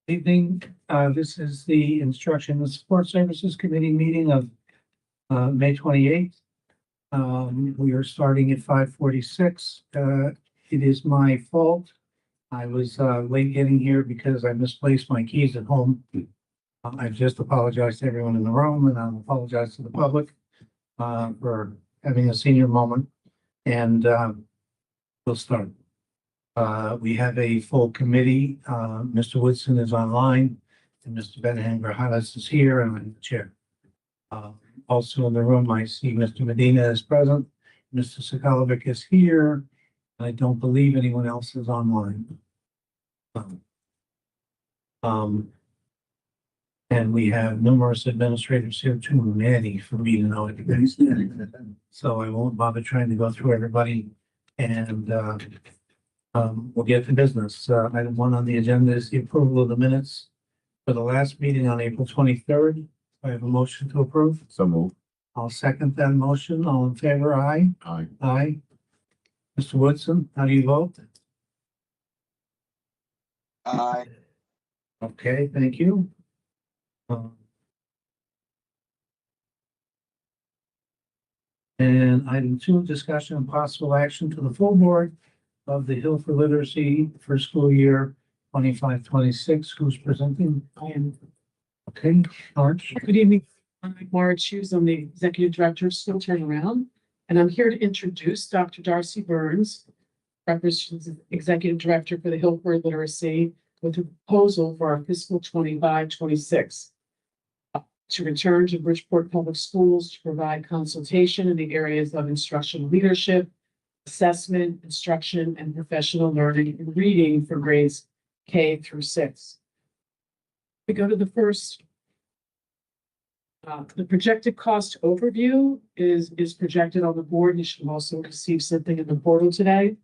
Evening, this is the Instruction and Support Services Committee meeting of May 28th. We are starting at 5:46. It is my fault. I was late getting here because I misplaced my keys at home. I just apologize to everyone in the room, and I'll apologize to the public for having a senior moment. And we'll start. We have a full committee. Mr. Woodson is online and Mr. Benham Grajales is here and I'm the chair. Also in the room, I see Mr. Medina is present. Mr. Sakalovic is here. I don't believe anyone else is online. And we have numerous administrators here, too many for me to know everybody's name. So I won't bother trying to go through everybody. And we'll get to business. Item 1 on the agenda is the approval of the minutes for the last meeting on April 23rd. I have a motion to approve. So moved. I'll second that motion. All in favor, aye? Aye. Aye. Mr. Woodson, how do you vote? Aye. Okay, thank you. And item 2, discussion and possible action to the full board of the Hill for Literacy for school year 25-26. Who's presenting? I am. Okay, Arch. Good evening. I'm Laura Hughes. I'm the Executive Director of School Turnaround, and I'm here to introduce Dr. Darcy Burns, representative Executive Director for the Hill for Literacy, with a proposal for our fiscal 25-26 to return to Bridgeport Public Schools to provide consultation in the areas of instructional leadership, assessment, instruction, and professional learning and reading for grades K through 6. We go to the first. The projected cost overview is projected on the board. You should also receive something in the portal today.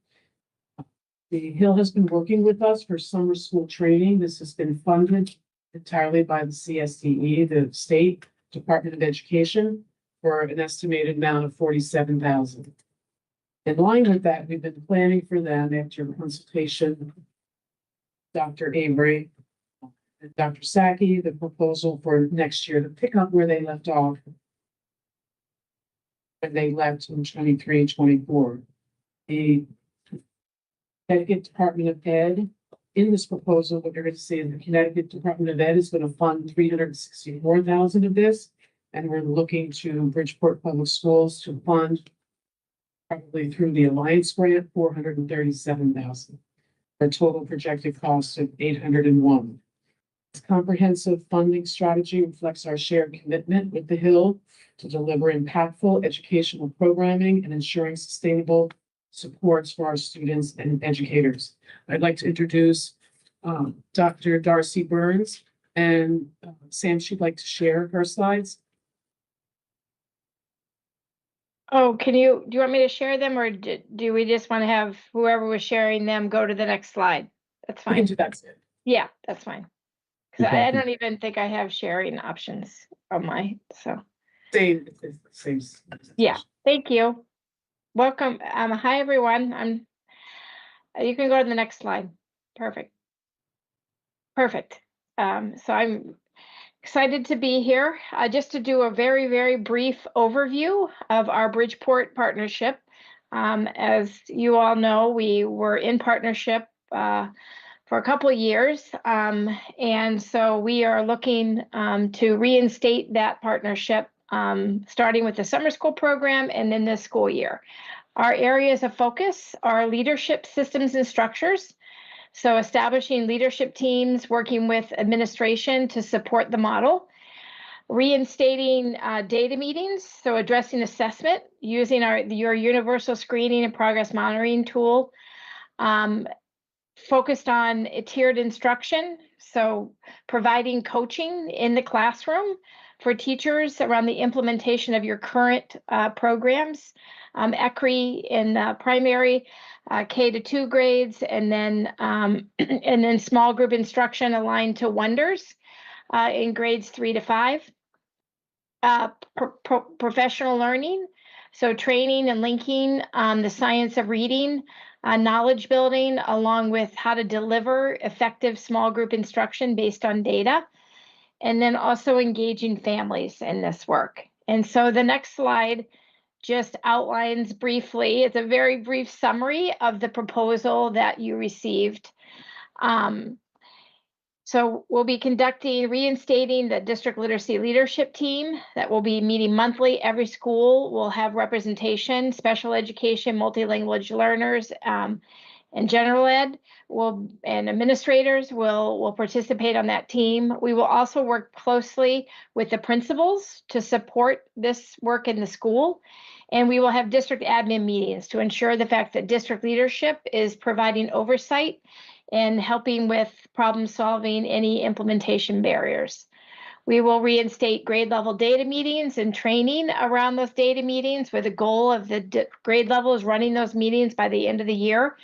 The Hill has been working with us for summer school training. This has been funded entirely by the CSDE, the State Department of Education, for an estimated amount of $47,000. In line with that, we've been planning for them after consultation, Dr. Avery and Dr. Saki, the proposal for next year to pick up where they left off when they left in 23-24. The Connecticut Department of Ed, in this proposal, what you're going to see is the Connecticut Department of Ed is going to fund $364,000 of this, and we're looking to Bridgeport Public Schools to fund probably through the Alliance grant, $437,000, for a total projected cost of $801,000. This comprehensive funding strategy reflects our shared commitment with the Hill to deliver impactful educational programming and ensuring sustainable supports for our students and educators. I'd like to introduce Dr. Darcy Burns, and Sam, she'd like to share her slides. Oh, do you want me to share them, or do we just want to have whoever was sharing them go to the next slide? That's We can fine. do that. Yeah, that's fine. Because Okay. I don't even think I have sharing options on my, so, Same. yeah, thank you. Welcome. Hi, everyone. You can go to the next slide. Perfect. Perfect. So I'm excited to be here, just to do a very, very brief overview of our Bridgeport partnership. As you all know, we were in partnership for a couple of years, and so we are looking to reinstate that partnership, starting with the summer school program and then this school year. Our areas of focus are leadership systems and structures. So establishing leadership teams, working with administration to support the model, reinstating data meetings, so addressing assessment using your universal screening and progress monitoring tool, focused on tiered instruction, so providing coaching in the classroom for teachers around the implementation of your current programs, ECRI in primary, K to 2 grades, and then small group instruction aligned to Wonders in grades 3 to 5. Professional learning, so training and linking the science of reading knowledge building, along with how to deliver effective small group instruction based on data, and then also engaging families in this work. And so the next slide just outlines briefly, it's a very brief summary of the proposal that you received. So we'll be reinstating the district literacy leadership team that will be meeting monthly. Every school will have representation, special education, multilingual learners, and general ed and administrators will participate on that team. We will also work closely with the principals to support this work in the school. And we will have district admin meetings to ensure the fact that district leadership is providing oversight and helping with problem solving any implementation barriers. We will reinstate grade level data meetings and training around those data meetings with the goal of the grade levels running those meetings by the end of the year.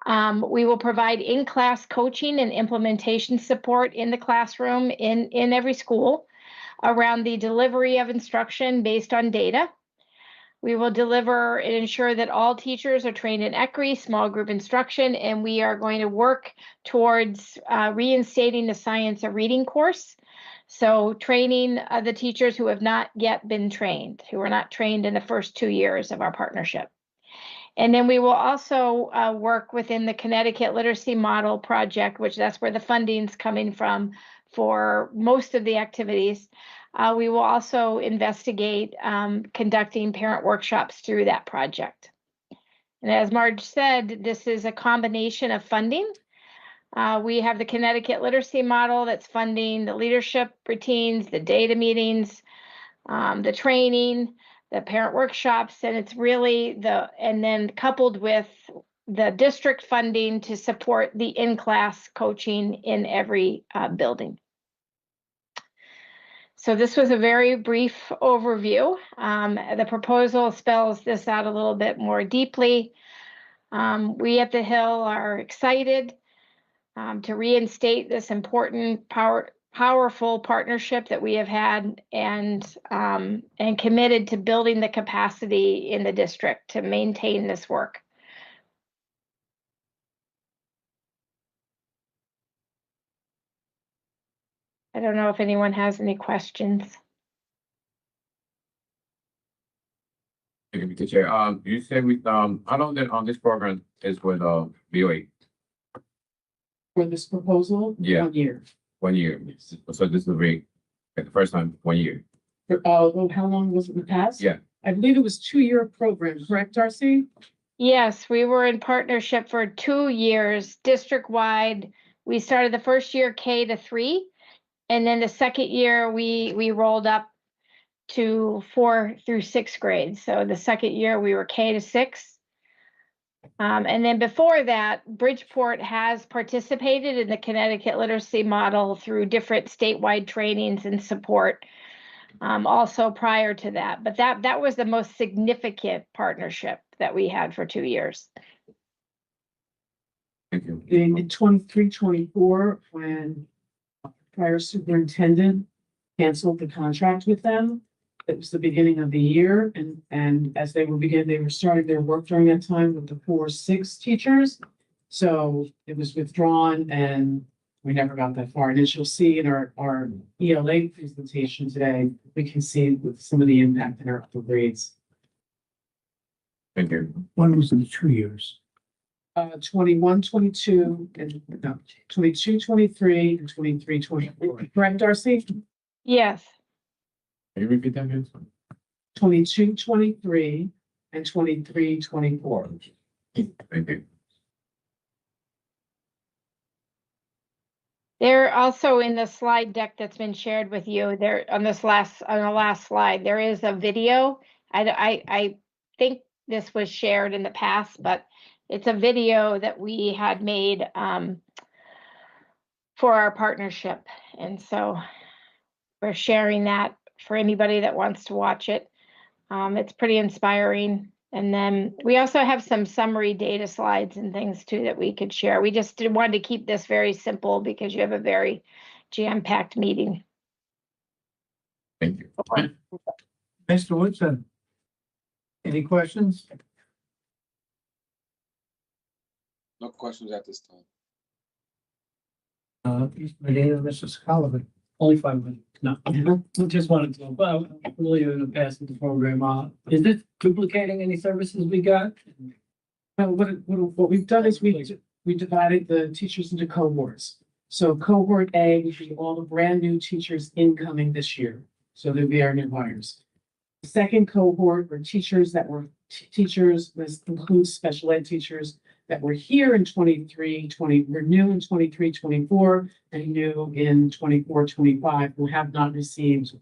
We will provide in-class coaching and implementation support in the classroom in every school around the delivery of instruction based on data. We will deliver and ensure that all teachers are trained in ECRI, small group instruction, and we are going to work towards reinstating the science of reading course. So training the teachers who have not yet been trained, who are not trained in the first 2 years of our partnership. And then we will also work within the Connecticut Literacy Model Project, which that's where the funding's coming from for most of the activities. We will also investigate conducting parent workshops through that project. And as Marge said, this is a combination of funding. We have the Connecticut Literacy Model that's funding the leadership routines, the data meetings, the training, the parent workshops, and it's really and then coupled with the district funding to support the in-class coaching in every building. So this was a very brief overview. The proposal spells this out a little bit more deeply. We at the Hill are excited to reinstate this important, powerful partnership that we have had and committed to building the capacity in the district to maintain this work. I don't know if anyone has any questions. Thank you, Mr. Chair. You said how long then on this program is with BOA? For this proposal? Yeah. 1 year. 1 year. So this will be the first time 1 year. How long was it in the past? Yeah. I believe it was 2-year program, correct, Darcy? Yes, we were in partnership for 2 years, district-wide. We started the first year K to 3, and then the second year we rolled up to 4 through 6 grades. So the second year we were K to 6. And then before that, Bridgeport has participated in the Connecticut Literacy Model through different statewide trainings and support. Also prior to that, but that was the most significant partnership that we had for 2 years. Thank you. In 23-24, when prior superintendent canceled the contract with them, it was the beginning of the year, and as they were starting their work during that time with the 4-6 teachers. So it was withdrawn and we never got that far. And as you'll see in our ELA presentation today, we can see with some of the impact in our upper grades. Thank you. One was in the 2 years. 21, 22, and no, 22, 23, and 23, 24. Correct, Darcy? Yes. Can you repeat that again? 22, 23, and 23, 24. Thank you. They're also in the slide deck that's been shared with you there on the last slide. There is a video. I think this was shared in the past, but it's a video that we had made for our partnership. And so we're sharing that for anybody that wants to watch it. It's pretty inspiring. And then we also have some summary data slides and things too that we could share. We just wanted to keep this very simple because you have a very jam-packed meeting. Thank you. Mr. Woodson, any questions? No questions at this time. Mr. Medina, Mrs. Sullivan. Only 5 minutes. No, I just wanted to, well, earlier in the past with the program, is this duplicating any services we got? Well, what we've done is we divided the teachers into cohorts. So cohort A would be all the brand new teachers incoming this year. So they'll be our new hires. The second cohort were teachers that were teachers, this includes special ed teachers that were here in 23-20, were new in 23-24, and new in 24-25, who have not received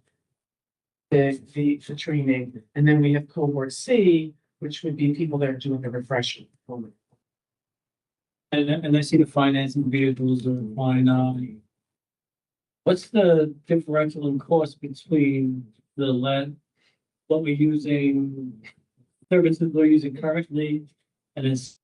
the training. And then we have cohort C, which would be people that are doing the refresher. And I see the financing vehicles are fine. What's the differential in cost between the what we're using, services we're using currently, and it's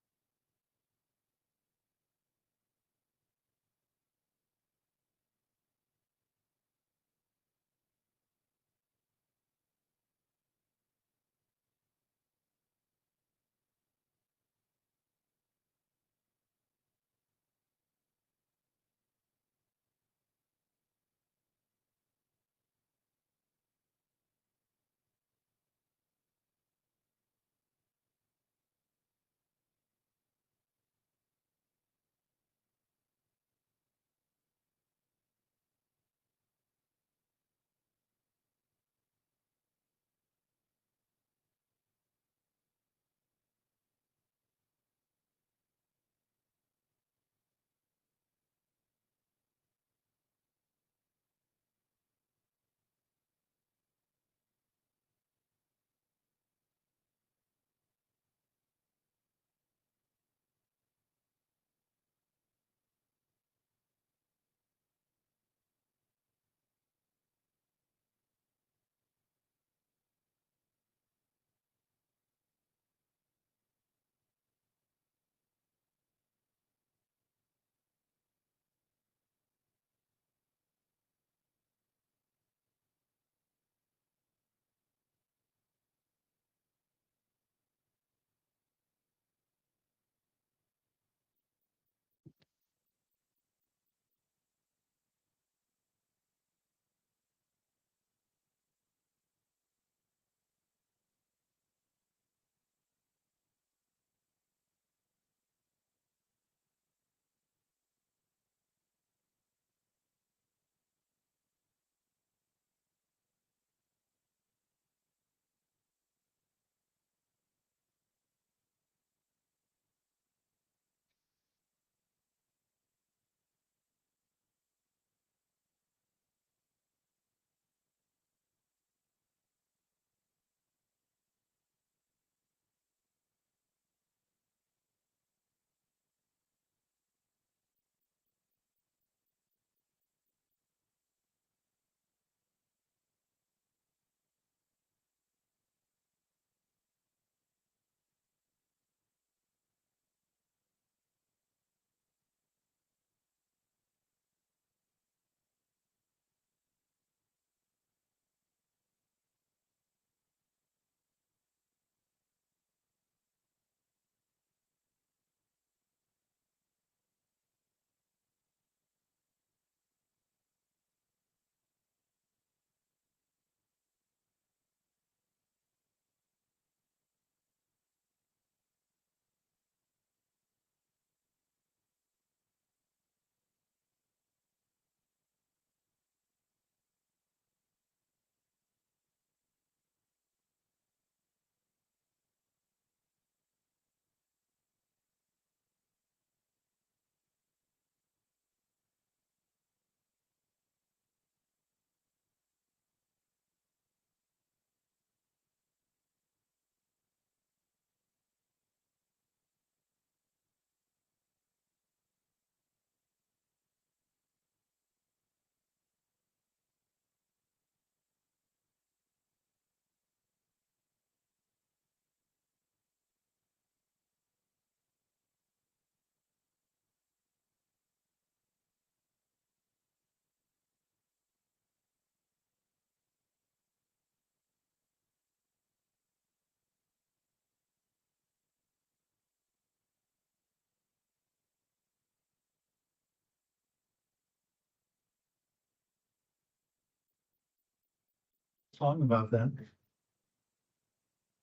song about that.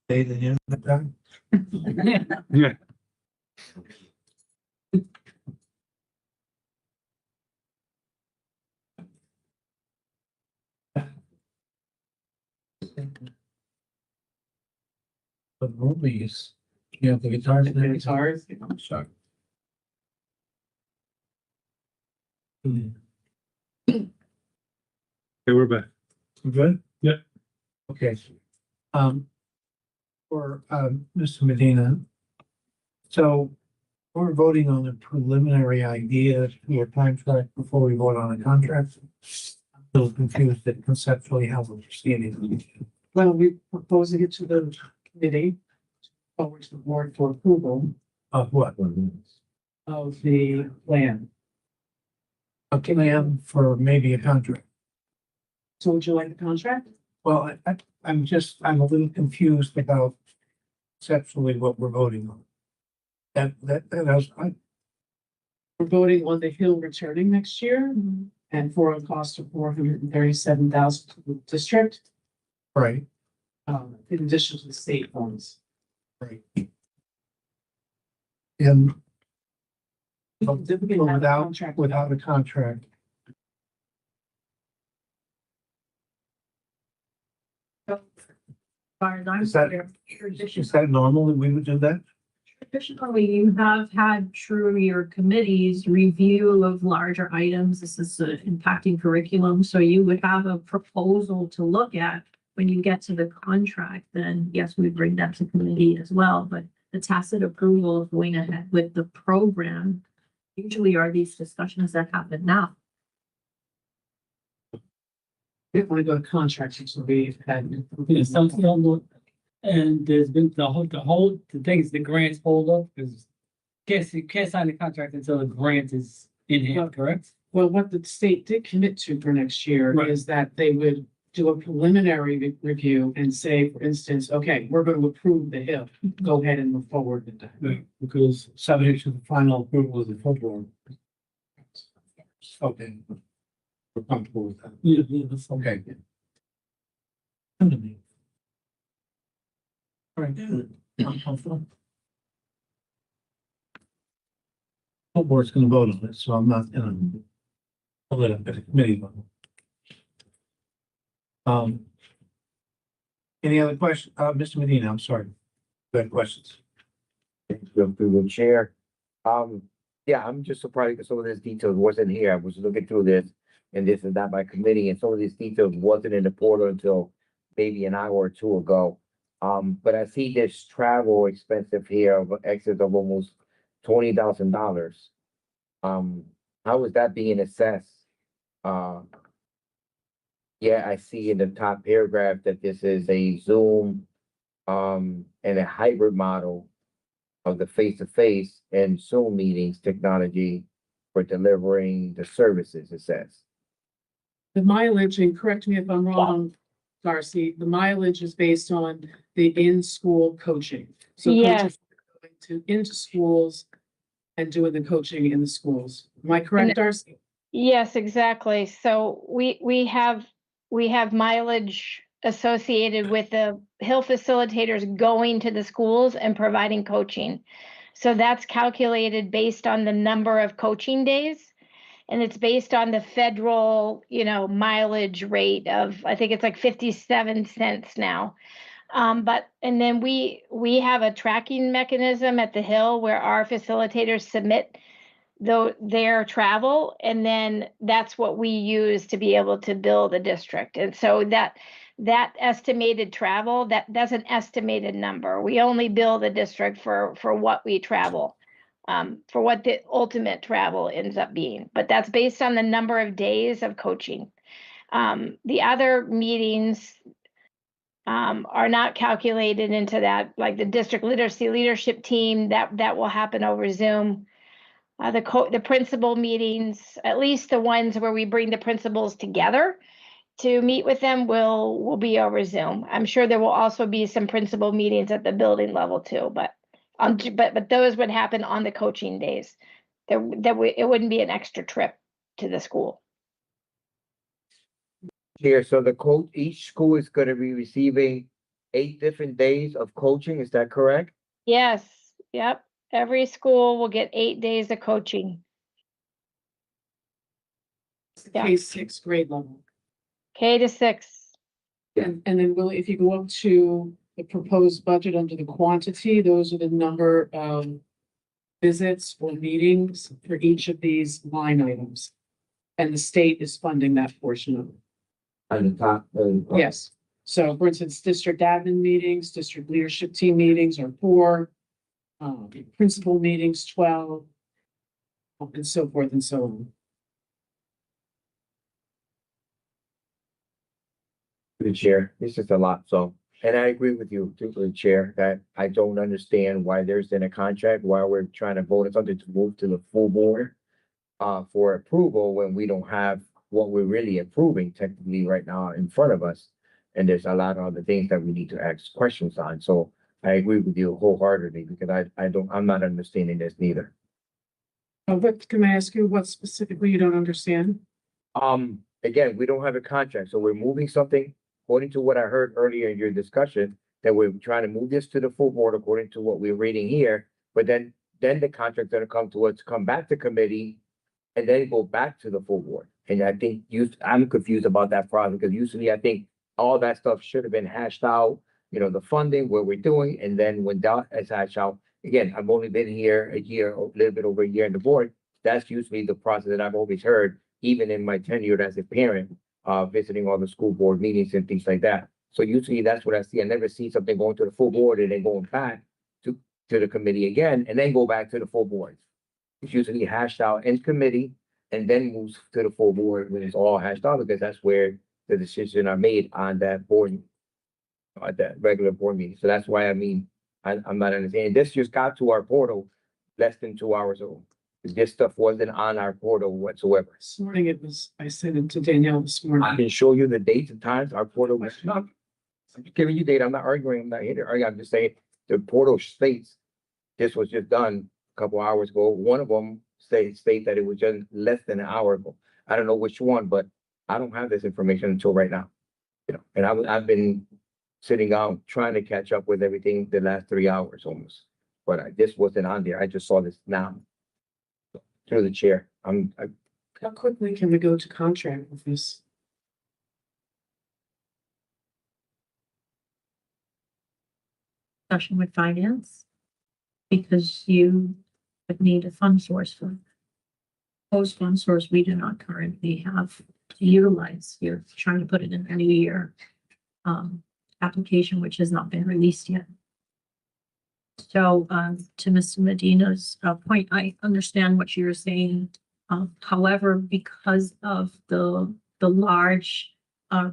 Day the end of the time. Yeah. The movies, you have the guitars. The guitars. I'm sorry. Okay, we're back. Good? Yeah. Okay. For, Mr. Medina. So we're voting on a preliminary idea for a contract before we vote on a contract. I'm a little confused at conceptually how we're proceeding. Well, we're proposing it to the committee, forward to the board for approval Of what? of the plan. A plan for maybe a contract. So would you like the contract? Well, I'm a little confused about conceptually what we're voting on. We're voting on the Hill returning next year and for a cost of $437,000 to the district, Right, in addition to the state funds. right. And Then we can have a without, contract. without a contract, far as I'm Is that- aware, is that normal that we would do that? traditionally, you have had through your committees review of larger items. This is impacting curriculum, so you would have a proposal to look at. When you get to the contract, then yes, we bring that to committee as well, but the tacit approval of going ahead with the program usually are these discussions that happen now. We want to go to contracts, so we've had. Yeah, and there's been the thing is the grants hold up because you can't sign the contract until the grant is in hand, correct? Well, what the state did commit to for next year Right. is that they would do a preliminary review and say, for instance, okay, we're going to approve the Hill. Go ahead and move forward with that. Because subject to the final approval of the full board. Okay. We're comfortable with that. Yeah, that's Okay. Come to me. All right, I'm comfortable. Full board's gonna vote on it, so I'm not gonna. I'll let it at a committee level. Any other questions? Mr. Medina, I'm sorry. You had questions? Go through the chair. Yeah, I'm just surprised that some of this details wasn't here. I was looking through this. And this is not by committee, and some of these details wasn't in the portal until maybe an hour or two ago. But I see this travel expensive here of excess of almost $20,000. How is that being assessed? Yeah, I see in the top paragraph that this is a Zoom, and a hybrid model of the face-to-face and Zoom meetings technology for delivering the services, it says. The mileage, and correct me if I'm wrong, Darcy, the mileage is based on the in-school coaching. So Yes. coaches are going into schools and doing the coaching in the schools. Am I correct, Darcy? Yes, exactly. So we have mileage associated with the Hill facilitators going to the schools and providing coaching. So that's calculated based on the number of coaching days. And it's based on the federal, mileage rate of, I think it's like 57 cents now. And then we have a tracking mechanism at the Hill where our facilitators submit their travel, and then that's what we use to be able to bill the district. And so that estimated travel, that's an estimated number. We only bill the district for what we travel, for what the ultimate travel ends up being. But that's based on the number of days of coaching. The other meetings are not calculated into that, like the district literacy leadership team, that will happen over Zoom. The principal meetings, at least the ones where we bring the principals together to meet with them, will be over Zoom. I'm sure there will also be some principal meetings at the building level too, but those would happen on the coaching days. It wouldn't be an extra trip to the school. Chair, so the coach, each school is gonna be receiving 8 different days of coaching, is that correct? Yes, yep. Every school will get 8 days of coaching. Yeah. K-6 grade level. K-6. And then Will, if you go up to the proposed budget under the quantity, those are the number of visits or meetings for each of these line items. And the state is funding that portion of it. On the top, Yes. So for instance, district admin meetings, district leadership team meetings are 4. Principal meetings, 12. And so forth and so on. the chair, this is a lot, so, and I agree with you, too, the chair, that I don't understand why there's in a contract, why we're trying to vote on something to move to the full board. For approval when we don't have what we're really approving technically right now in front of us. And there's a lot of other things that we need to ask questions on, so I agree with you wholeheartedly, because I'm not understanding this neither. But can I ask you what specifically you don't understand? Again, we don't have a contract, so we're moving something, according to what I heard earlier in your discussion, that we're trying to move this to the full board according to what we're reading here, but then the contract's gonna come to us, come back to committee, and then go back to the full board. And I think I'm confused about that process, because usually I think all that stuff should have been hashed out, you know, the funding, what we're doing, and then when that is hashed out, again, I've only been here a year, a little bit over a year in the board. That's usually the process that I've always heard, even in my tenure as a parent, visiting all the school board meetings and things like that. So usually that's what I see. I never see something going to the full board and then going back to the committee again, and then go back to the full board. It's usually hashed out in committee and then moves to the full board when it's all hashed out, because that's where the decisions are made on that board, at that regular board meeting. So that's why, I mean, I'm not understanding. This just got to our portal less than 2 hours ago. This stuff wasn't on our portal whatsoever. This morning it was, I sent it to Danielle this I morning. can show you the dates and times our portal was not. I'm just giving you data. I'm not arguing. I'm not here to argue. I'm just saying the portal states this was just done a couple hours ago. One of them states that it was just less than an hour ago. I don't know which one, but I don't have this information until right now. You know, and I've been sitting out trying to catch up with everything the last 3 hours almost. But this wasn't on there. I just saw this now. Through the chair. How quickly can we go to contract with this? Discussion with finance. Because you would need a fund source for. Post fund source we do not currently have to utilize. You're trying to put it in any year. Application which has not been released yet. So, to Mr. Medina's point, I understand what you're saying. However, because of the large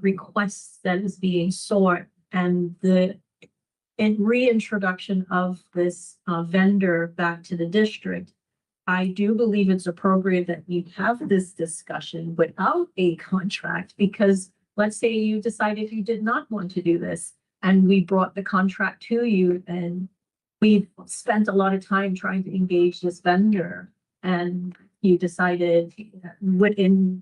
requests that is being sought and the reintroduction of this vendor back to the district, I do believe it's appropriate that you have this discussion without a contract, because let's say you decided you did not want to do this and we brought the contract to you and we spent a lot of time trying to engage this vendor, and you decided,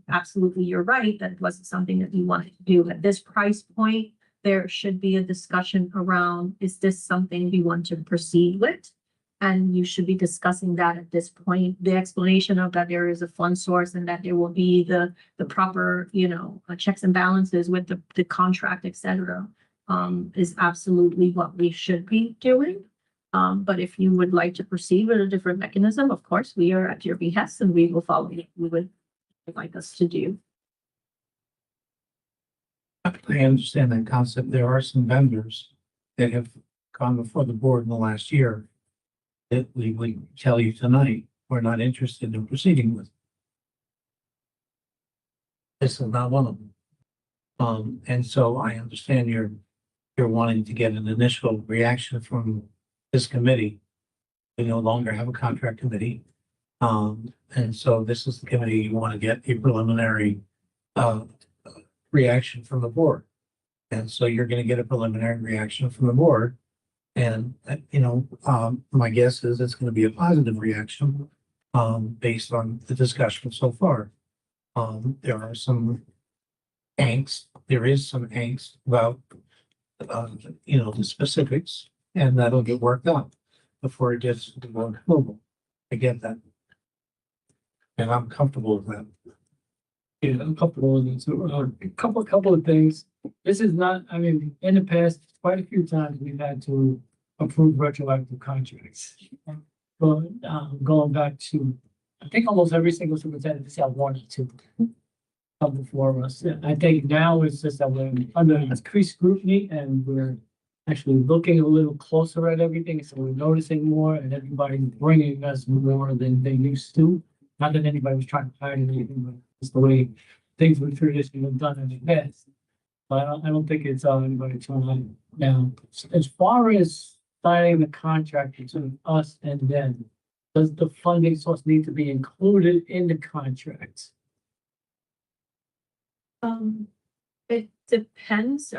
absolutely, you're right, that it wasn't something that you wanted to do. At this price point, there should be a discussion around, is this something we want to proceed with? And you should be discussing that at this point. The explanation of that there is a fund source and that there will be the proper, checks and balances with the contract, et cetera, is absolutely what we should be doing. But if you would like to proceed with a different mechanism, of course, we are at your behest and we will follow what you would like us to do. I understand that concept. There are some vendors that have gone before the board in the last year that we would tell you tonight, we're not interested in proceeding with. This is not one of them. And so I understand you're wanting to get an initial reaction from this committee. We no longer have a contract committee. And so this is the committee you want to get a preliminary reaction from the board. And so you're going to get a preliminary reaction from the board. And, my guess is it's going to be a positive reaction based on the discussion so far. There are some angst. There is some angst about, you know, the specifics, and that'll get worked out before it gets to the board approval. I get that. And I'm comfortable with that. Yeah, I'm comfortable with it. So, couple of things. This is not, I mean, in the past, quite a few times we've had to approve retroactive contracts. But, going back to, I think almost every single superintendent has had one or two come before us. And I think now it's just that we're under increased scrutiny and we're actually looking a little closer at everything. So we're noticing more and everybody's bringing us more than they used to. Not that anybody was trying to hide anything, but it's the way things were traditionally done in the past. But I don't think it's anybody trying to hide it. Now, as far as signing the contract between us and them, does the funding source need to be included in the contract? It depends,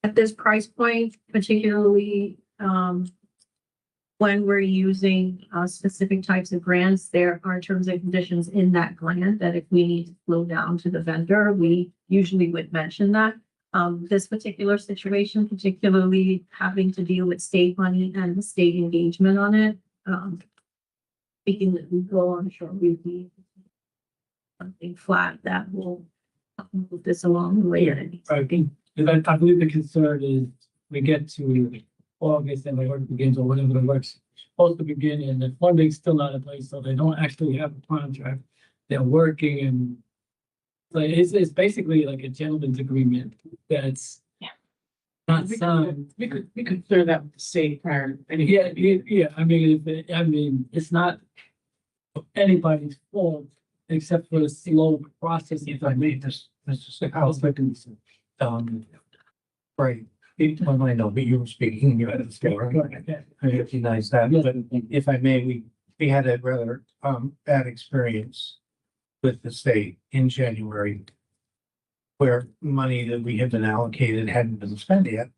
at this price point, particularly, when we're using, specific types of grants, there are terms and conditions in that grant that if we need to flow down to the vendor, we usually would mention that. This particular situation, particularly having to deal with state money and state engagement on it, speaking that we go, I'm sure we'd be something flat that will move this along the way. I believe the concern is we get to August and the work begins, or whenever the work's supposed to begin, and the funding's still not in place, so they don't actually have a contract. They're working and like it's basically like a gentleman's agreement that's not signed. We could clear that with the state prior. Yeah. I mean, it's not anybody's fault except for the slow process. If I may, this, Mr. House, right, well, I know, but you were speaking, you had to say, right? I recognize that, but if I may, we had a rather, bad experience with the state in January, where money that we had been allocated hadn't been spent yet.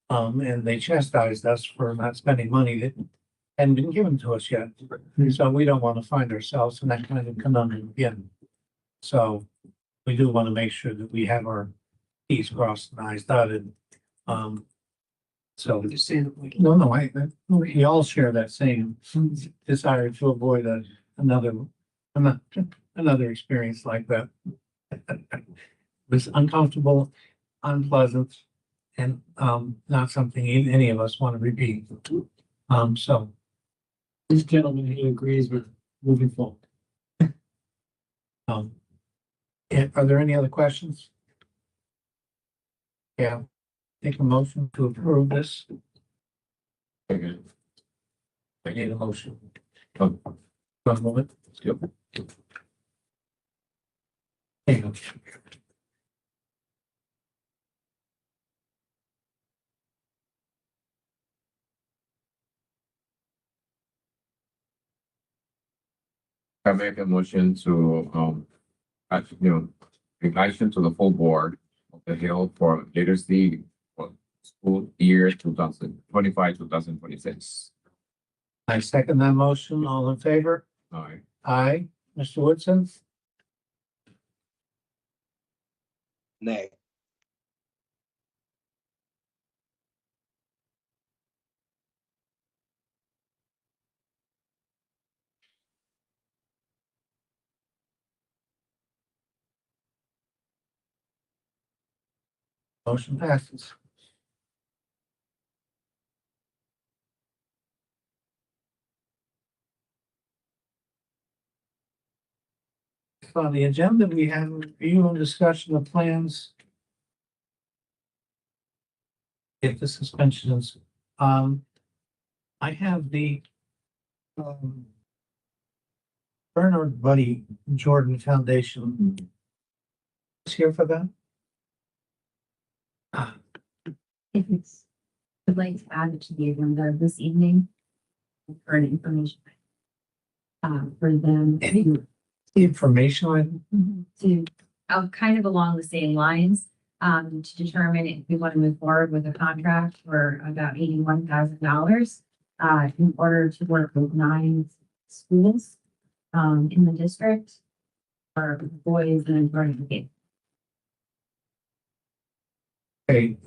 And they chastised us for not spending money that hadn't been given to us yet. So we don't want to find ourselves in that kind of conundrum again. So we do want to make sure that we have our T's crossed and I's dotted. So, Just saying, like, no, we all share that same desire to avoid another experience like that. It was uncomfortable, unpleasant, and, not something any of us want to repeat. So, This gentleman here agrees with moving forward. are there any other questions? Yeah, take a motion to approve this. Okay. I need a motion. Oh. One moment. Yep. There you go. I make a motion to, actually, in action to the full board of the Hill for literacy for school year 2025, 2026. I second that motion. All in favor? All right. Aye. Mr. Woodson? Nay. Motion passes. So on the agenda, we have review and discussion of plans. If the suspensions, I have the Bernard Buddy Jordan Foundation. Is here for that? If it's, I'd like to add it to the agenda this evening. For information. For them Information item? to, kind of along the same lines, to determine if we want to move forward with a contract for about $81,000. In order to work with 9 schools, in the district. for boys and girls. Okay,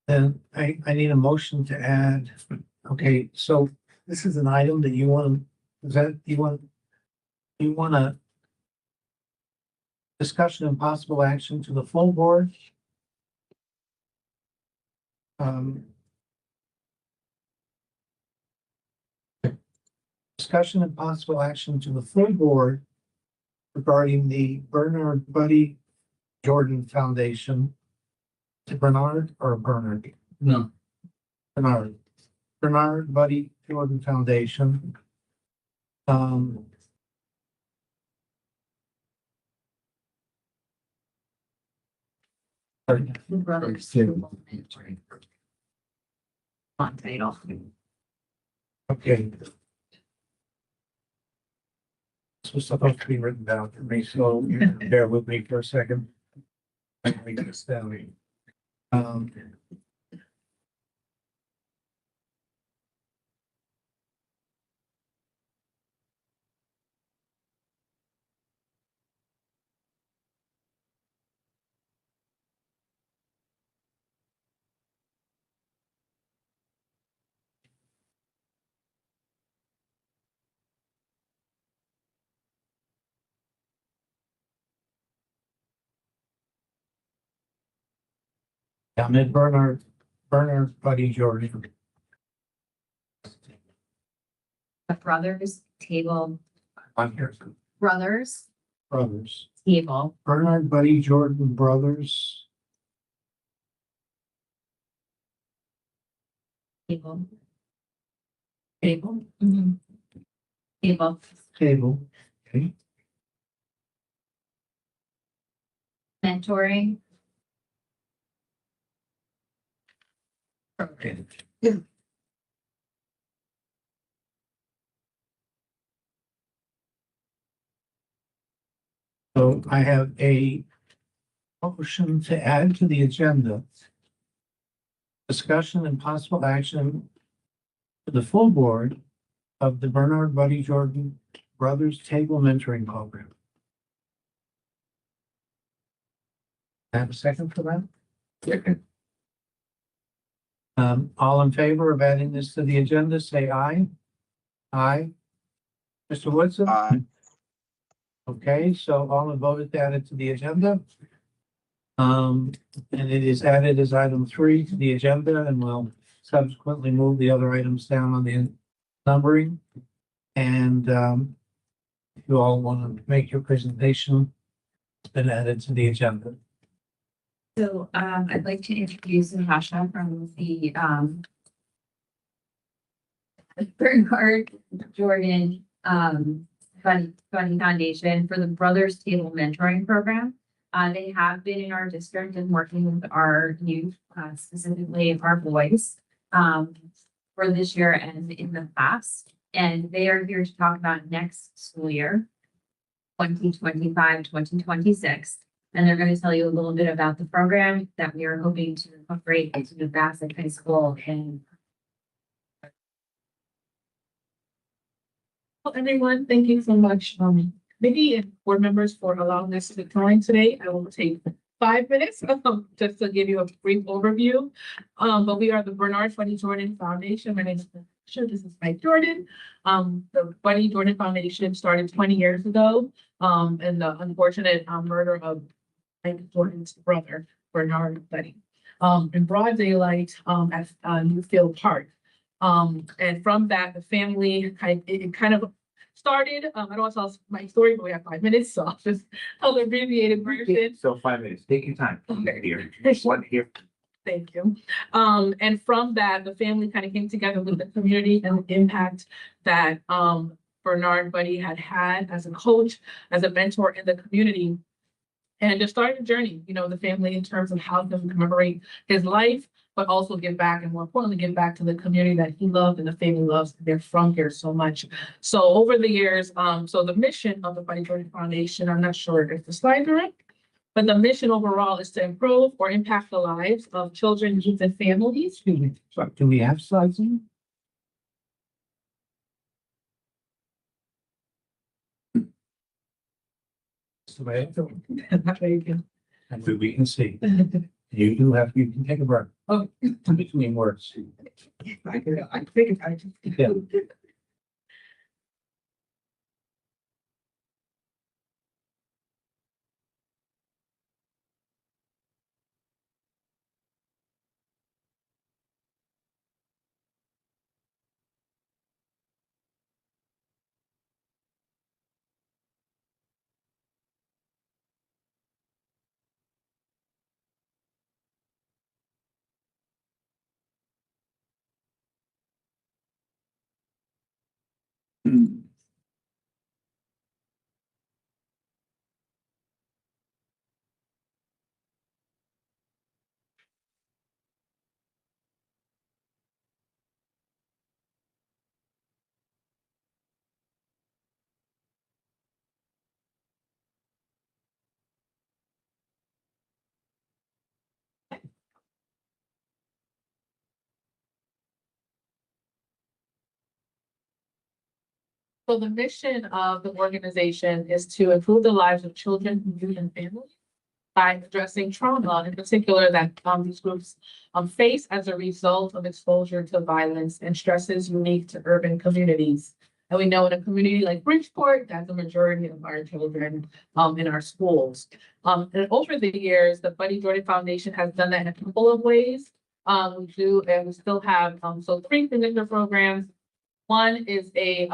then I need a motion to add, okay, so this is an item that you want, is that, you want a discussion and possible action to the full board? Um, discussion and possible action to the full board regarding the Bernard Buddy Jordan Foundation. To Bernard or Bernard? No. Bernard Buddy Jordan Foundation. The brothers. On title. Okay. This was supposed to be written down for me, so bear with me for a second. I can read this down. I'm in Bernard Buddy Jordan. The brothers table, I'm here, brothers brothers. table, Bernard Buddy Jordan Brothers table. Table. Mm-hmm. Table, Table. Okay. mentoring, Okay. So I have a motion to add to the agenda. Discussion and possible action to the full board of the Bernard Buddy Jordan Brothers Table Mentoring Program. Have a second for that? Second. All in favor of adding this to the agenda, say aye. Aye. Mr. Woodson? Aye. Okay, so all have voted to add it to the agenda. And it is added as item 3 to the agenda, and we'll subsequently move the other items down on the numbering. And if you all want to make your presentation, it's been added to the agenda. So, I'd like to introduce Natasha from the, Bernard Jordan, Buddy Foundation for the Brothers Table Mentoring Program. They have been in our district and working with our youth, specifically our boys, for this year and in the past. And they are here to talk about next school year, 2025-2026. And they're going to tell you a little bit about the program that we are hoping to incorporate into the Bassett High School. And Well, everyone, thank you so much, committee and board members for allowing us to join today. I will take 5 minutes just to give you a brief overview. But we are the Bernard Buddy Jordan Foundation. My name is Natasha. This is Mike Jordan. The Buddy Jordan Foundation started 20 years ago. And the unfortunate murder of Mike Jordan's brother, Bernard Buddy, in broad daylight at Newfield Park. And from that, the family it kind of started. I don't want to tell my story, but we have 5 minutes, so I'll just tell the abbreviated version. So 5 minutes, take your time. Okay. Here, one here. Thank you. And from that, the family kind of came together with the community and the impact that Bernard Buddy had as a coach, as a mentor in the community. And just started a journey, the family in terms of how to commemorate his life, but also give back, and more importantly, give back to the community that he loved and the family loves. They're from here so much. So over the years, so the mission of the Buddy Jordan Foundation, I'm not sure if the slides are right, but the mission overall is to improve or impact the lives of children, youth, and families. Excuse me, so do we have slides in? the way I do. There you go. And we can see. You do have, you can take a breath. Oh. Between words. I think I just. Yeah. So the mission of the organization is to improve the lives of children, youth, and families by addressing trauma, in particular that these groups face as a result of exposure to violence and stresses unique to urban communities. And we know in a community like Bridgeport, that's the majority of our children in our schools. And over the years, the Buddy Jordan Foundation has done that in a couple of ways. We do, and we still have so 3 signature programs. One is a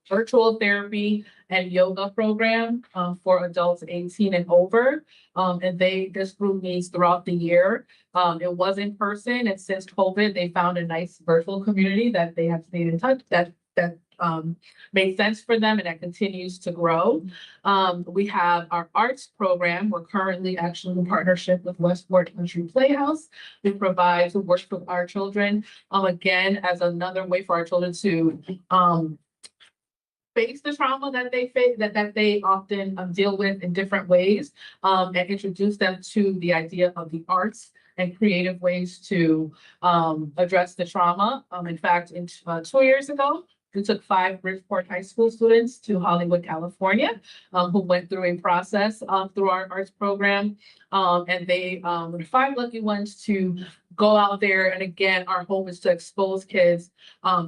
virtual therapy and yoga program for adults 18 and over. And this group meets throughout the year. It was in person, and since COVID, they found a nice virtual community that they have stayed in touch that made sense for them, and that continues to grow. We have our arts program. We're currently actually in partnership with Westport Country Playhouse. We provide to work with our children, again, as another way for our children to face the trauma that they face, that they often deal with in different ways, and introduce them to the idea of the arts and creative ways to address the trauma. In fact, 2 years ago, we took 5 Bridgeport High School students to Hollywood, California, who went through a process through our arts program. And they were 5 lucky ones to go out there. And again, our hope is to expose kids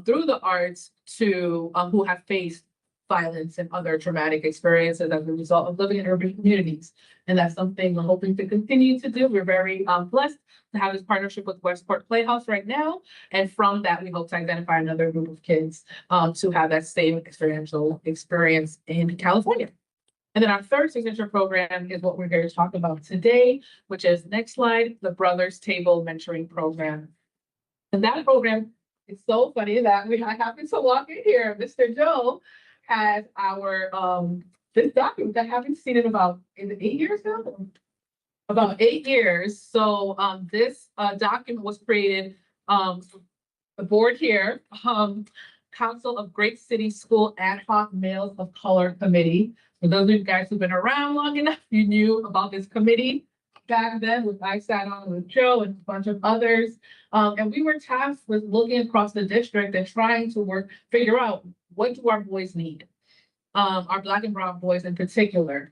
through the arts to who have faced violence and other traumatic experiences as a result of living in urban communities. And that's something we're hoping to continue to do. We're very blessed to have this partnership with Westport Playhouse right now. And from that, we hope to identify another group of kids to have that same experiential experience in California. And then our third signature program is what we're here to talk about today, which is, next slide, the Brothers Table Mentoring Program. And that program is so funny that I happened to walk in here, Mr. Joe has our this document. I haven't seen it about 8 years now. About 8 years. So this document was created, the board here, Council of Great City School Ad Hoc Males of Color Committee. For those of you guys who've been around long enough, you knew about this committee back then. I sat on with Joe and a bunch of others. And we were tasked with looking across the district and trying to figure out, what do our boys need? Our Black and Brown boys in particular.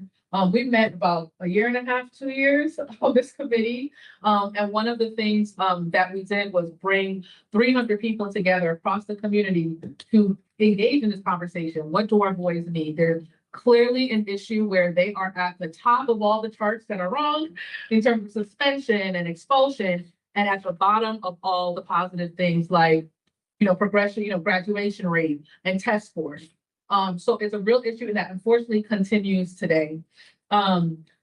We met about 1.5 years, 2 years of this committee. And one of the things that we did was bring 300 people together across the community to engage in this conversation. What do our boys need? There's clearly an issue where they are at the top of all the charts that are wrong in terms of suspension and expulsion, and at the bottom of all the positive things like, progression, graduation rate and test scores. So it's a real issue that unfortunately continues today.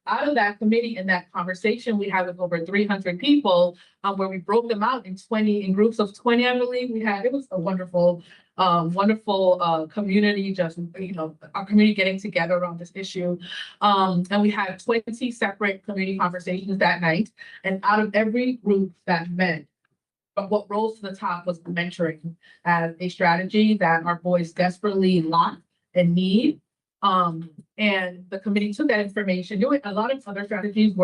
Out of that committee and that conversation we had with over 300 people, where we broke them out in groups of 20, I believe it was a wonderful community, just, our community getting together around this issue. And we had 20 separate community conversations that night. And out of every group that met, but what rose to the top was mentoring as a strategy that our boys desperately lack and need. And the committee took that information. A lot of other strategies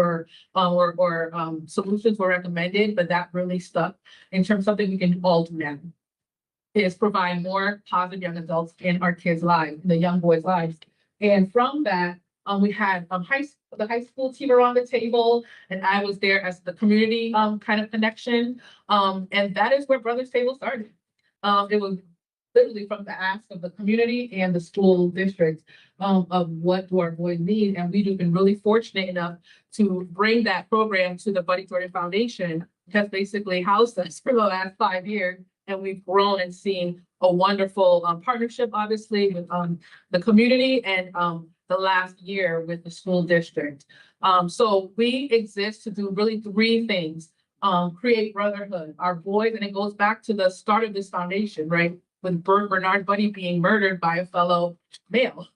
solutions were recommended, but that really stuck in terms of something we can all do now, is provide more positive young adults in our kids' lives, the young boys' lives, And from that, we had, the high school team around the table, and I was there as the community, kind of connection. And that is where Brothers Table started. It was literally from the ask of the community and the school district, of what do our boys need, and we've been really fortunate enough to bring that program to the Buddy Jordan Foundation, which has basically housed us for the last 5 years, and we've grown and seen a wonderful, partnership, obviously, with, the community and, the last year with the school district. So we exist to do really 3 things. Create brotherhood, our boys, and it goes back to the start of this foundation, right? With Bernard Buddy being murdered by a fellow male,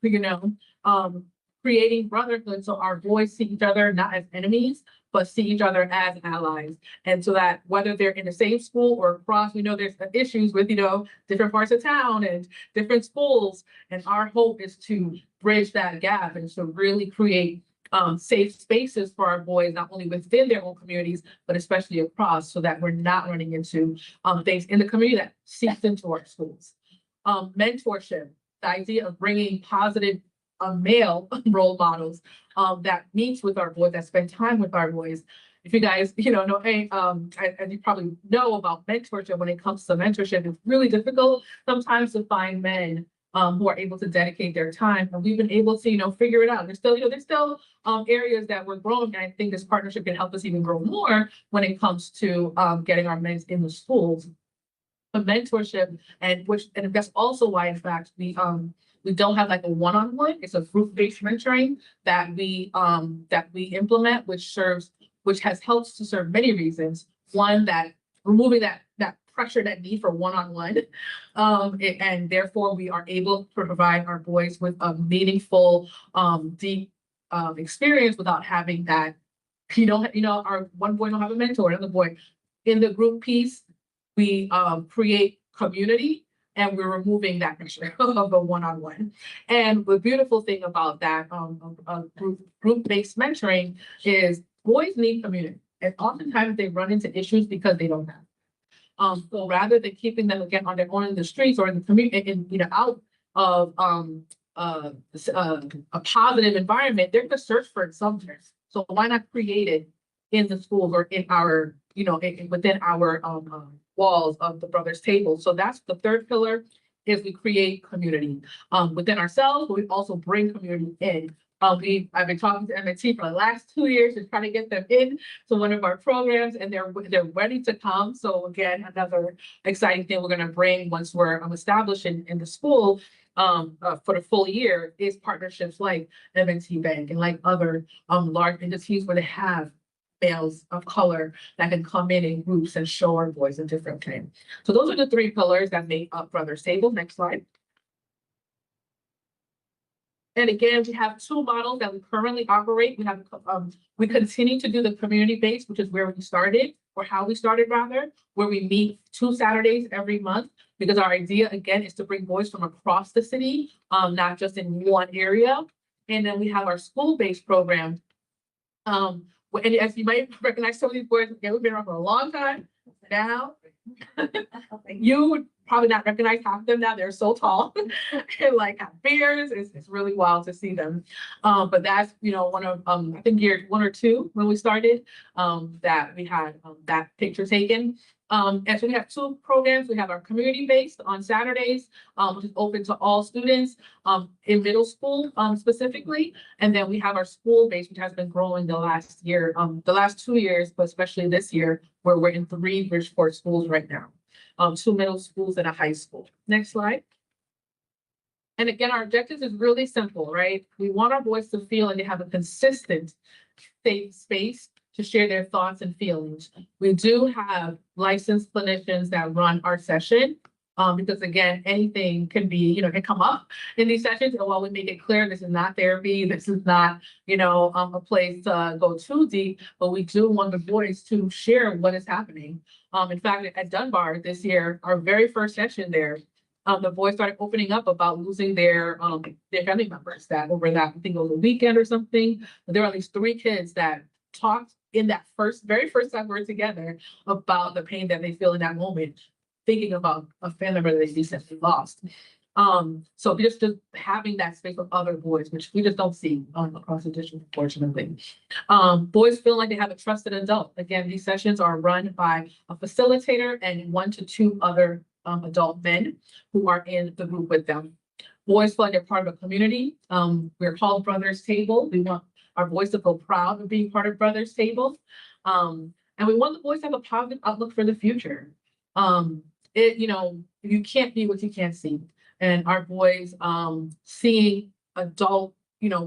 creating brotherhood, so our boys see each other not as enemies, but see each other as allies. And so that whether they're in the same school or across, we know there's issues with, different parts of town and different schools. And our hope is to bridge that gap and to really create safe spaces for our boys, not only within their own communities, but especially across, so that we're not running into things in the community that seeps into our schools. Mentorship, the idea of bringing positive male role models that meets with our boys, that spend time with our boys. If you guys, know, as you probably know about mentorship, when it comes to mentorship, it's really difficult sometimes to find men who are able to dedicate their time. And we've been able to, figure it out. There's still, areas that we're growing. And I think this partnership can help us even grow more when it comes to getting our men in the schools. But mentorship, and that's also why, in fact, we don't have like a one-on-one. It's a group-based mentoring that we implement, which has helped to serve many reasons. One, that removing that pressure, that need for one-on-one. And therefore we are able to provide our boys with a meaningful, deep experience without having that, our one boy don't have a mentor, another boy. In the group piece, we create community, and we're removing that pressure of a one-on-one. And the beautiful thing about that group-based mentoring is boys need community. And oftentimes they run into issues because they don't have. So rather than keeping them again on their own in the streets or in the community, out of a positive environment, they're gonna search for it somewhere. So why not create it in the schools or in our, within our walls of the Brothers Table? So that's the third pillar, is we create community within ourselves, but we also bring community in. I've been talking to M&T for the last 2 years to try to get them in to one of our programs, and they're ready to come. So again, another exciting thing we're going to bring once we're established in the school for the full year is partnerships like M&T Bank and like other large entities where they have males of color that can come in groups and show our boys a different thing. So those are the 3 pillars that make up Brothers Table. Next slide. And again, we have 2 models that we currently operate. We have, we continue to do the community base, which is where we started, or how we started rather, where we meet 2 Saturdays every month, because our idea again is to bring boys from across the city, not just in one area. And then we have our school-based program. And as you might recognize, some of these boys, we've been around for a long time now. You would probably not recognize half of them now. They're so tall and like have beards. It's really wild to see them. But that's, one of, I think year 1 or 2 when we started, that we had that picture taken. And so we have 2 programs. We have our community based on Saturdays, which is open to all students in middle school specifically. And then we have our school based, which has been growing the last year, the last 2 years, but especially this year, where we're in 3 Bridgeport schools right now. 2 middle schools and a high school. Next slide. And again, our objectives is really simple, right? We want our boys to feel and they have a consistent safe space to share their thoughts and feelings. We do have licensed clinicians that run our session, because again, anything can be, can come up in these sessions. And while we make it clear, this is not therapy, this is not, a place to go too deep, but we do want the boys to share what is happening. In fact, at Dunbar this year, our very first session there, the boys started opening up about losing their family members that over that, I think over the weekend or something. But there were at least 3 kids that talked in that very first time we were together about the pain that they feel in that moment, thinking about a family member they recently lost. So just having that space with other boys, which we just don't see across the district, unfortunately. Boys feel like they have a trusted adult. Again, these sessions are run by a facilitator and 1 to 2 other adult men who are in the group with them. Boys feel like they're part of a community. We're called Brothers Table. We want our boys to feel proud of being part of Brothers Table. And we want the boys to have a positive outlook for the future. You can't be what you can't see. And our boys, seeing adult,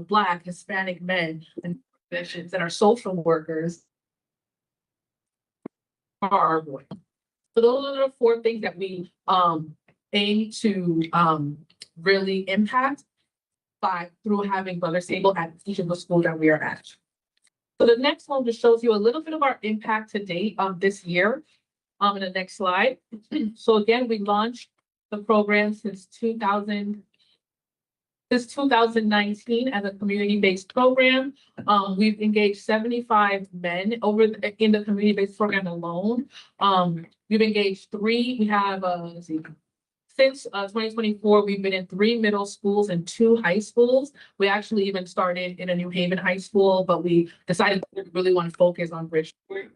Black, Hispanic men and professions that are social workers are our boys. So those are the 4 things that we aim to really impact through having Brothers Table at each of the schools that we are at. So the next one just shows you a little bit of our impact to date this year. In the next slide. So again, we launched the program since 2019 as a community-based program. We've engaged 75 men in the community-based program alone. We've engaged 3. We have, since 2024, we've been in 3 middle schools and 2 high schools. We actually even started in a New Haven high school, but we decided we really want to focus on Bridgeport.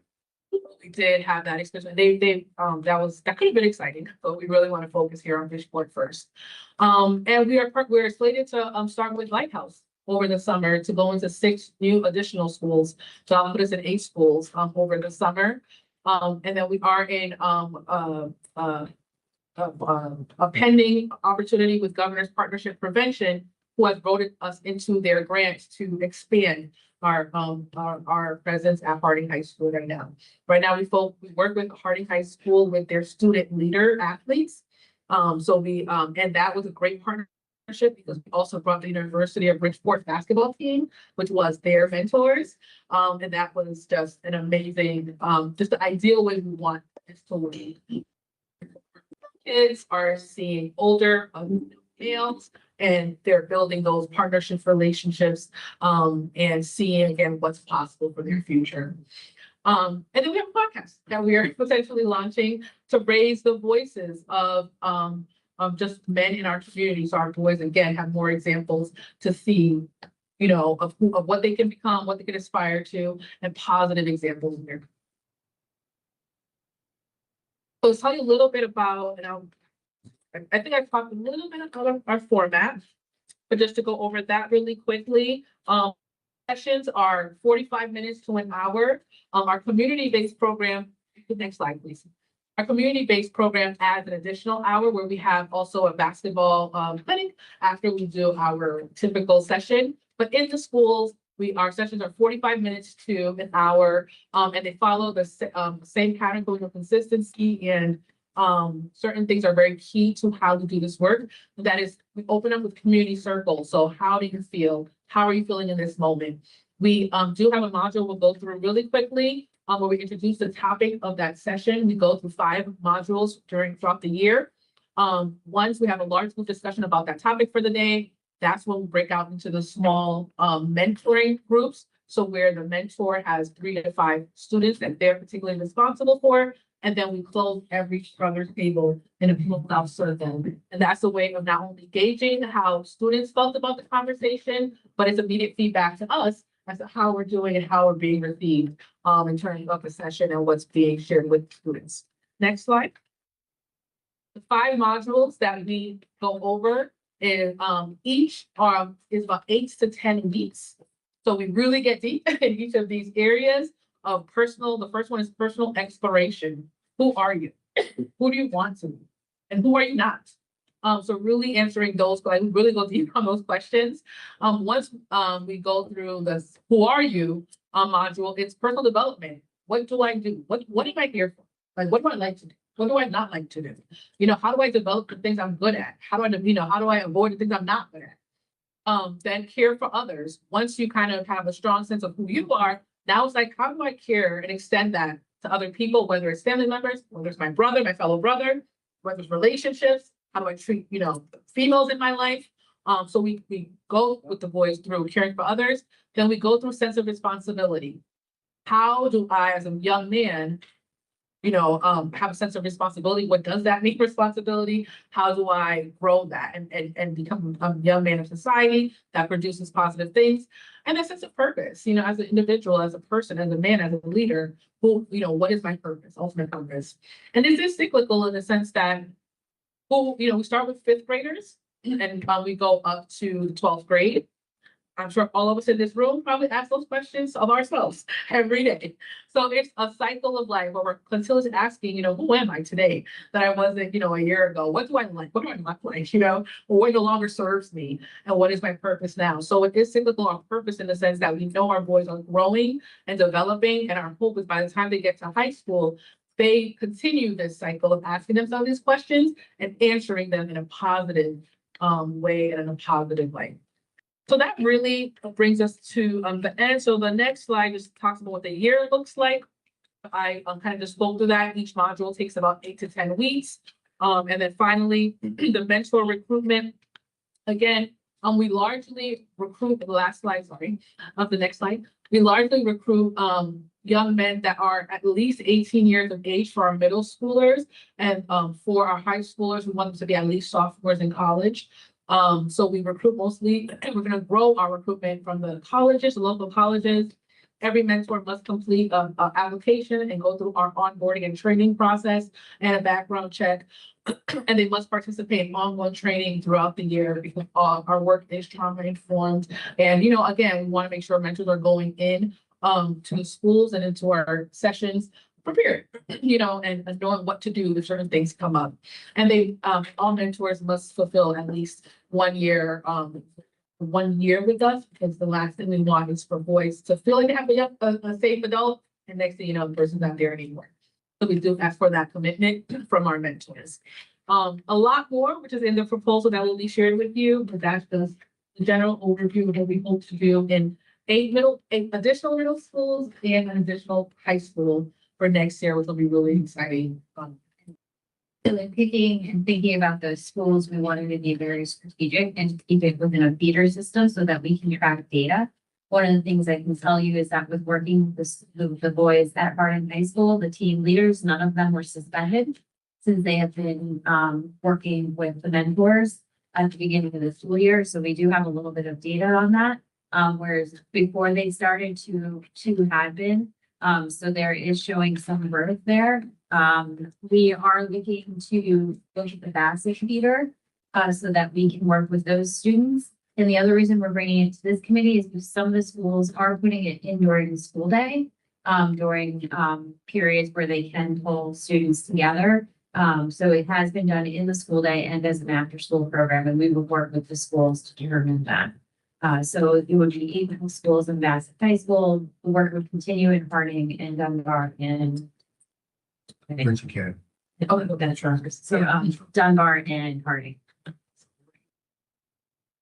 We did have that experience. That could have been exciting, but we really want to focus here on Bridgeport first. And we're slated to start with Lighthouse over the summer to go into 6 new additional schools. So I'll put us in 8 schools over the summer. And then we are in a pending opportunity with Governor's Partnership Prevention, who has voted us into their grant to expand our presence at Harding High School right now. Right now, we work with Harding High School with their student leader athletes. And that was a great partnership because we also brought the University of Bridgeport basketball team, which was their mentors. And that was just an amazing, just the ideal way we want this to work. Kids are seeing older males and they're building those partnership relationships and seeing again what's possible for their future. And then we have a podcast that we are potentially launching to raise the voices of just men in our community. So our boys again have more examples to see, of what they can become, what they can aspire to, and positive examples in their. So I'll tell you a little bit about, I think I talked a little bit about our format, but just to go over that really quickly. Sessions are 45 minutes to an hour. Our community-based program, the next slide, please. Our community-based program adds an additional hour where we have also a basketball clinic after we do our typical session. But in the schools, our sessions are 45 minutes to an hour, and they follow the same pattern of consistency and certain things are very key to how to do this work. That is, we open up with community circles. So how do you feel? How are you feeling in this moment? We do have a module we'll go through really quickly where we introduce the topic of that session. We go through 5 modules throughout the year. Once we have a large group discussion about that topic for the day, that's when we break out into the small mentoring groups. So where the mentor has 3 to 5 students that they're particularly responsible for. And then we close every Brothers Table in a closed-out circle. And that's a way of not only gauging how students felt about the conversation, but it's immediate feedback to us as to how we're doing and how we're being received in terms of the session and what's being shared with students. Next slide. The 5 modules that we go over is each is about 8 to 10 weeks. So we really get deep in each of these areas of personal. The first one is personal exploration. Who are you? Who do you want to be? And who are you not? So really answering those, we really go deep on those questions. Once we go through this who are you module, it's personal development. What do I do? What am I here for? Like, what do I like to do? What do I not like to do? How do I develop the things I'm good at? How do I avoid the things I'm not good at? Then care for others. Once you kind of have a strong sense of who you are, now it's like, how do I care and extend that to other people, whether it's family members, whether it's my brother, my fellow brother, whether it's relationships, how do I treat, females in my life? So we go with the boys through caring for others. Then we go through sense of responsibility. How do I, as a young man, have a sense of responsibility. What does that mean, responsibility? How do I grow that and become a young man of society that produces positive things? And that sense of purpose, as an individual, as a person, as a man, as a leader, what is my purpose, ultimate purpose? And this is cyclical in the sense that, we start with fifth graders and we go up to the 12th grade. I'm sure all of us in this room probably ask those questions of ourselves every day. So it's a cycle of life where we're continuously asking, who am I today that I wasn't, a year ago? What do I like? What do I look like? What no longer serves me? And what is my purpose now? So it is cyclical on purpose in the sense that we know our boys are growing and developing. And our hope is by the time they get to high school, they continue this cycle of asking themselves these questions and answering them in a positive way and in a positive way. So that really brings us to the end. So the next slide just talks about what the year looks like. I kind of just spoke to that. Each module takes about 8 to 10 weeks. And then finally, the mentor recruitment. Again, we largely recruit, the last slide, sorry, the next slide. We largely recruit young men that are at least 18 years of age for our middle schoolers. And for our high schoolers, we want them to be at least sophomores in college. So we recruit mostly, we're going to grow our recruitment from the colleges, the local colleges. Every mentor must complete an application and go through our onboarding and training process and a background check. And they must participate in ongoing training throughout the year because our work is trauma informed. And, again, we want to make sure mentors are going in to the schools and into our sessions prepared, and knowing what to do if certain things come up. And they, all mentors must fulfill at least 1 year, 1 year with us, because the last thing we want is for boys to feel like they have a safe adult, and next thing you know, the person's not there anymore. So we do ask for that commitment from our mentors. A lot more, which is in the proposal that will be shared with you, but that's just the general overview of what we hope to do in 8 additional middle schools and an additional high school for next year, which will be really exciting. So in picking and thinking about those schools, we wanted to be very strategic and keep it within a feeder system so that we can track data. One of the things I can tell you is that with working with the boys at Harding High School, the team leaders, none of them were suspended since they have been working with the mentors at the beginning of the school year. So we do have a little bit of data on that. Whereas before they started, two had been. So there is showing some growth there. We are looking to look at the Bassett feeder so that we can work with those students. And the other reason we're bringing it to this committee is because some of the schools are putting it in during the school day, during periods where they can pull students together. So it has been done in the school day and as an after-school program, and we will work with the schools to determine that. So it would be 8 middle schools in Bassett High School. The work would continue in Harding and Dunbar and Prince Academy. that's right. So Dunbar and Harding.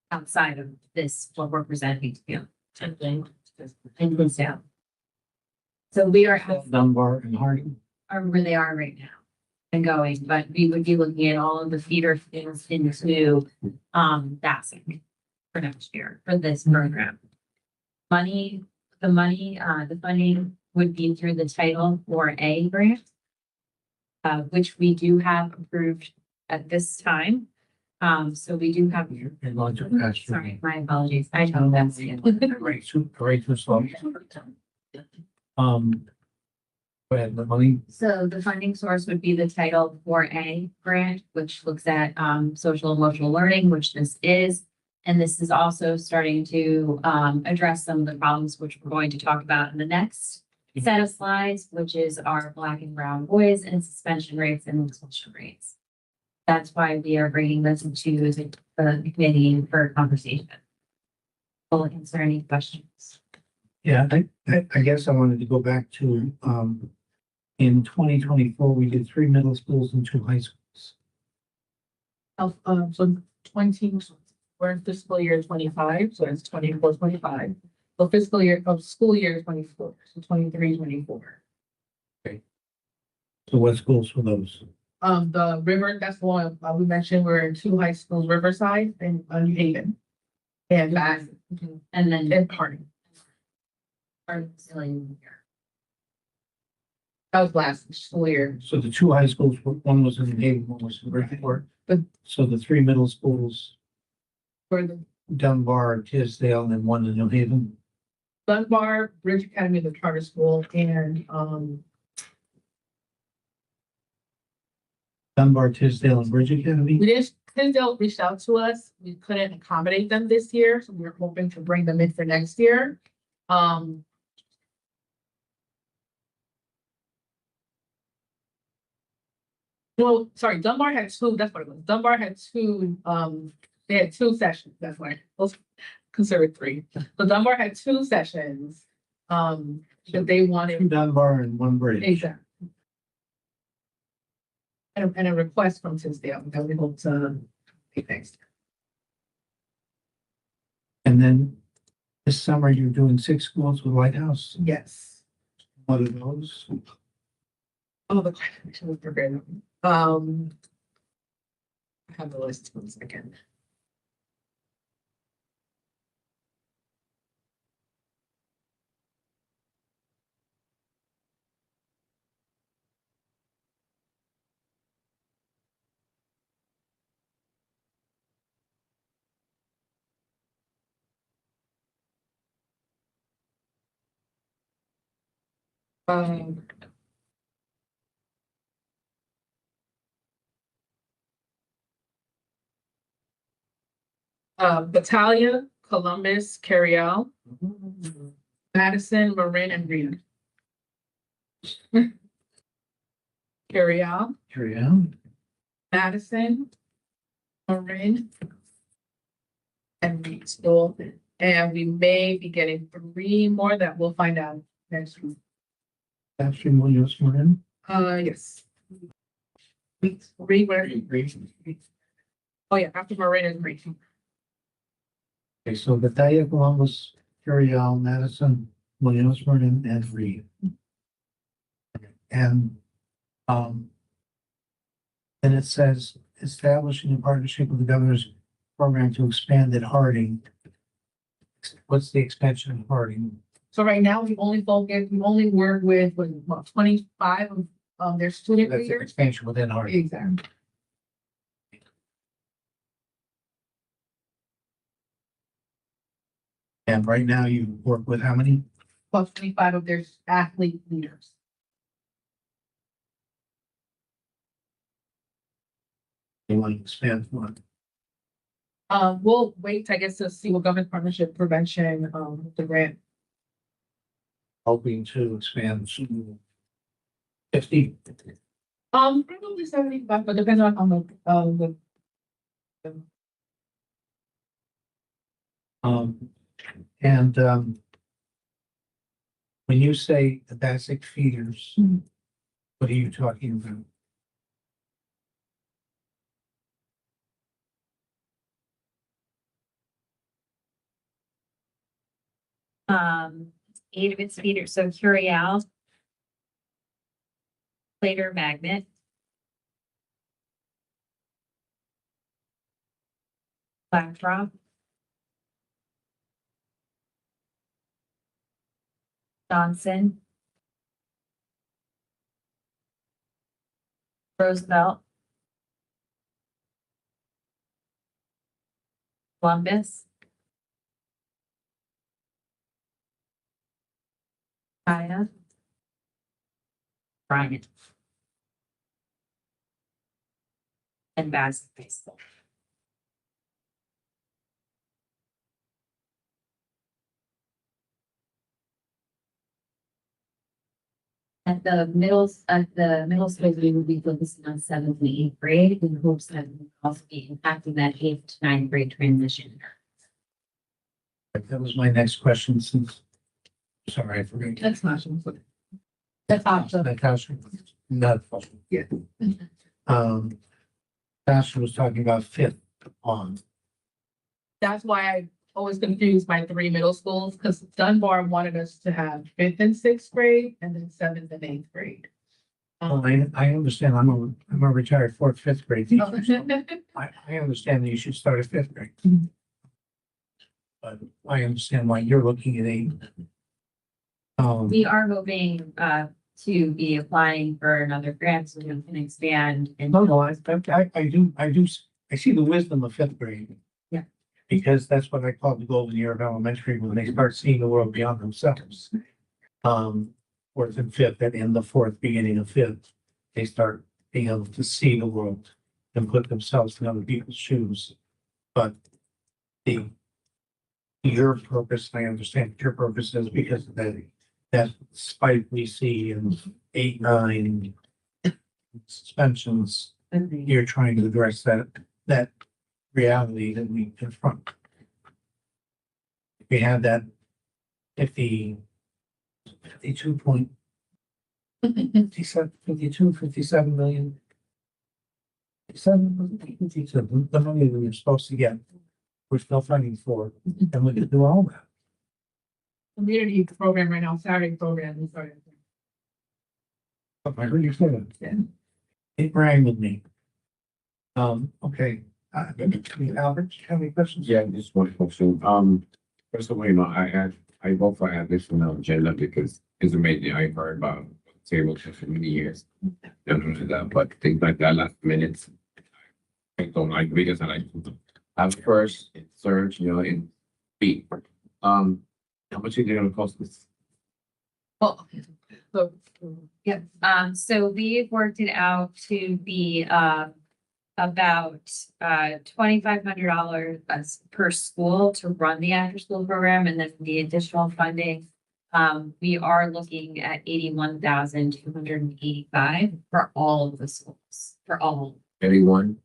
Outside of this, what we're presenting to you. And Hinsdale. So we are Dunbar and Harding. are where they are right now and going, but we would be looking at all of the feeder things into Bassett for next year for this program. The funding would be through the Title 4A grant, which we do have approved at this time. So we do have. You're going to pass. Sorry, my apologies. I know that's. Right, too slow. Go ahead, the money. So the funding source would be the Title 4A grant, which looks at social emotional learning, which this is. And this is also starting to address some of the problems which we're going to talk about in the next set of slides, which is our Black and brown boys and suspension rates and expulsion rates. That's why we are bringing this into the committee for conversation. Will answer any questions. Yeah, I guess I wanted to go back to, in 2024, we did 3 middle schools and 2 high schools. So 20, we're in fiscal year 25, so it's 24, 25. So fiscal year of school year 24, so 23, 24. So what schools were those? The river, that's the one we mentioned, we're in 2 high schools, Riverside and New Haven. And Bath And then and Harding. our facility here. That was last school year. So the two high schools, one was in New Haven, one was in Bridgeport. But- So the three middle schools, For the Dunbar, Tisdale, and then one in New Haven. Dunbar, Bridge Academy, the charter school, and, Dunbar, Tisdale, and Bridge Academy. we didn't, Tisdale reached out to us. We couldn't accommodate them this year, so we were hoping to bring them in for next year. Well, sorry, Dunbar had two, that's what it was. Dunbar had two, they had two sessions, that's why. Let's consider it three. So Dunbar had two sessions, that they Two wanted. Dunbar and one Bridge. Exactly. And a request from Tisdale that we hope to be fixed. And then this summer you're doing 6 schools with Lighthouse. Yes. What are those? Oh, the question was prepared. I have the list, 1 second. Um, Battalion, Columbus, Carriel, Madison, Marin, and Reed. Carriel, Carry on. Madison, Marin, and Reed School. And we may be getting 3 more that we'll find out next week. After Williams Marin. Yes. Reed, where? Oh, yeah, after Marin and Reed. Okay, so Battalion, Columbus, Carry on, Madison, Williams Marin, and Reed. And, then it says establishing a partnership with the governor's program to expand at Harding. What's the expansion of Harding? So right now, we only work with, what, 25 of their student That's an leaders? expansion within Harding. Exactly. And right now you work with how many? Plus 25 of their athlete leaders. You want to expand one? We'll wait, I guess, to see what government partnership prevention, the grant. Hoping to expand to 50. Probably 75, but depends on When you say the basic feeders, Mhm. what are you talking about? Eight of its feeders, so Curial. Plater magnet. Blacktop. Johnson. Roosevelt. Columbus. Kaya. Bryant. And Bass. At the middle school, we will be focusing on 7th and 8th grade in hopes that we will also be impacting that 8th to 9th grade transition. That was my next question since, sorry, I forgot. That's not. That's awesome. Natasha, not. Yeah. Natasha was talking about 5th on. That's why I always confused my 3 middle schools, because Dunbar wanted us to have 5th and 6th grade and then 7th and 8th grade. Well, I understand, I'm a retired 4th, 5th grade teacher. So I understand that you should start at 5th grade. Mhm. But I understand why you're looking at 8. We are hoping to be applying for another grant so we can expand and. No, I see the wisdom of fifth grade. Yeah. Because that's what I call the golden year of elementary, when they start seeing the world beyond themselves. Fourth and fifth, and in the fourth, beginning of fifth, they start being able to see the world and put themselves in other people's shoes. But your purpose, I understand your purpose is because of that spike we see in 8, 9 suspensions. You're trying to address that reality that we confront. We had that 57 million. 57, the money we were supposed to get, we're still funding for, and we could do all that. Community program right now, Saturday program, sorry. I heard you say that. Yeah. It rang with me. Okay, Albert, do you have any questions? Yeah, just one question. First of all, I vote for additional agenda because it's amazing. I've heard about tables for many years. Don't know that, but things like that last minute. I don't like because I like at first it surged, in feet. How much is it gonna cost us? Well, so, Yep, so we've worked it out to be, about, $2,500 per school to run the after-school program, and then the additional funding. We are looking at 81,285 for all of the schools, for 81?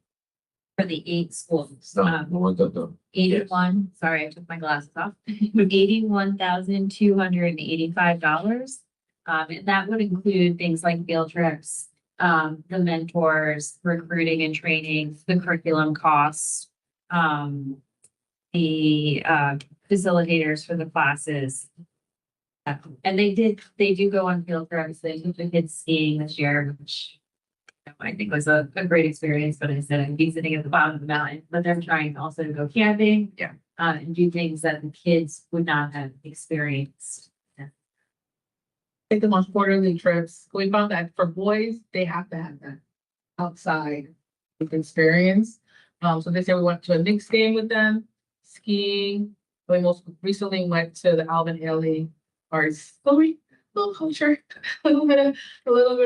the 8 schools. No, the ones that the 81, sorry, I took my glasses off. $81,285. And that would include things like field trips, the mentors, recruiting and training, the curriculum costs, the facilitators for the classes. And they do go on field trips. They took the kids skiing this year, which I think was a great experience, but I said I'd be sitting at the bottom of the mountain, but they're trying also to go camping. Yeah. And do things that the kids would not have experienced. take them on quarterly trips. We found that for boys, they have to have that outside experience. So this year we went to a Knicks game with them, skiing. We most recently went to the Alvin Ailey Arts little culture, a little bit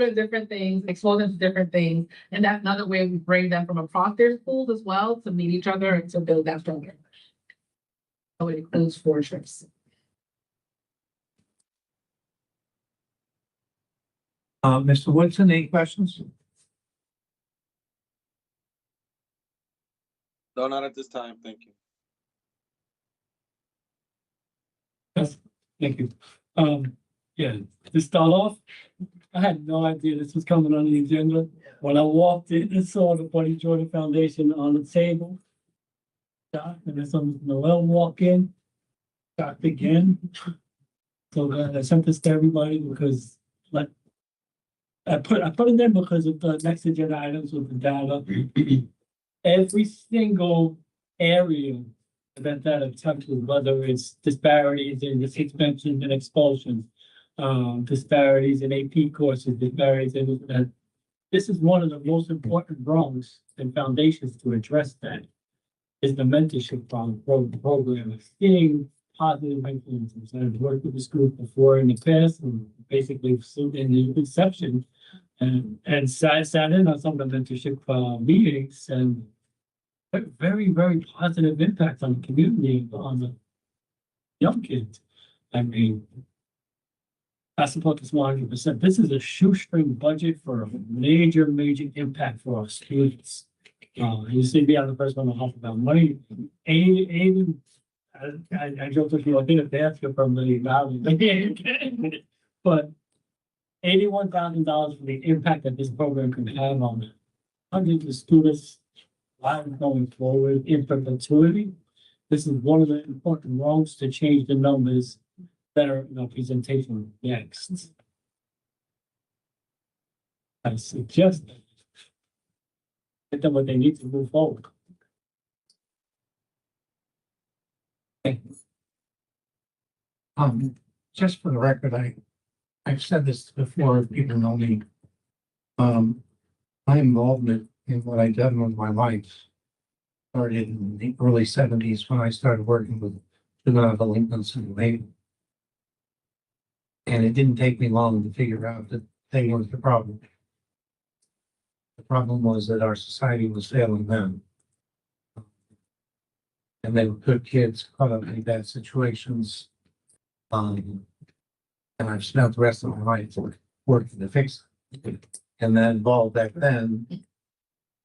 of different things, expose them to different things. And that's another way we bring them from across their schools as well to meet each other and to build that stronger. So it includes 4 trips. Mr. Woodson, any questions? No, not at this time. Thank you. Thank you. Yeah, to start off, I had no idea this was coming on the agenda. When I walked in and saw the Buddy Jordan Foundation on the table. Shocked, and then some Noel walk in, shocked again. So I sent this to everybody because like I put it there because of the next agenda items with the data. Every single area that I've touched with, whether it's disparities in the suspensions and expulsions, disparities in AP courses, disparities in this is one of the most important rungs and foundations to address that. Is the mentorship program of seeing positive influences. I've worked with the schools before in the past and basically in the inception and sat in on some of the mentorship meetings and very, very positive impact on the community, on the young kids. I mean, I support this 100%. This is a shoestring budget for a major impact for our students. You see me on the first one to talk about money. I joked with you, I think a basket for $1 million. But $81,000 for the impact that this program can have on hundreds of students' lives going forward in perpetuity. This is one of the important roles to change the numbers that are in our presentation next. I suggest that get them what they need to move forward. Just for the record, I've said this before, people know me. My involvement in what I've done with my life started in the early seventies when I started working with juvenile delinquents in Maine. And it didn't take me long to figure out that they weren't the problem. The problem was that our society was failing them. And they were good kids caught up in bad situations. And I've spent the rest of my life working to fix it. And then involved back then,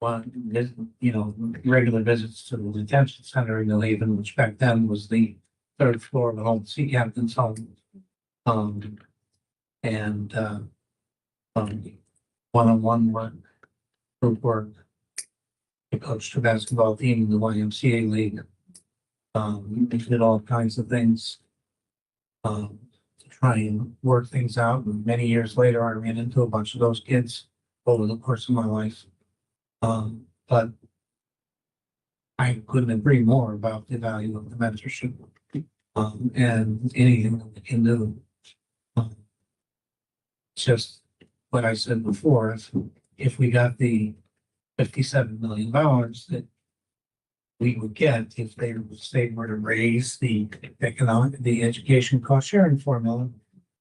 regular visits to the detention center in New Haven, which back then was the third floor of an old sea captain's home. One-on-one work, group work. I coached the basketball team in the YMCA league. We did all kinds of things to try and work things out. And many years later, I ran into a bunch of those kids over the course of my life. But I couldn't agree more about the value of the mentorship and anything that we can do. It's just what I said before, if we got the $57 million that we would get if the state were to raise the education cost sharing formula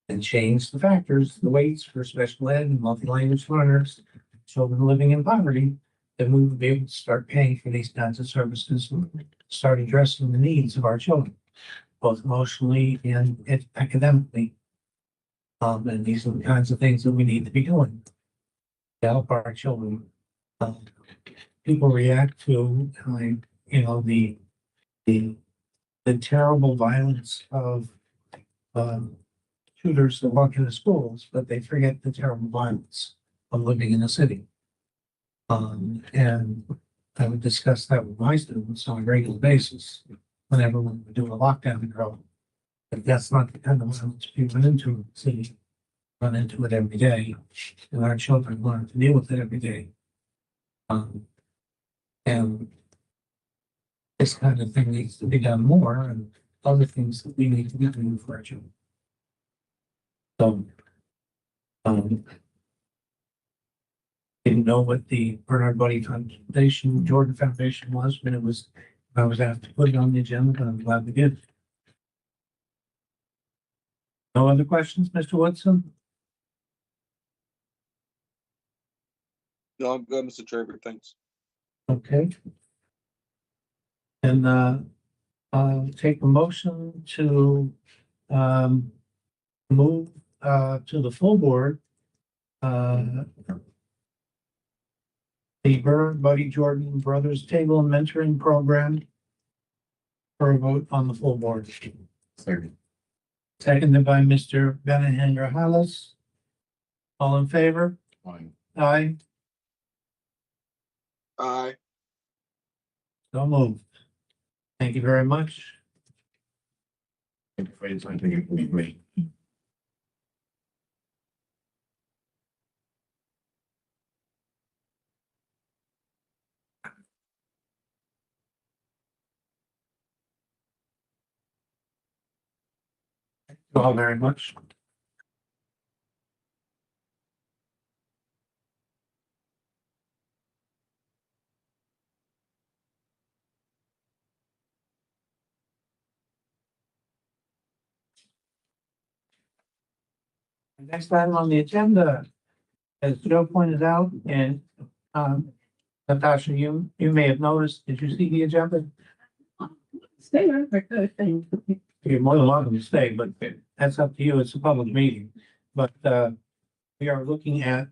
and change the factors, the weights for special ed and multi-language learners, children living in poverty, then we would be able to start paying for these kinds of services and start addressing the needs of our children, both emotionally and academically. And these are the kinds of things that we need to be doing to help our children. People react to, the terrible violence of tutors that walk into schools, but they forget the terrible violence of living in a city. And I would discuss that with my students on a regular basis whenever we would do a lockdown drill. But that's not the kind of violence we run into in the city. Run into it every day, and our children learn to deal with it every day. And this kind of thing needs to be done more, and other things that we need to be doing for our children. So, didn't know what the Bernard Buddy Foundation, Jordan Foundation was when I was asked to put it on the agenda, and I'm glad we did. No other questions, Mr. Woodson? No, I'm good, Mr. Chairman, thanks. Okay. And I'll take a motion to move to the full board the Bernard Buddy Jordan Brothers Table and Mentoring Program for a vote on the full board. Seconded by Mr. Benahan Rajales. All in favor? Fine. Aye. Aye. So moved. Thank you very much. I'm afraid something you can agree. Thank you all very much. Next item on the agenda, as Joe pointed out, and Natasha, you may have noticed, did you see the agenda? Stay on for good thing. You're more than welcome to stay, but that's up to you. It's a public meeting. But we are looking at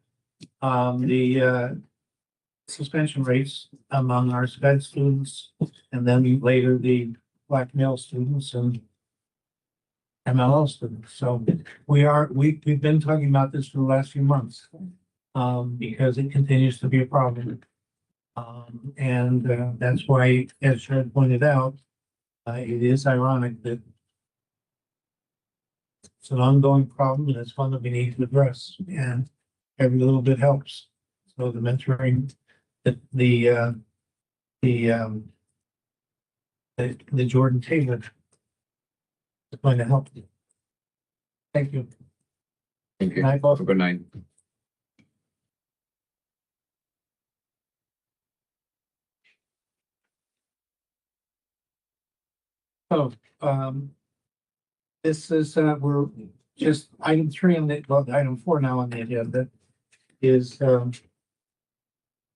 the suspension rates among our SPED students and then later the black male students and MLL students. So we've been talking about this for the last few months because it continues to be a problem. And that's why, as Fred pointed out, it is ironic that it's an ongoing problem and it's one that we need to address, and every little bit helps. So the mentoring, the Jordan Taylor is going to help you. Thank you. Thank you. Night, both. Have a good night. So, this is, we're just item 3 on the, well, item 4 now on the agenda is,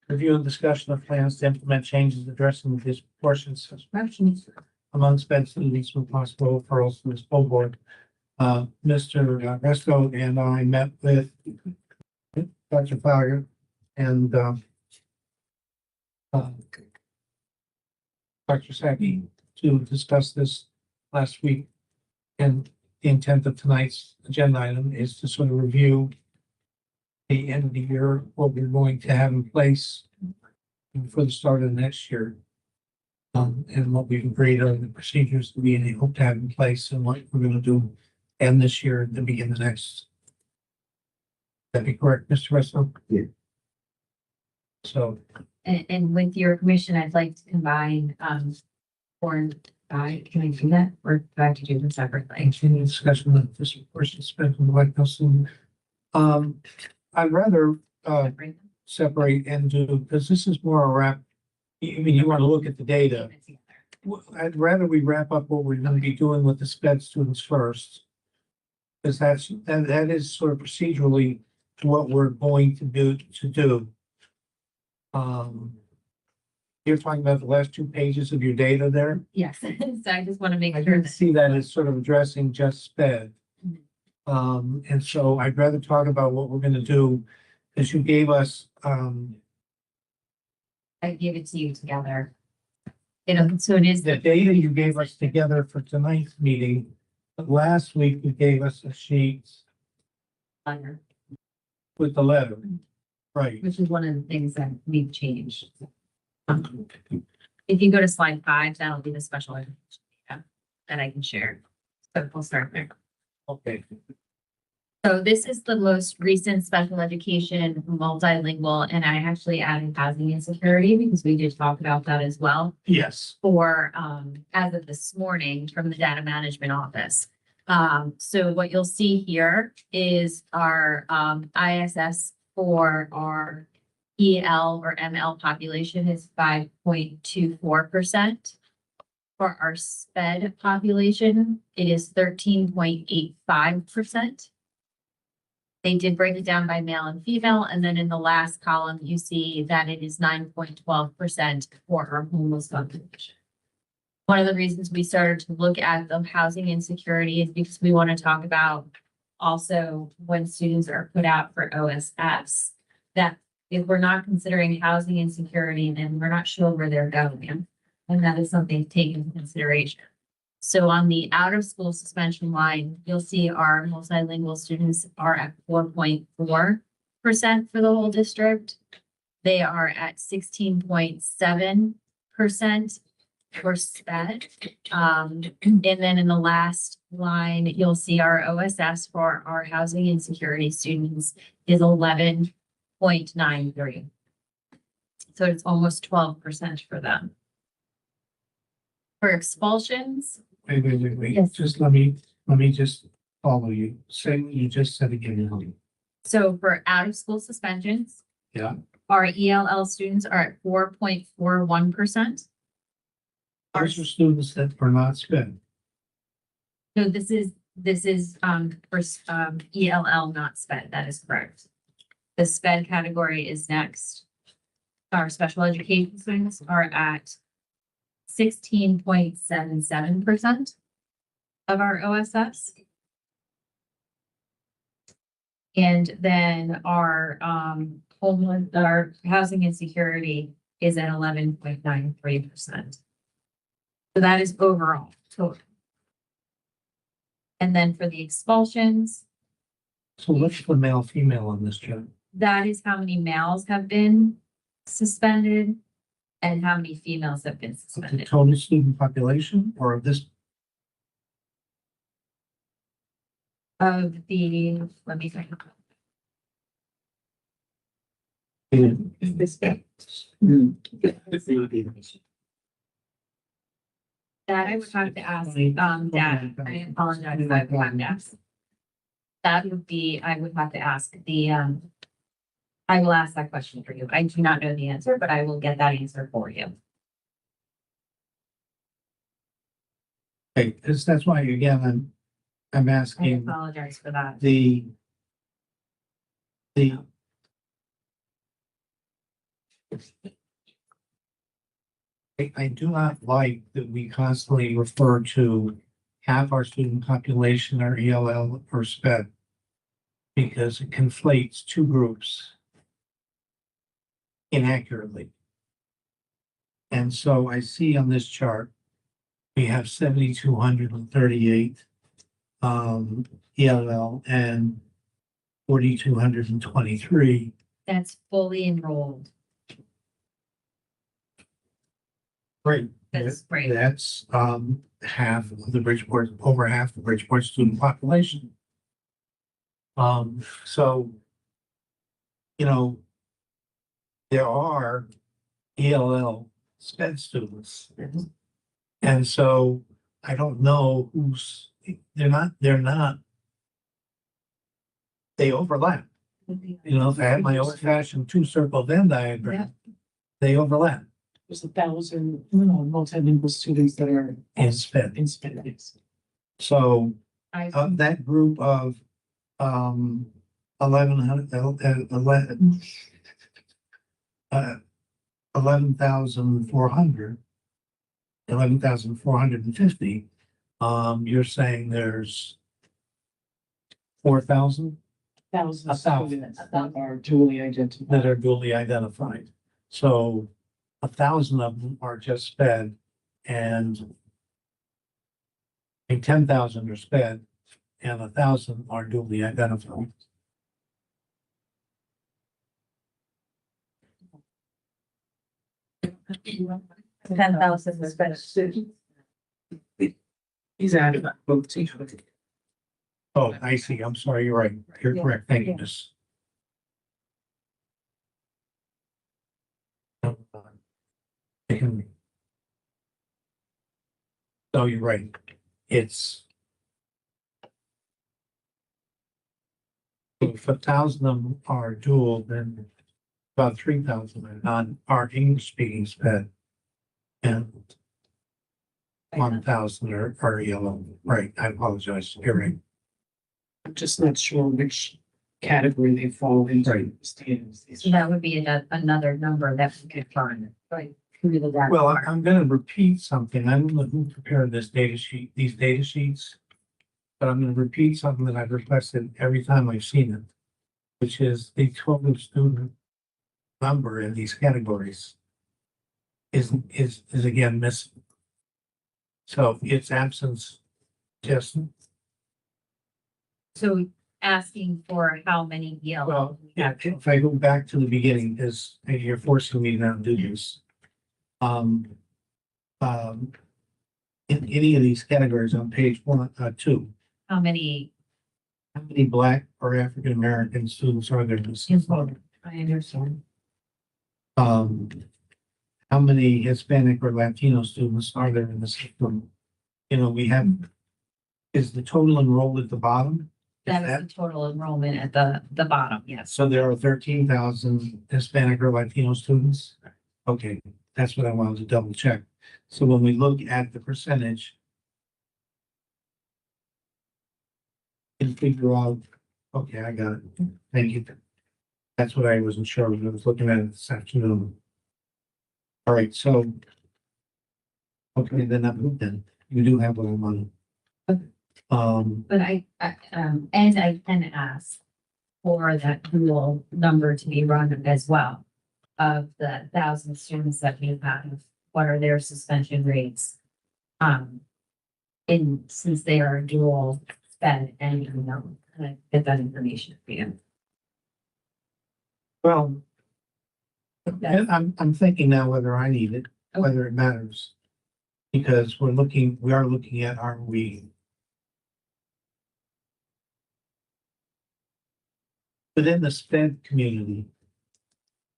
review and discussion of plans to implement changes addressing the disproportionate suspensions among sped students with possible referrals to the school board. Mr. Resto and I met with Dr. Fowler and, Dr. Saki to discuss this last week. And the intent of tonight's agenda item is to sort of review the end of the year, what we're going to have in place for the start of the next year. And what we've agreed on the procedures that we hope to have in place and what we're gonna do end this year and then begin the next. That be correct, Mr. Russell? Yeah. So, And with your permission, I'd like to combine, 4 and 5. Can I do that? Or do I have to do them separately? continue discussion of this portion spent on the White House. I'd rather, separate and do, because this is more a wrap. I mean, you want to look at the data. I'd rather we wrap up what we're gonna be doing with the sped students first. Because that is sort of procedurally what we're going to do. You're talking about the last 2 pages of your data there. Yes, so I just want to make I sure didn't that. see that as sort of addressing just sped. And so I'd rather talk about what we're gonna do, because you gave us, I gave it to you together. So it is the the, data you gave us together for tonight's meeting. But last week you gave us a sheet letter, with the letter, right? which is one of the things that we've changed. If you go to slide 5, that'll be the special education data that I can share. So we'll start there. Okay, So this is the most recent special education multilingual, and I actually added housing insecurity because we did talk about that as well. yes, For as of this morning from the data management office. So what you'll see here is our ISS for our EL or ML population is 5.24%. For our SPED population, it is 13.85%. They did break it down by male and female, and then in the last column, you see that it is 9.12% for our homeless population. One of the reasons we started to look at the housing insecurity is because we want to talk about also when students are put out for OSS, that if we're not considering housing insecurity, then we're not sure where they're going. And that is something to take into consideration. So on the out of school suspension line, you'll see our multilingual students are at 4.4% for the whole district. They are at 16.7% for SPED. And then in the last line, you'll see our OSS for our housing insecurity students is 11.93. So it's almost 12% for them. For expulsions, wait, Yes. just let me just follow you, say what you just said again. so for out of school suspensions. Yeah. Our ELL students are at 4.41%. Those are students that are not sped. So this is for ELL, not SPED. That is correct. The SPED category is next. Our special education students are at 16.77% of our OSS. And then our our housing insecurity is at 11.93%. So that is overall total. And then for the expulsions, So what's the male, female on this, Jen? that is how many males have been suspended and how many females have been The suspended. total student population or of this? Of the, let me think. That I would have to ask, Dad, I apologize, I would have to ask. That would be, I would have to ask I will ask that question for you. I do not know the answer, but I will get that answer for you. Okay, because that's why, again, I'm I asking apologize for that. the I do not like that we constantly refer to half our student population or ELL or SPED. Because it conflates two groups inaccurately. And so I see on this chart, we have 7,238 ELL and 4,223. That's fully enrolled. Great. That's great. That's half of the Bridgeport, over half the Bridgeport student population. So, you know, there are ELL SPED students. And so I don't know who's, they're not, they overlap. You know, if I had my old fashioned two circle Venn diagram, they overlap There's 1,000, multilingual students that are in SPED. in Spanish. So I, of that group of 11,400, 11,450, you're saying there's 4,000 Thousand 1,000. students that are duly identified. that are duly identified. So 1,000 of them are just SPED and 10,000 are SPED and 1,000 are duly identified. He's added both to. Oh, I see. I'm sorry. You're right. You're correct. Thank you, Miss. So you're right. It's if 1,000 of them are dual, then about 3,000 are English speaking SPED. And 1,000 are yellow. Right. I apologize. You're right. I'm just not sure which category they fall into. Right. so that would be another number that we could find. Right. Through the data. Well, I'm gonna repeat something. I don't know who prepared this data sheet, these data sheets. But I'm gonna repeat something that I've requested every time I've seen it. Which is the total student number in these categories. Is again missing. So its absence just, So asking for how many yellow. well, yeah, if I go back to the beginning, because you're forcing me now to do this. In any of these categories on page 2, How many how many Black or African American students are there? enrolled? I understand. How many Hispanic or Latino students are there in the system? You know, we have, is the total enrolled at the bottom? Is That is the total enrollment at the bottom, yes. So there are 13,000 Hispanic or Latino students? Okay, that's what I wanted to double check. So when we look at the percentage, and figure out, okay, I got it. Thank you. That's what I wasn't sure when I was looking at it this afternoon. All right, so. Okay, then you do have what I wanted. But and I can ask for that dual number to be run as well. Of the 1,000 students that we have, what are their suspension rates? Since they are dual sped and get that information for you. Well, and I'm thinking now whether I need it, whether it matters. Because we are looking at, are we? Within the SPED community,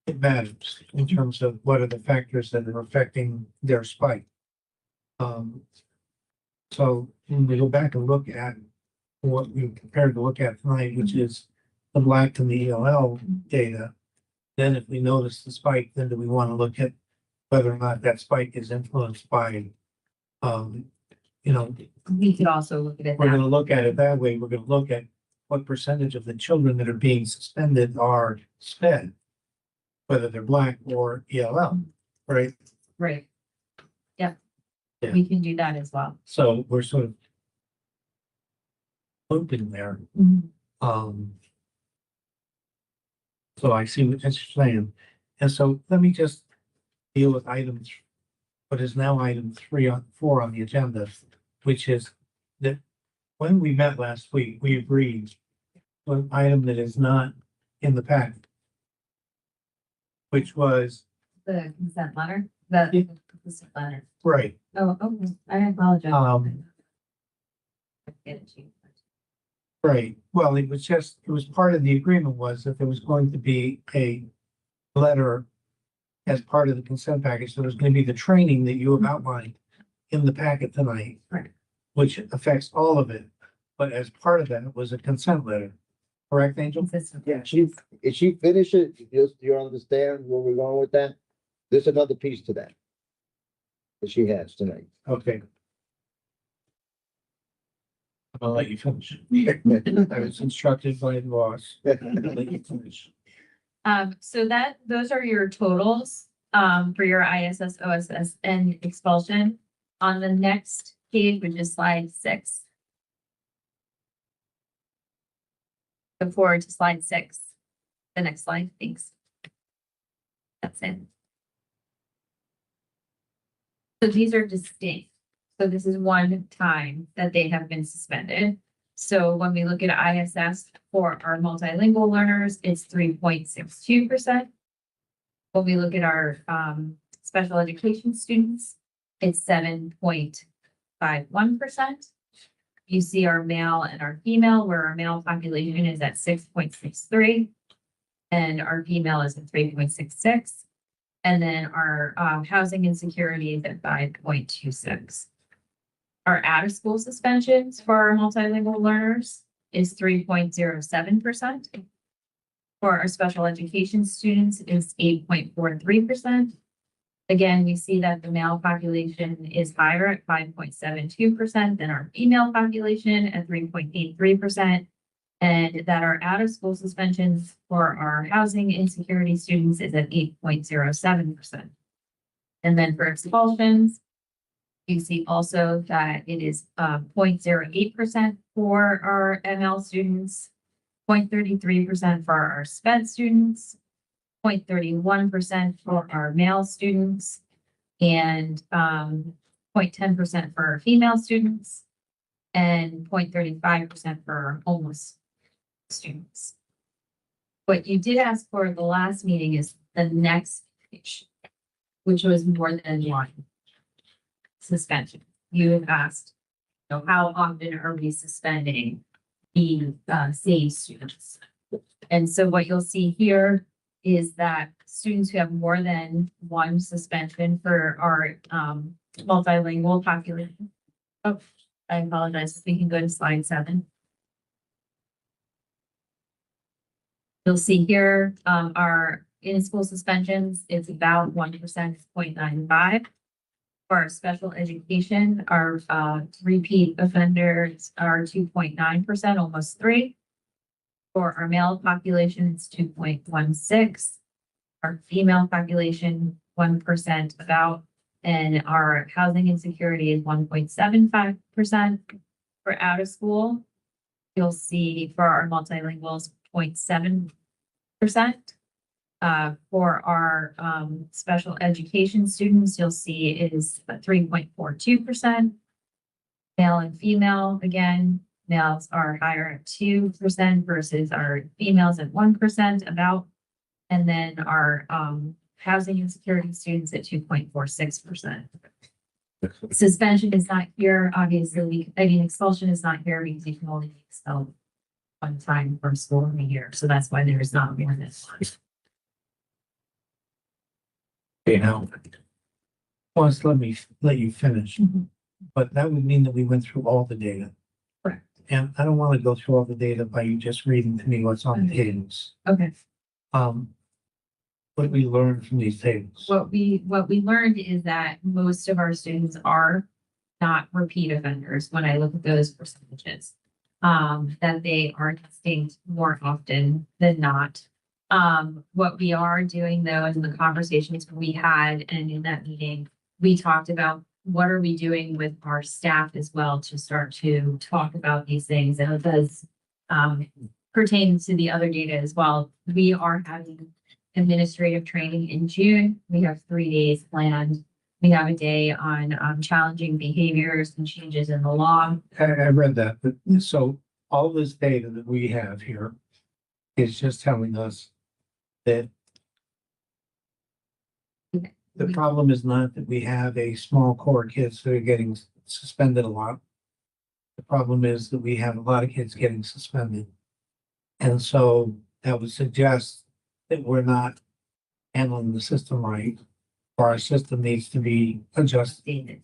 it matters in terms of what are the factors that are affecting their spike. So when we go back and look at what we prepared to look at tonight, which is the black and the ELL data. Then if we notice the spike, then do we want to look at whether or not that spike is influenced by, you know, We could also look at it we're that. gonna look at it that way. We're gonna look at what percentage of the children that are being suspended are sped, whether they're black or ELL, right? Right. Yep. Yeah. We can do that as well. So we're sort of looping there. Mhm. So I see what you're saying. And so let me just deal with items, what is now item 4 on the agenda, which is that when we met last week, we agreed to an item that is not in the packet, which was, The consent letter, Yeah. the consent letter. right, Oh, okay. I apologize. Get it to you. right. Well, it was part of the agreement was that there was going to be a letter as part of the consent package. So there's going to be the training that you have outlined in the packet tonight. Right. Which affects all of it. But as part of that was a consent letter. Correct, Angel? Consistent. Yeah, if she finish it, you understand where we're going with that? There's another piece to that. That she has tonight. Okay. I'll let you finish. I was instructed by the boss. I'll let you finish. So those are your totals, for your ISS, OSS and expulsion. On the next page, which is slide 6. Go forward to slide 6. The next slide, thanks. That's it. So these are distinct. So this is one time that they have been suspended. So when we look at ISS for our multilingual learners, it's 3.62%. When we look at our special education students, it's 7.51%. You see our male and our female, where our male population is at 6.63 and our female is at 3.66. And then our housing insecurity is at 5.26. Our out-of-school suspensions for our multilingual learners is 3.07%. For our special education students, it's 8.43%. Again, we see that the male population is higher at 5.72% than our female population at 3.83%. And that our out-of-school suspensions for our housing insecurity students is at 8.07%. And then for expulsions, you see also that it is 0.08% for our ML students, 0.33% for our SPED students, 0.31% for our male students, and 0.10% for our female students, and 0.35% for our homeless students. What you did ask for at the last meeting is the next page, which was more than one suspension. You have asked, how often are we suspending the same students? And so what you'll see here is that students who have more than one suspension for our multilingual population. Oh, I apologize. We can go to slide 7. You'll see here our in-school suspensions is about 1%, 0.95. For our special education, our repeat offenders are 2.9%, almost 3. For our male population, it's 2.16. Our female population, 1% about, and our housing insecurity is 1.75%. For out of school, you'll see for our multilinguals, 0.7%. For our special education students, you'll see it is 3.42%. Male and female, again, males are higher at 2% versus our females at 1% about. And then our housing insecurity students at 2.46%. Suspension is not here, obviously. I mean, expulsion is not here because you can only be expelled one time from school in a year. So that's why there is not more than one. Okay, now. Once let you finish, Mhm. but that would mean that we went through all the data. Correct. and I don't want to go through all the data by you just reading to me what's on the tables. Okay. What we learned from these tables. What we learned is that most of our students are not repeat offenders when I look at those percentages. That they are testing more often than not. What we are doing though, in the conversations we had and in that meeting, we talked about what are we doing with our staff as well to start to talk about these things, and it does pertain to the other data as well. We are having administrative training in June. We have 3 days planned. We have a day on challenging behaviors and changes in the law. I read that, but so all this data that we have here is just telling us that the problem is not that we have a small core of kids that are getting suspended a lot. The problem is that we have a lot of kids getting suspended. And so that would suggest that we're not handling the system right, or our system needs to be adjusted. Stated.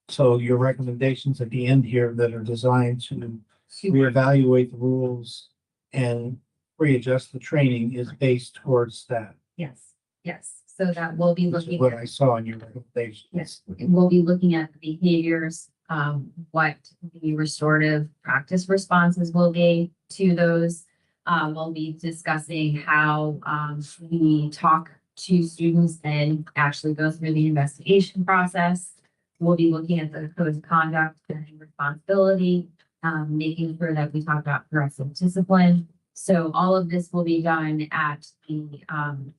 So your recommendations at the end here that are designed to reevaluate the rules and readjust the training is based towards that. Yes, yes. So that we'll be This is looking what at. I saw in your recommendations. Yes, we'll be looking at the behaviors, what the restorative practice responses will be to those. We'll be discussing how, we talk to students and actually go through the investigation process. We'll be looking at the code of conduct and responsibility, making sure that we talk about progressive discipline. So all of this will be done at the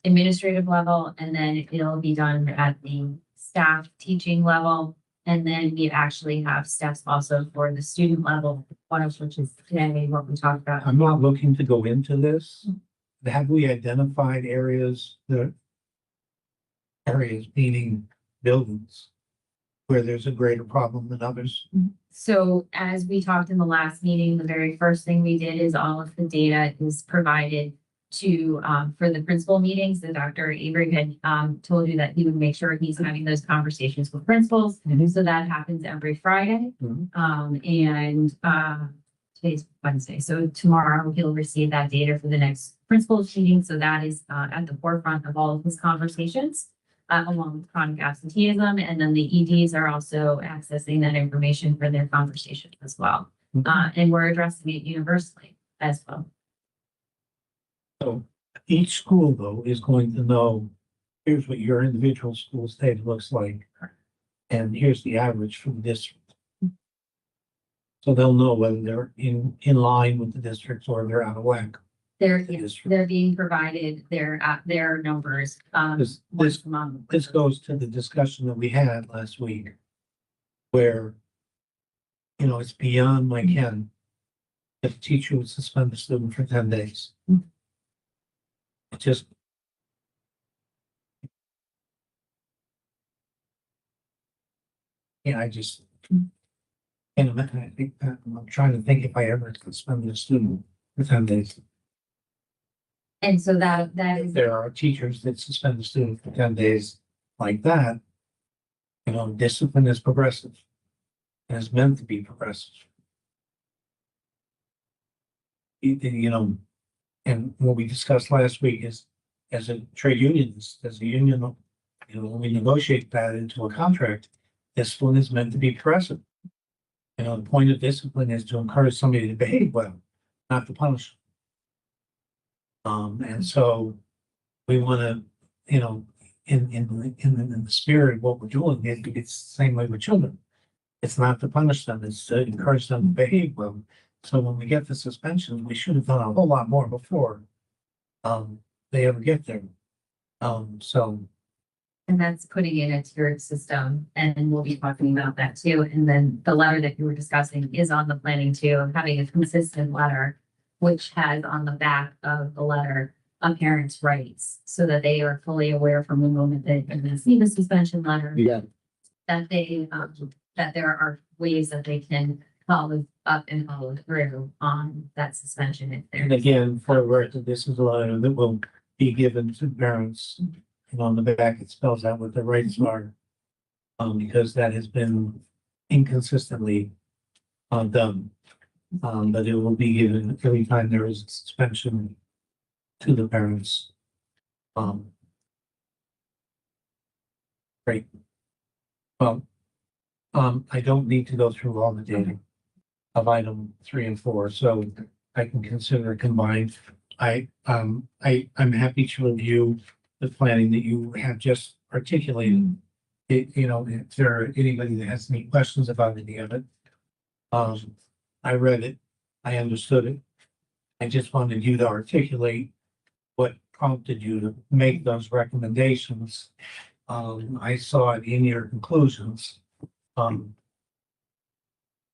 administrative level, and then it'll be done at the staff teaching level. And then we actually have steps also for the student level, one of which is today what we talked about. I'm not looking to go into this. Have we identified areas meaning buildings where there's a greater problem than others? So as we talked in the last meeting, the very first thing we did is all of the data is provided to, for the principal meetings. So Dr. Avery had, told you that he would make sure he's having those conversations with principals. So that happens every Friday. Today's Wednesday. So tomorrow he'll receive that data for the next principals meeting. So that is, at the forefront of all of his conversations. Along with chronic absenteeism, and then the EDs are also accessing that information for their conversation as well. And we're addressing it universally as well. So each school though is going to know, here's what your individual school's data looks like. And here's the average from the district. So they'll know whether they're in line with the district or they're out of whack. They're being provided their numbers. This goes to the discussion that we had last week. Where, you know, it's beyond my ken. If a teacher would suspend a student for 10 days. It just. Yeah, I just. And I think, I'm trying to think if I ever suspended a student for 10 days. And so that is. There are teachers that suspend a student for 10 days like that. You know, discipline is progressive. And it's meant to be progressive. You know, and what we discussed last week is, as a trade unionist, as a union, you know, when we negotiate that into a contract, discipline is meant to be progressive. You know, the point of discipline is to encourage somebody to behave well, not to punish. And so we want to, you know, in the spirit of what we're doing, it's the same way with children. It's not to punish them, it's to encourage them to behave well. So when we get the suspensions, we should have done a whole lot more before they ever get there. So. And that's putting in a tiered system, and we'll be talking about that too. And then the letter that you were discussing is on the planning too, of having a consistent letter, which has on the back of the letter a parent's rights, so that they are fully aware from the moment that they're going to see the suspension letter. Yeah. That they, that there are ways that they can follow up and follow through on that suspension if And they're. again, for the record, this is a letter that will be given to parents. And on the back, it spells out what their rights are. Because that has been inconsistently done. But it will be given every time there is a suspension to the parents. Um. Great. Well, I don't need to go through all the data of item 3 and 4, so I can consider it combined. I'm happy to review the planning that you have just articulated. It, you know, if there are anybody that has any questions about any of it. I read it, I understood it. I just wanted you to articulate what prompted you to make those recommendations. I saw it in your conclusions. Do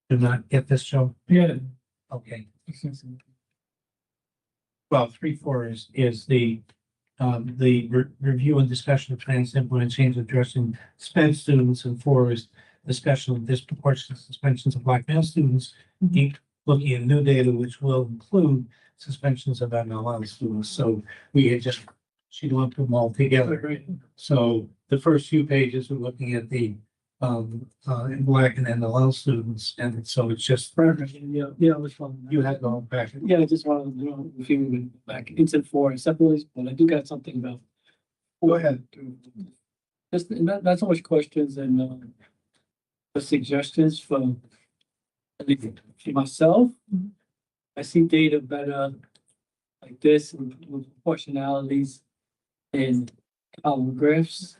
not get this, Joe? Yeah. Okay. Well, 3.4 is the review and discussion of plans to implement change addressing sped students, and 4 is discussion of disproportionate suspensions of black male students. Keep looking at new data, which will include suspensions of MLL students. So we had just, she lumped them all together. So the first few pages are looking at the in black and MLL students, and so it's just, Perfect. Yeah, it was fun. you had the whole package. Yeah, I just wanted to know if you went back into 4 separately, but I do got something about. Go ahead. Just not so much questions and the suggestions for at least for myself. I see data better like this with proportionalities and column graphs.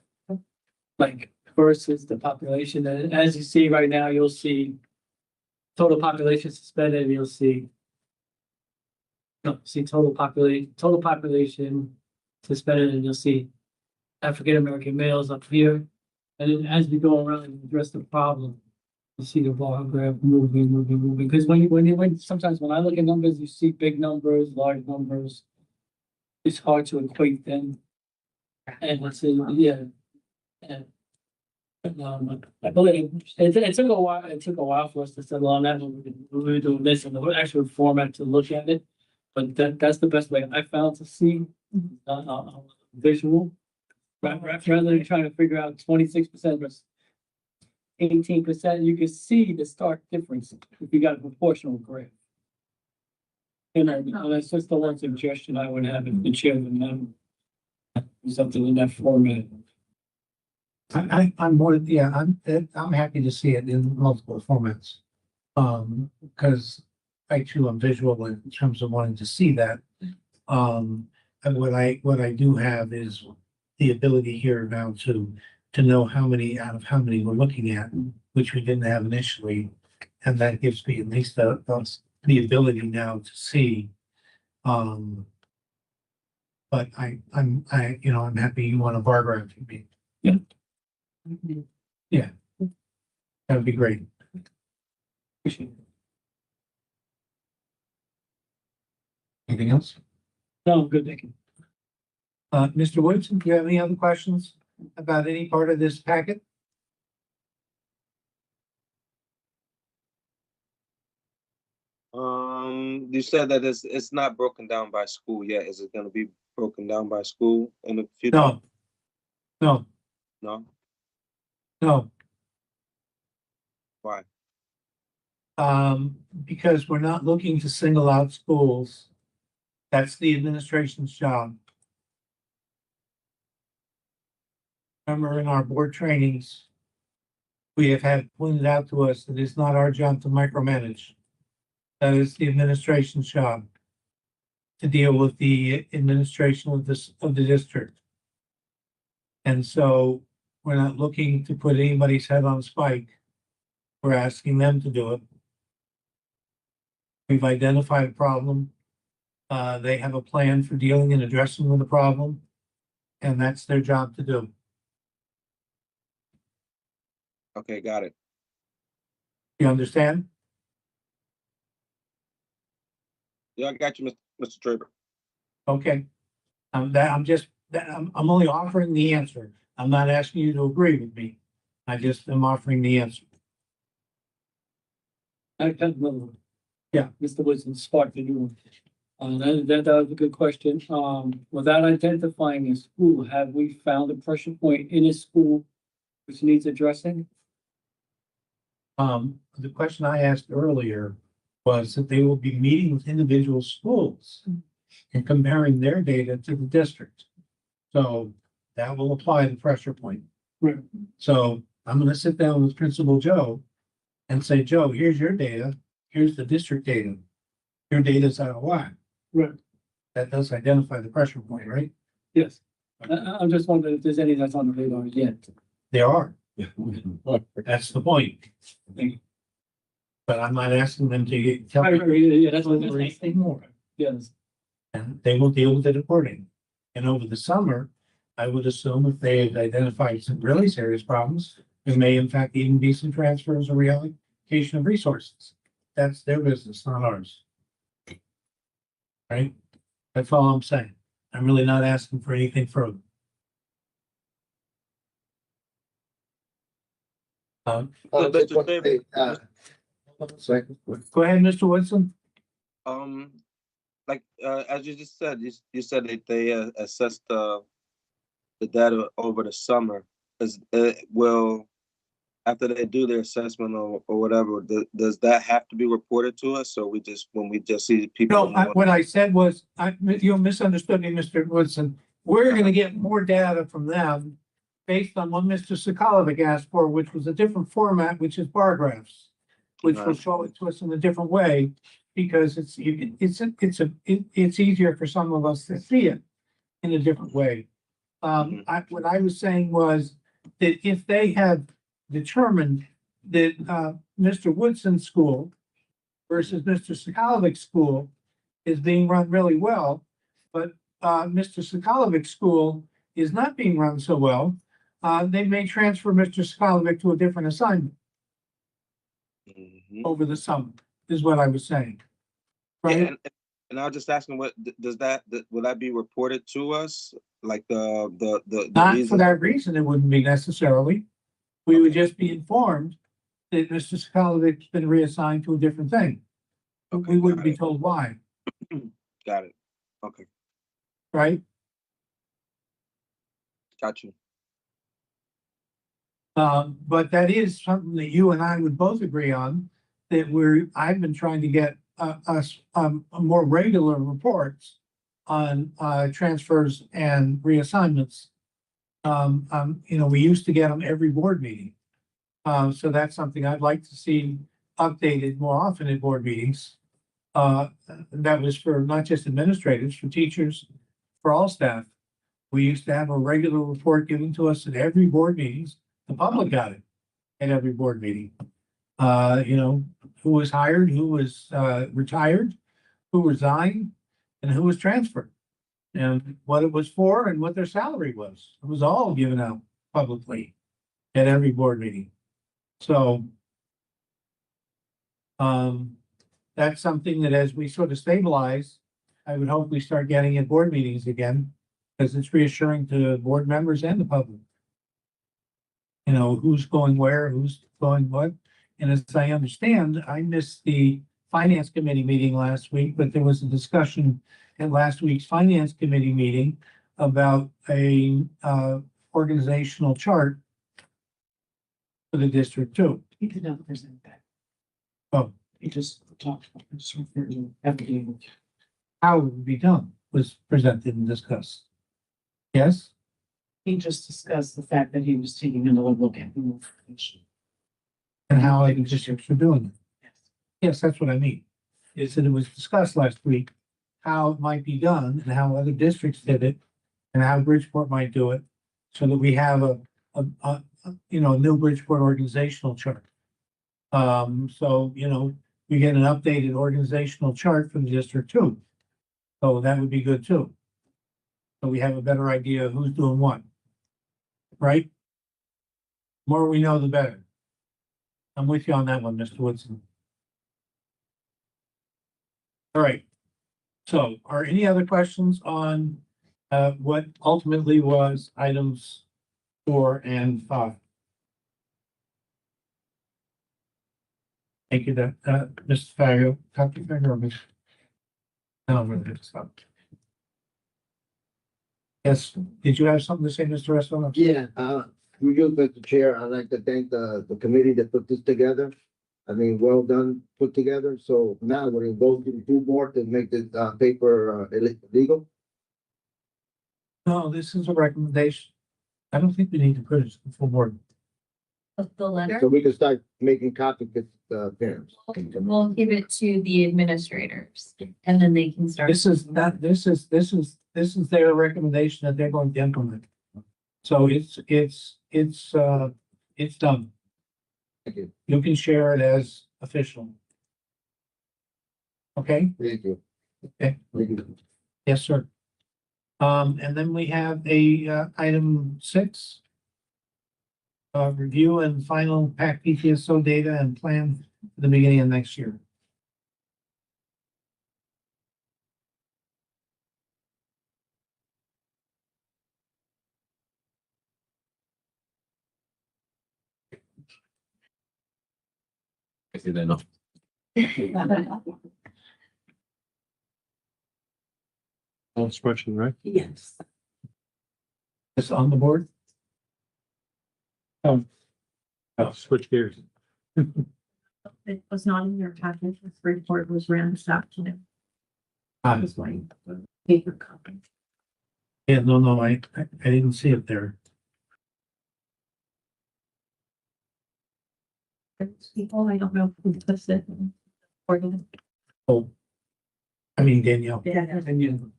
Like versus the population, and as you see right now, you'll see total population suspended, and you'll see total population suspended, and you'll see African American males up here. And then as we go around and address the problem, you see the bar graph moving. Because when sometimes when I look at numbers, you see big numbers, large numbers. It's hard to equate them. And let's say, yeah. And I believe it took a while. It took a while for us to settle on that when we were doing this and the actual format to look at it. But that's the best way I found to see visual, rather than trying to figure out 26% versus 18%. You can see the stark difference if you got a proportional graph. And that's just the one suggestion I would have if the chairman something in that format. I'm more, yeah, I'm happy to see it in multiple formats. Because I too am visual in terms of wanting to see that. And what I do have is the ability here now to know how many out of how many we're looking at, which we didn't have initially. And that gives me at least the ability now to see. But I'm happy you want a bar graph to be. Yeah. That would be great. Appreciate it. Anything else? No, good, thank you. Mr. Woodson, do you have any other questions about any part of this packet? You said that it's not broken down by school yet. Is it gonna be broken down by school in the future? No. No, No? no. Why? Because we're not looking to single out schools. That's the administration's job. Remember in our board trainings, we have had pointed out to us that it's not our job to micromanage. That is the administration's job to deal with the administration of the district. And so we're not looking to put anybody's head on a spike. We're asking them to do it. We've identified a problem. They have a plan for dealing and addressing with the problem, and that's their job to do. Okay, got it. You understand? Yeah, I got you, Mr. Traber. Okay. I'm only offering the answer. I'm not asking you to agree with me. I just am offering the answer. I have another one. Yeah. Mr. Woodson sparked the new one. That was a good question. Without identifying a school, have we found a pressure point in a school which needs addressing? The question I asked earlier was that they will be meeting with individual schools and comparing their data to the district. So that will apply the pressure point. Right. So I'm gonna sit down with Principal Joe and say, Joe, here's your data, here's the district data. Your data's out of whack. Right. That does identify the pressure point, right? Yes. I'm just wondering if there's any that's on the radar yet. There are. That's the point. But I'm not asking them to tell me Yeah, that's what I'm saying. anything more. Yes. And they will deal with it accordingly. And over the summer, I would assume if they have identified some really serious problems, there may in fact even be some transfers or reallocation of resources. That's their business, not ours. Right? That's all I'm saying. I'm really not asking for anything further. Mr. Chairman, Second. Go ahead, Mr. Woodson. like, as you just said, you said that they assessed the data over the summer. Will, after they do their assessment or whatever, does that have to be reported to us? Or when we just see people? No, what I said was, you misunderstood me, Mr. Woodson. We're gonna get more data from them based on what Mr. Sokolovic asked for, which was a different format, which is bar graphs, which will show it to us in a different way, because it's easier for some of us to see it in a different way. What I was saying was that if they have determined that, Mr. Woodson's school versus Mr. Sokolovic's school is being run really well, but, Mr. Sokolovic's school is not being run so well, they may transfer Mr. Sokolovic to a different assignment Mhm. over the summer, is what I was saying. Yeah, Right? and I was just asking, will that be reported to us? Like the Not for reason? that reason, it wouldn't be necessarily. We would just be informed that Mr. Sokolovic's been reassigned to a different thing. Okay, We wouldn't got be it. told why, Got it. Okay, right? got you. But that is something that you and I would both agree on, that I've been trying to get us more regular reports on transfers and reassignments. We used to get them every board meeting. So that's something I'd like to see updated more often at board meetings. That was for not just administrators, for teachers, for all staff. We used to have a regular report given to us at every board meetings. The public got it at every board meeting. Who was hired, who was retired, who resigned, and who was transferred. And what it was for and what their salary was. It was all given out publicly at every board meeting. So that's something that as we sort of stabilize, I would hope we start getting at board meetings again, because it's reassuring to board members and the public. Who's going where, who's going what. And as I understand, I missed the finance committee meeting last week, but there was a discussion at last week's finance committee meeting about a organizational chart for the district too. He did not present that. Oh. He just talked, just referred to everything. How it would be done was presented and discussed. Yes? He just discussed the fact that he was taking another look at the information. And how other districts are doing it. Yes. Yes, that's what I mean. Is that it was discussed last week, how it might be done and how other districts did it. And how Bridgeport might do it, so that we have a new Bridgeport organizational chart. So we get an updated organizational chart for the district too. So that would be good too. So we have a better idea of who's doing what. Right? More we know, the better. I'm with you on that one, Mr. Woodson. All right. So are any other questions on what ultimately was items 4 and 5? Thank you, Mr. Fago, Dr. Fago. No, we're gonna stop. Yes, did you have something to say, Mr. Russell? Yeah, through you, Mr. Chair, I'd like to thank the committee that put this together. I mean, well done, put together. So now we're gonna go to the full board to make the, paper, legal. No, this is a recommendation. I don't think we need to put it to the full board. The letter, So we can start making copies to, parents. we'll give it to the administrators and then they can start. This is their recommendation that they're going to implement. So it's done. Thank you. You can share it as official. Okay, Thank you. Okay. Thank you. yes, sir. And then we have item 6. Review and final PAC PTSO data and plan for the beginning of next year. I see that no. Last question, right? Yes. It's on the board. I'll switch gears. It was not in your package. This report was ran this afternoon. Ah, This way, paper copy. yeah, no, I didn't see it there. People, I don't know who puts it. Oh, I mean Danielle. Yeah. And you,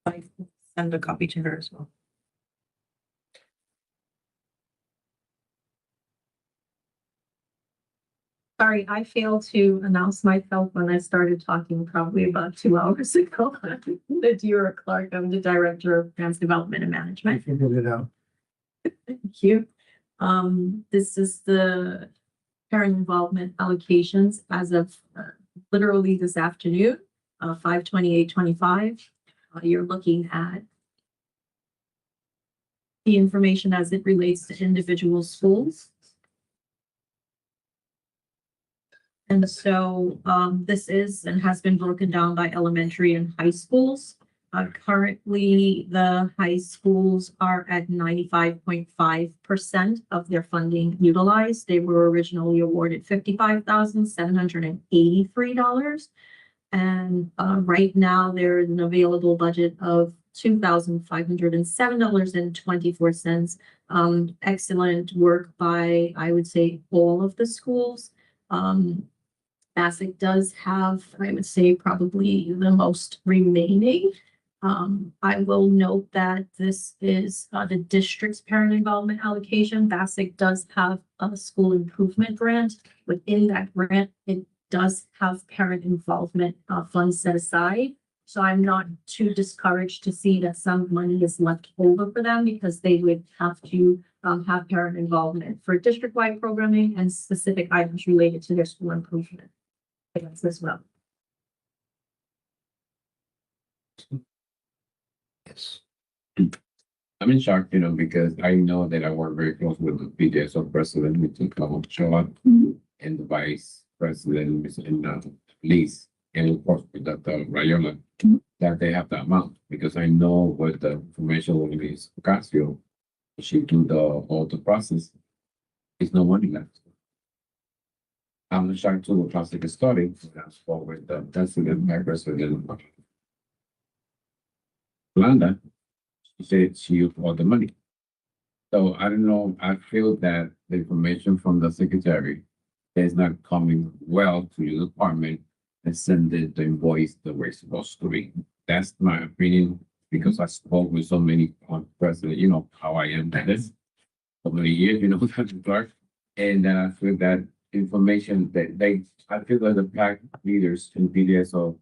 I send a copy to her as well. Sorry, I failed to announce myself when I started talking probably about 2 hours ago. Nadira Clark, I'm the Director of Trans Development and I Management. figured it out. Thank you. This is the parent involvement allocations as of literally this afternoon, 5/28/25. You're looking at the information as it relates to individual schools. And so this is and has been broken down by elementary and high schools. Currently, the high schools are at 95.5% of their funding utilized. They were originally awarded $55,783. And right now, there is an available budget of $2,507.24. Excellent work by, I would say, all of the schools. Bassick does have, I would say, probably the most remaining. I will note that this is the district's parent involvement allocation. Bassick does have a school improvement grant. Within that grant, it does have parent involvement funds set aside. So I'm not too discouraged to see that some money is left over for them because they would have to have parent involvement for district-wide programming and specific items related to their school improvement items as well. Yes. I'm in shock, because I know that I work very close with the PTSO president, Mr. Shaw, and the vice president, Mr. Liz, and of course with Dr. Rayola, that they have the amount, because I know what the information will be Ocasio. She do all the process. There's no money left. I'm shocked to a plastic study. I spoke with the president, my president, Yolanda. She said she used all the money. So I don't know, I feel that the information from the secretary is not coming well to your department and send the invoice the way it's supposed to be. That's my opinion, because I spoke with so many president, how I am at this. So many years, that Clark. And I feel that information that I feel that the PAC leaders in PDSO,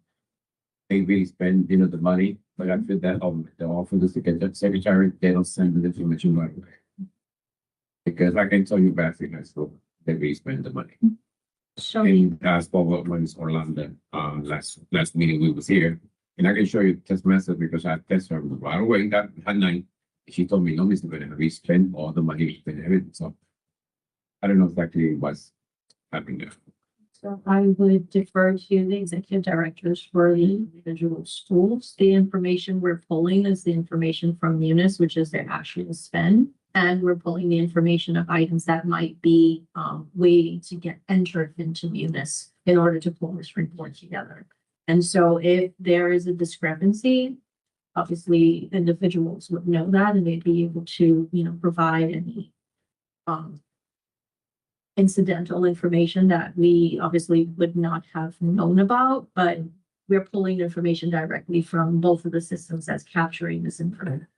they really spend, the money, but I feel that the office of the secretary, they don't send the information right away. Because I can tell you back in high school, they really spend the money. Show me. And I spoke with when it's Orlando, last meeting we was here, and I can show you text message because I text her right away that night. She told me, no, Mr. Bennett, we spent all the money, we spent everything, so I don't know exactly what's happening there. So I would defer to the executive directors for the individual schools. The information we're pulling is the information from Munis, which is their actual spend. And we're pulling the information of items that might be waiting to get entered into Munis in order to pull this report together. And so if there is a discrepancy, obviously individuals would know that and they'd be able to, provide any incidental information that we obviously would not have known about, but we're pulling information directly from both of the systems that's capturing this information.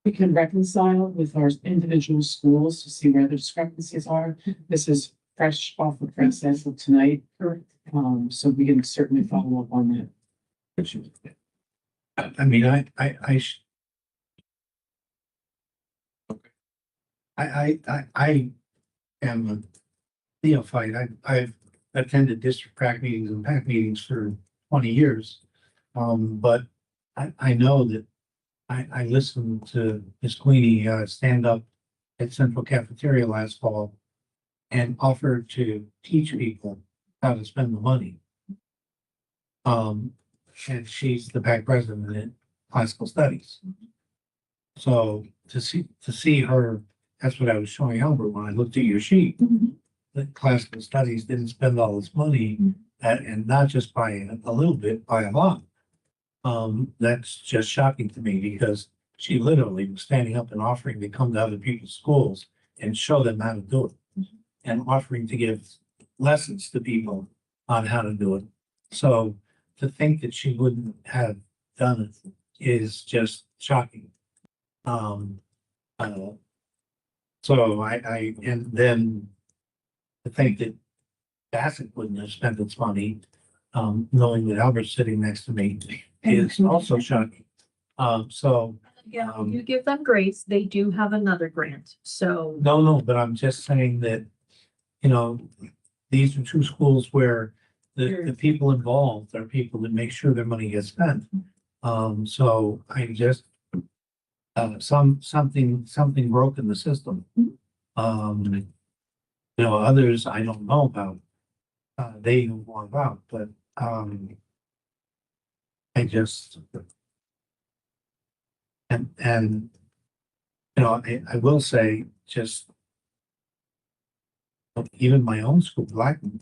We can reconcile with our individual schools to see where the discrepancies are. This is fresh off the press as of tonight. So we can certainly follow up on that. I mean, I am a neophyte. I've attended district PAC meetings and PAC meetings for 20 years. But I know that I listened to Ms. Queenie stand up at Central Cafeteria last fall and offer to teach people how to spend the money. And she's the PAC president in classical studies. So to see her, that's what I was showing Albert when I looked at your sheet. That classical studies didn't spend all this money and not just by a little bit, by a lot. That's just shocking to me because she literally was standing up and offering to come to other people's schools and show them how to do it. And offering to give lessons to people on how to do it. So to think that she wouldn't have done it is just shocking. So and then to think that Bassett wouldn't have spent its money, knowing that Albert's sitting next to me is also shocking. Yeah, you give them grace, they do have another grant, so. No, but I'm just saying that, these are two schools where the people involved are people that make sure their money gets spent. So I just, something broke in the system. Others I don't know about. They know more about, but, I just. And, I will say, just. Even my own school, Blackman,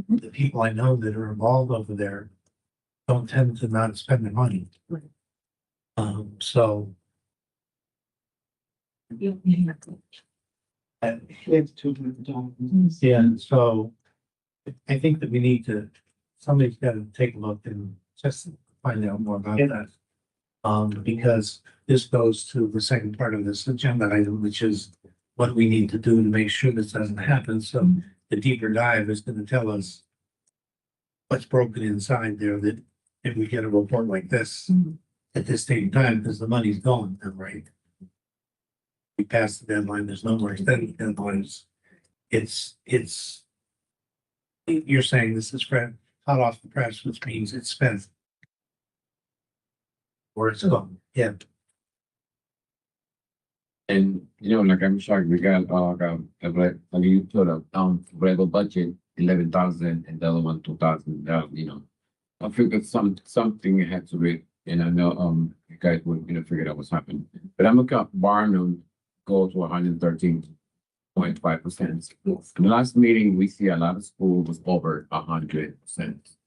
the people I know that are involved over there don't tend to not spend their money. So. It's $200. Yeah, so I think that we need to, somebody's got to take a look and just find out more about that. Because this goes to the second part of this agenda item, which is what we need to do to make sure this doesn't happen. So the deeper dive is going to tell us what's broken inside there, that if we get a report like this at this state in time, because the money's gone, right? We passed the deadline, there's no more extended deadlines. You're saying this is hot off the press, which means it's spent. Or it's gone, yeah. And, like I'm shocked, we got, you put a, regular budget, 11,000 and the other one, 2,000, I figured something had to be, and I know, you guys would, figure out what's happening. But I'm looking at Barnum go to 113.5%. In the last meeting, we see a lot of schools was over 100%.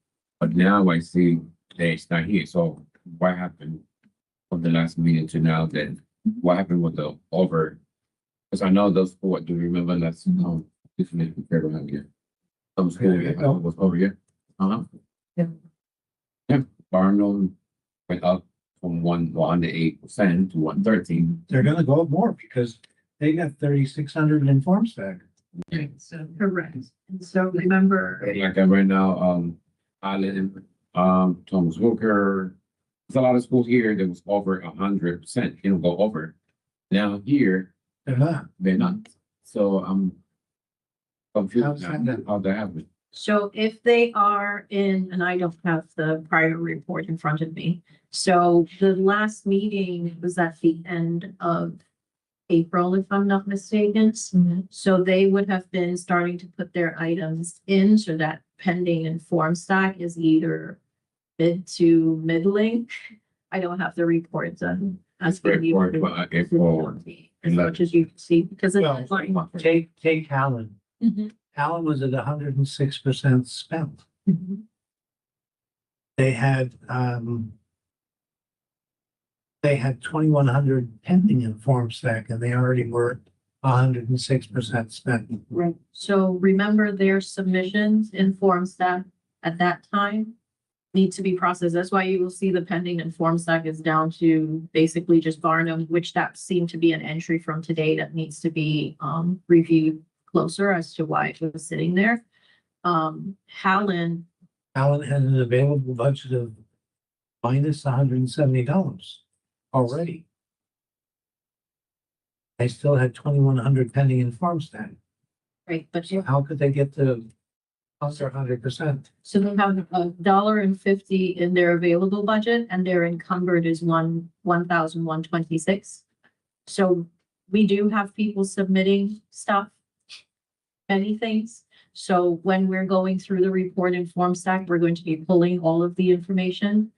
But now I see that it's not here. So what happened from the last meeting to now then? What happened with the over? Because I know those schools, do you remember that's this may be fair to have here. Some school was over here. Yeah, Barnum went up from 108% to 113. They're gonna go up more because they got 3,600 in form stack. So, correct. And so remember, Like right now, Island, Thomas Walker, there's a lot of schools here that was over 100%, go over. Now here, They're not. they're not. So I'm confused How's now that? how that happened. so if they are in, and I don't have the prior report in front of me. So the last meeting was at the end of April, if I'm not mistaken. So they would have been starting to put their items in so that pending and form stack is either mid to middling. I don't have the report done. As for you. Report for April As much as you can see, because Well, it's. take Allen. Mhm, Allen was at 106% spent. mhm. They had 2,100 pending in form stack and they already were 106% spent. Right, so remember their submissions in form stack at that time need to be processed. That's why you will see the pending and form stack is down to basically just Barnum, which that seemed to be an entry from today that needs to be reviewed closer as to why it was sitting there. Howland, Allen had an available budget of minus $170 already. They still had 2,100 pending in farm stand. right, but How could they get to under 100%? so they have $1.50 in their available budget and their encumbered is 1,126. So we do have people submitting stuff, many things. So when we're going through the report in form stack, we're going to be pulling all of the information.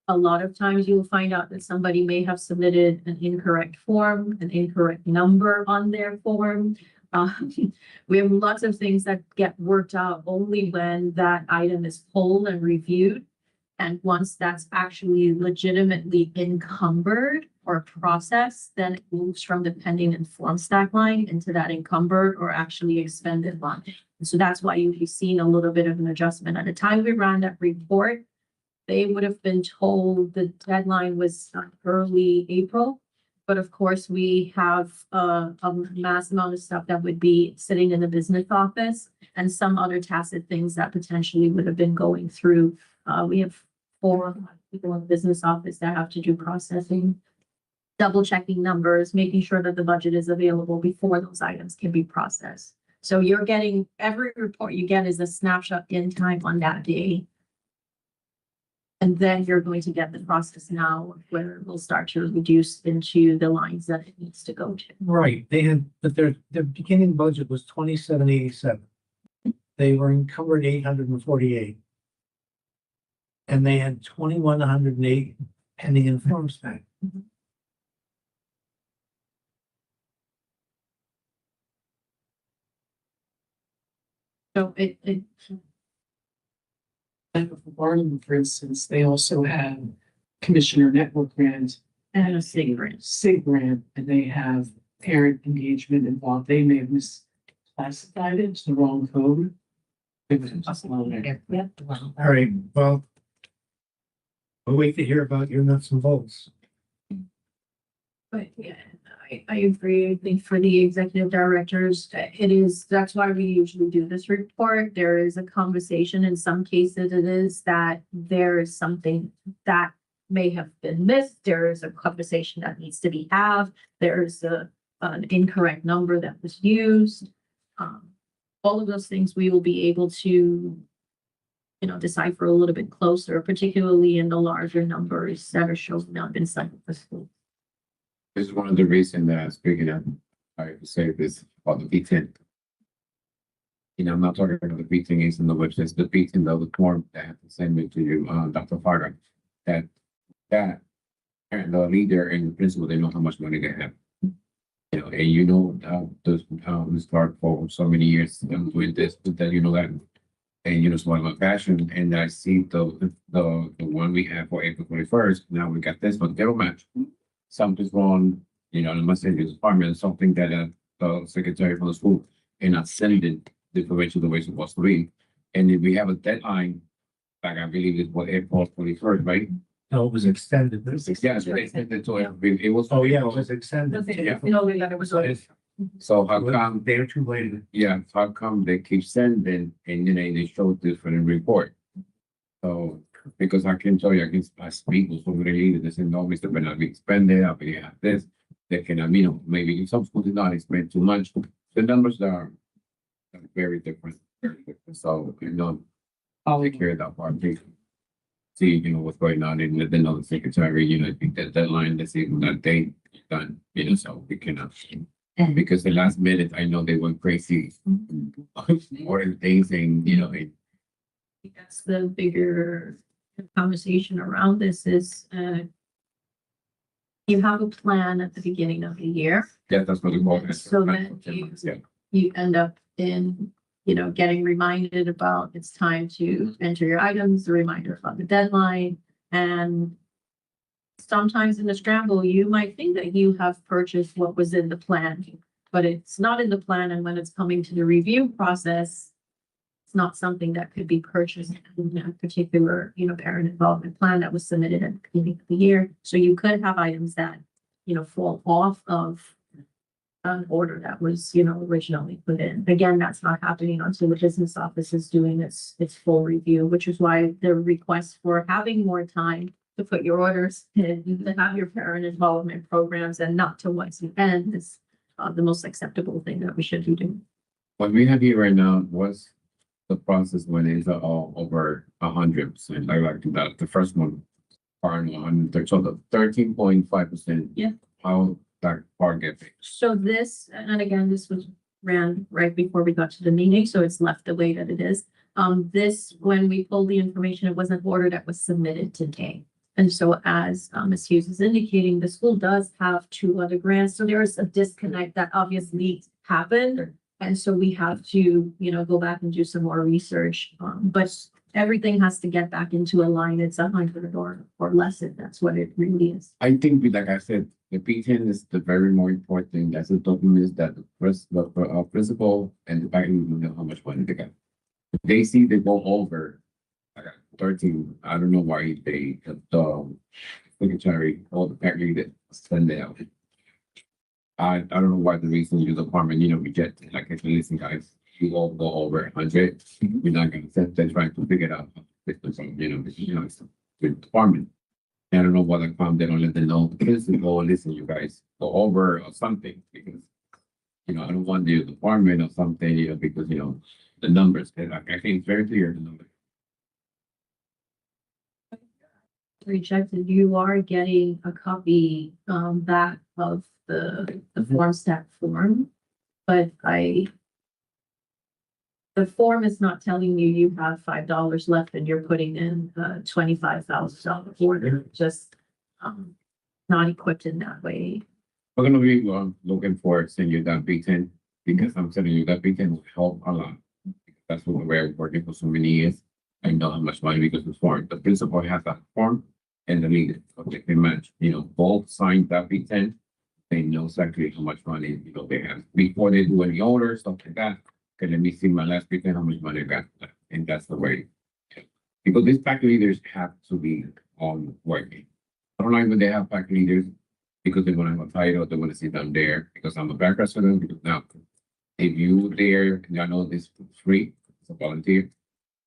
A lot of times you'll find out that somebody may have submitted an incorrect form, an incorrect number on their form. We have lots of things that get worked out only when that item is pulled and reviewed. And once that's actually legitimately encumbered or processed, then it moves from the pending and form stack line into that encumbered or actually expended line. And so that's why you've seen a little bit of an adjustment. At the time we ran that report, they would have been told the deadline was early April. But of course, we have a mass amount of stuff that would be sitting in the business office and some other tacit things that potentially would have been going through. We have 4 people in the business office that have to do processing, double checking numbers, making sure that the budget is available before those items can be processed. So you're getting, every report you get is a snapshot in time on that day. And then you're going to get the process now where it will start to reduce into the lines that it needs to go to. Right, they had, but their beginning budget was 2,787. They were encumbered 848. And they had 2,108 pending in form stack. So and for Barnum, for instance, they also have Commissioner Network Grant And a SIG grant. SIG grant, and they have parent engagement involved. They may have misclassified it to the wrong code. It was just alone there. All right, well, we'll wait to hear about your nuts and bolts. But yeah, I agree. I think for the executive directors, it is, that's why we usually do this report. There is a conversation. In some cases, it is that there is something that may have been missed. There is a conversation that needs to be had. There's an incorrect number that was used. All of those things we will be able to, decipher a little bit closer, particularly in the larger numbers that are showing up inside of the school. This is one of the reasons that speaking of, I say this about the B10. I'm not talking about the B10 is in the website, the B10, the form that I have to send it to you, Dr. Fargo, that and the leader and the principal, they know how much money they have. And we start for so many years doing this, but then that. And it's one of my passion, and I see the one we have for April 21st. Now we got this one, they'll match. Something's wrong, in my city's department, something that the secretary for the school and not sending the information the way it's supposed to be. And if we have a deadline, like I believe it's April 21st, right? No, it was extended. Yeah, it's extended to it was. Oh, yeah, it was extended. Yeah. That it was. So how come, They're too late. yeah, how come they keep sending and they show different report? So, because I can tell you, I speak with so many leaders, they say, no, Mr. Bernard, we expended, I believe have this, they can, maybe some schools did not expend too much. The numbers are very different. So, I'll take care of that part. See, what's going on in the secretary, I think that deadline, let's see that date done, so we cannot. Because the last minute, I know they went crazy. Or things and, That's the bigger conversation around this is, you have a plan at the beginning of the year. Yeah, that's what we want. So then you end up in, getting reminded about it's time to enter your items, a reminder about the deadline. And sometimes in the scramble, you might think that you have purchased what was in the plan, but it's not in the plan. And when it's coming to the review process, it's not something that could be purchased in a particular, parent involvement plan that was submitted at the beginning of the year. So you could have items that, fall off of an order that was, originally put in. Again, that's not happening until the business office is doing its full review, which is why the request for having more time to put your orders in, to have your parent involvement programs and not to once the end is the most acceptable thing that we should be doing. What we have here right now was the process when it's all over 100%. Like the first one, part 100, so the 13.5%. Yeah. How that part get paid. So this, and again, this was ran right before we got to the meeting, so it's left the way that it is. This, when we pulled the information, it was an order that was submitted today. And so as Ms. Hughes is indicating, the school does have 2 other grants, so there is a disconnect that obviously happened. And so we have to, go back and do some more research, but everything has to get back into a line. It's 100 or less, if that's what it really is. I think, like I said, the P10 is the very more important thing. That's the document is that the principal and the faculty know how much money they got. If they see they go over, I got 13. I don't know why they secretary or the faculty that send it out. I don't know why the reason your department, reject it. Like I said, listen, guys, you all go over 100. We're not gonna sit there trying to figure it out. It's the department. I don't know what I found. They don't let them know. Principal, listen, you guys go over or something because I don't want the department or something, because the numbers. I think it's very clear the numbers. Rejected, you are getting a copy back of the form stack form, but the form is not telling you have $5 left and you're putting in a $25,000 order, just not equipped in that way. We're gonna be looking for sending you that P10 because I'm telling you that P10 will help a lot. That's what we're working for so many years. I know how much money because it's form. The principal has that form and the leader, so they can match. Both signed that P10. They know exactly how much money they have before they do any order, stuff like that. Okay, let me see my last P10, how much money I got left. And that's the way. Because these pack leaders have to be on working. I don't like when they have pack leaders because they want to have a title, they want to sit down there because I'm a backup for them. Because now, if you there, and I know this is free, it's a volunteer,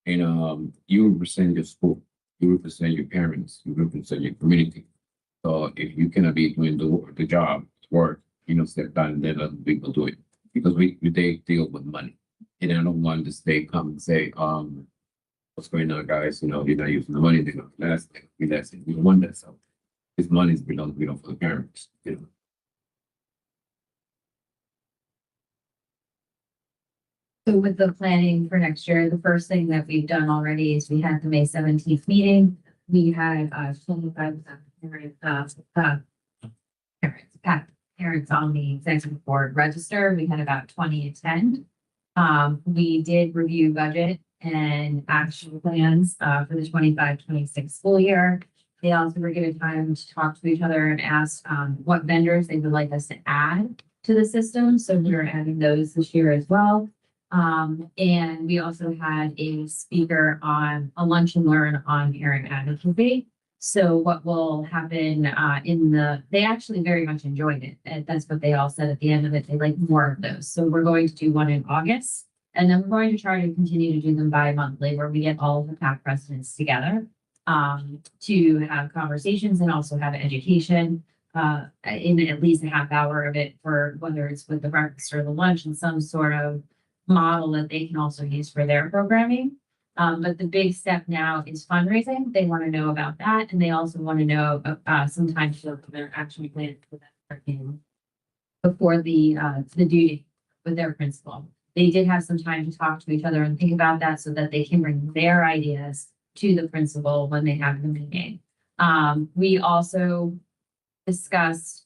and you represent your school, you represent your parents, you represent your community. So if you cannot be doing the job, work, step down, then other people do it because they deal with money, and I don't want to stay come and say, what's going on, guys? You're not using the money. They're not that's it. We don't want that. So this money is belongs for the parents. So with the planning for next year, the first thing that we've done already is we had the May 17th meeting. We had 25 parents on the executive board register. We had about 20 attend. We did review budget and action plans for the 25-26 school year. They also were given time to talk to each other and ask what vendors they would like us to add to the system. So we're adding those this year as well. And we also had a speaker on a lunch and learn on parent advocacy. So what will happen they actually very much enjoyed it. And that's what they all said at the end of it. They like more of those. So we're going to do one in August. And then we're going to try to continue to do them bi-monthly where we get all of the PAC presidents together to have conversations and also have education in at least a half hour of it for whether it's with the breakfast or the lunch and some sort of model that they can also use for their programming. But the big step now is fundraising. They want to know about that. And they also want to know sometimes their action plan for that before the due date with their principal. They did have some time to talk to each other and think about that so that they can bring their ideas to the principal when they have the meeting. We also discussed,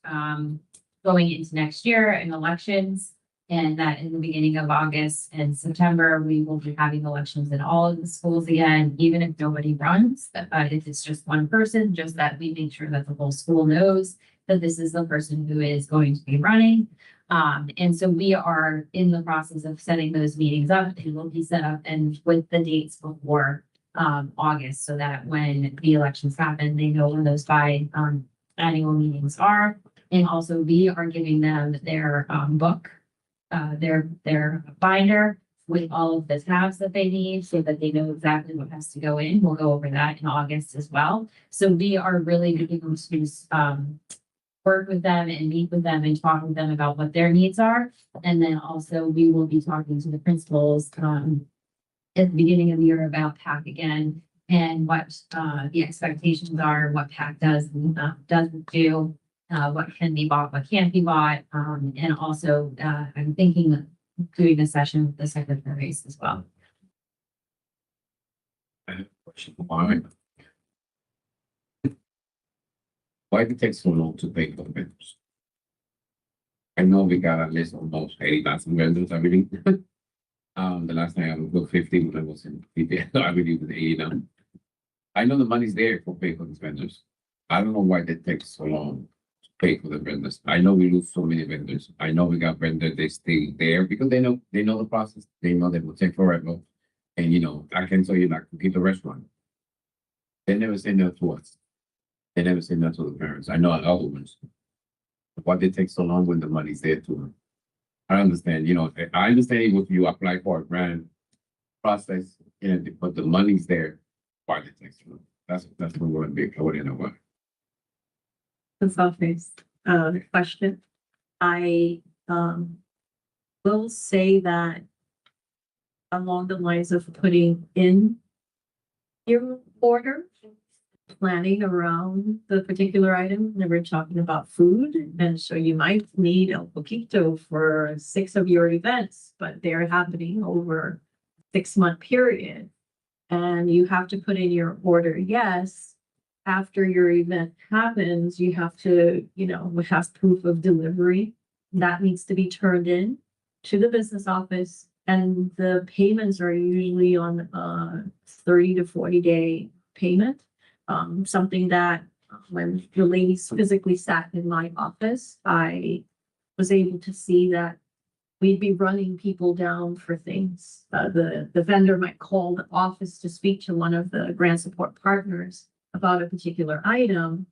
going into next year and elections. And that in the beginning of August and September, we will be having elections in all of the schools again, even if nobody runs. If it's just one person, just that we make sure that the whole school knows that this is the person who is going to be running. And so we are in the process of setting those meetings up. It will be set up and with the dates before August, so that when the elections happen, they know when those annual meetings are. And also we are giving them their book, their binder with all of the tabs that they need so that they know exactly what has to go in. We'll go over that in August as well. So we are really beginning to work with them and meet with them and talk with them about what their needs are. And then also we will be talking to the principals at the beginning of the year about PAC again and what the expectations are, what PAC does and doesn't do. What can be bought, what can't be bought, and also I'm thinking of doing a session with the secretaries as well. I have a question. Why did it take so long to pay for the vendors? I know we got a list of almost 80,000 vendors, I believe. The last time I was 50, when I was in PPL, I believe it was 80 now. I know the money's there for pay for these vendors. I don't know why that takes so long to pay for the vendors. I know we lose so many vendors. I know we got vendors, they stay there because they know the process. They know that will take forever. And you know, I can tell you like to keep the restaurant. They never say no to us. They never say no to the parents. I know other ones. Why they take so long when the money's there to them? I understand, you know, I understand if you apply for a grant process, you know, but the money's there. Why they take so long? That's what we're going to be clear in a way. Office, question. I will say that along the lines of putting in your order, planning around the particular item, and we're talking about food, and so you might need a poquito for 6 of your events, but they're happening over 6-month period. And you have to put in your order, yes. After your event happens, you have to, you know, have proof of delivery. That needs to be turned in to the business office. And the payments are usually on 30 to 40-day payment. Something that when the ladies physically sat in my office, I was able to see that we'd be running people down for things. The vendor might call the office to speak to one of the grant support partners about a particular item.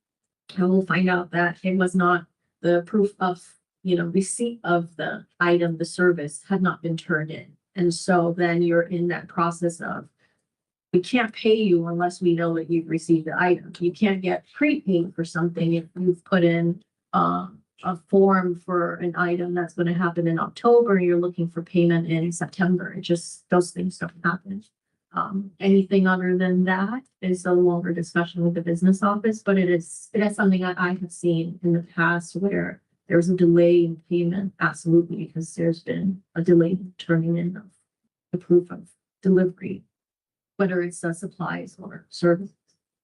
And we'll find out that it was not the proof of, you know, receipt of the item, the service had not been turned in. And so then you're in that process of, we can't pay you unless we know that you've received the item. You can't get prepaid for something if you've put in a form for an item that's going to happen in October. You're looking for payment in September. It just, those things don't happen. Anything other than that is a longer discussion with the business office, but it is something that I have seen in the past where there's a delay in payment. Absolutely, because there's been a delay in turning in of the proof of delivery, whether it's supplies or services.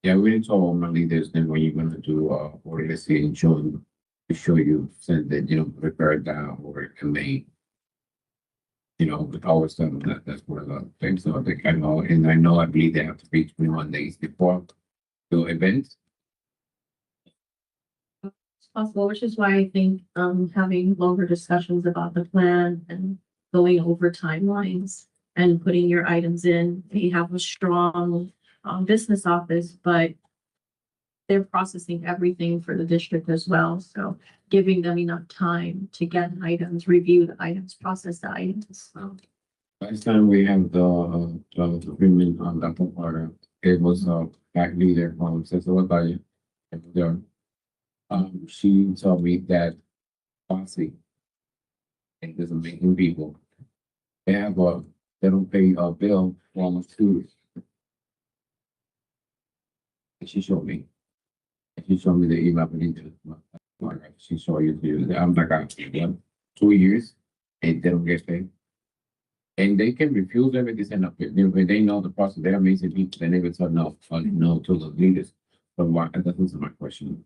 Yeah, we didn't talk about money. There's then when you're going to do or let's say in June to show you said that you know prepare it down or it can be. You know, with all stuff that's one of the things. So I think I know, and I know I believe they have to be 21 days before the event. Possible, which is why I think having longer discussions about the plan and going over timelines and putting your items in. They have a strong business office, but they're processing everything for the district as well. So giving them enough time to get items, review the items, process the items. So Last time we have the agreement on that part, it was back leader from Cesar Valle. She told me that Foxy and there's amazing people. They have they don't pay a bill for almost 2 years. And she showed me. And she showed me the email. She showed you. I'm like, 2 years and they don't get paid. And they can refuse everything and up when they know the process. They're amazing people. They never tell no to the leaders. But why? That was my question.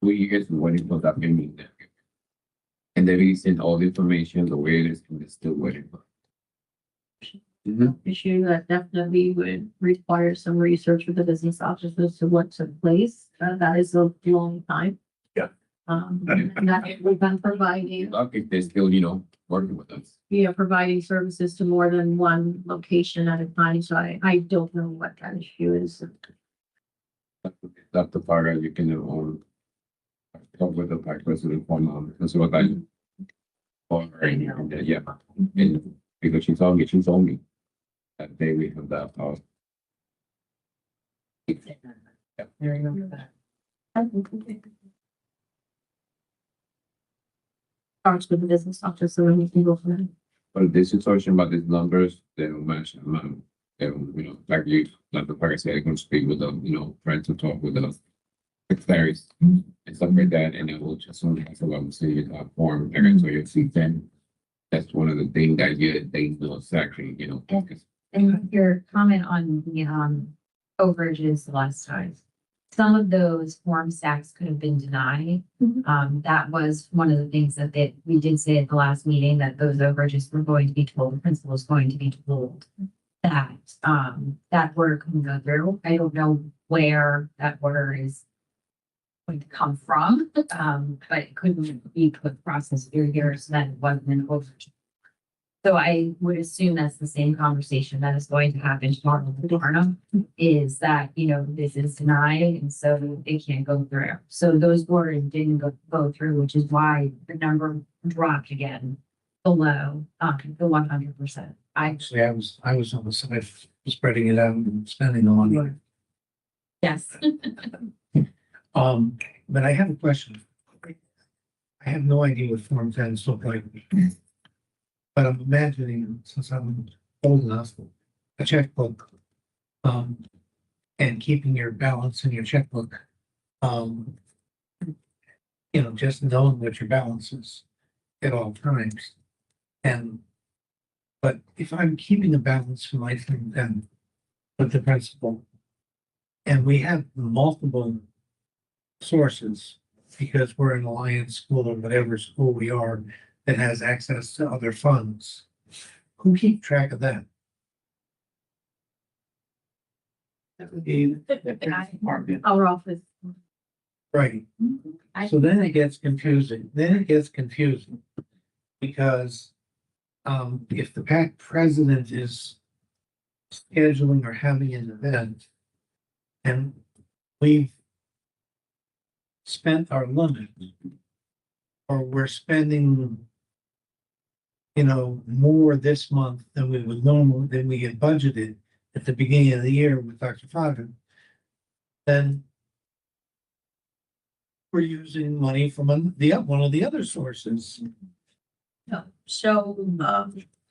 2 years waiting for that meeting. And they releasing all the information, the way it is, and they're still waiting for. Mhm. issue that definitely would require some research with the business office as to what took place. That is a long time. Yeah. And that we've been providing, If they're still, working with us. providing services to more than one location at a time. So I don't know what that issue is. Dr. Parker, you can, talk with the vice president from, that's what I. I know. Yeah, and because she told me that day we have that, I remember that. Starts with the business office, so then we can go from there. but this situation about these numbers, they will mention, like you, Dr. Parker said, I can speak with them, trying to talk with the secretaries and stuff like that, and then we'll just, so I'm saying, form, so you'll see then. That's one of the things that they know exactly, because And your comment on the overages last time. Some of those form stacks could have been denied. That was one of the things that we did say at the last meeting, that those overages were going to be told, the principal is going to be told that that order can go through. I don't know where that order is going to come from, but it couldn't be put process through here, so that it wasn't an overage. So I would assume that's the same conversation that is going to happen tomorrow with Barnum, is that, this is denied and so it can't go through. So those orders didn't go through, which is why the number dropped again below the 100%. Actually, I was on the side of spreading it out and spending the money. Yes. But I have a question. I have no idea what Form 10s look like. But I'm imagining, since I'm old enough, a checkbook, and keeping your balance in your checkbook. Just knowing what your balance is at all times. But if I'm keeping a balance for my thing, then with the principal, and we have multiple sources, because we're an alliance school or whatever school we are that has access to other funds, who keep track of that? That would be the department. Our office. Right, so then it gets confusing, because if the PAC president is scheduling or having an event and we've spent our limit, or we're spending, more this month than we would normally, than we had budgeted at the beginning of the year with Dr. Father, then we're using money from one of the other sources. No. So,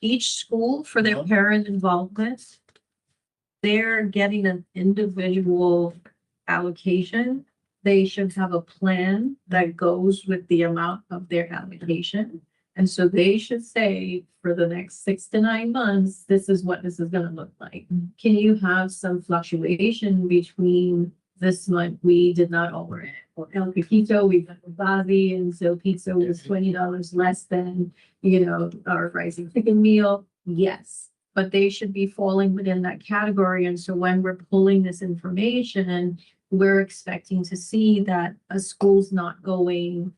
each school for their parent involvement, they're getting an individual allocation. They should have a plan that goes with the amount of their allocation. And so they should say, for the next 6 to 9 months, this is what this is gonna look like. Can you have some fluctuation between this month, we did not over it, or El Pepito, we got Bobby, and so pizza was $20 less than, our rising chicken meal? Yes, but they should be falling within that category. And so when we're pulling this information, we're expecting to see that a school's not going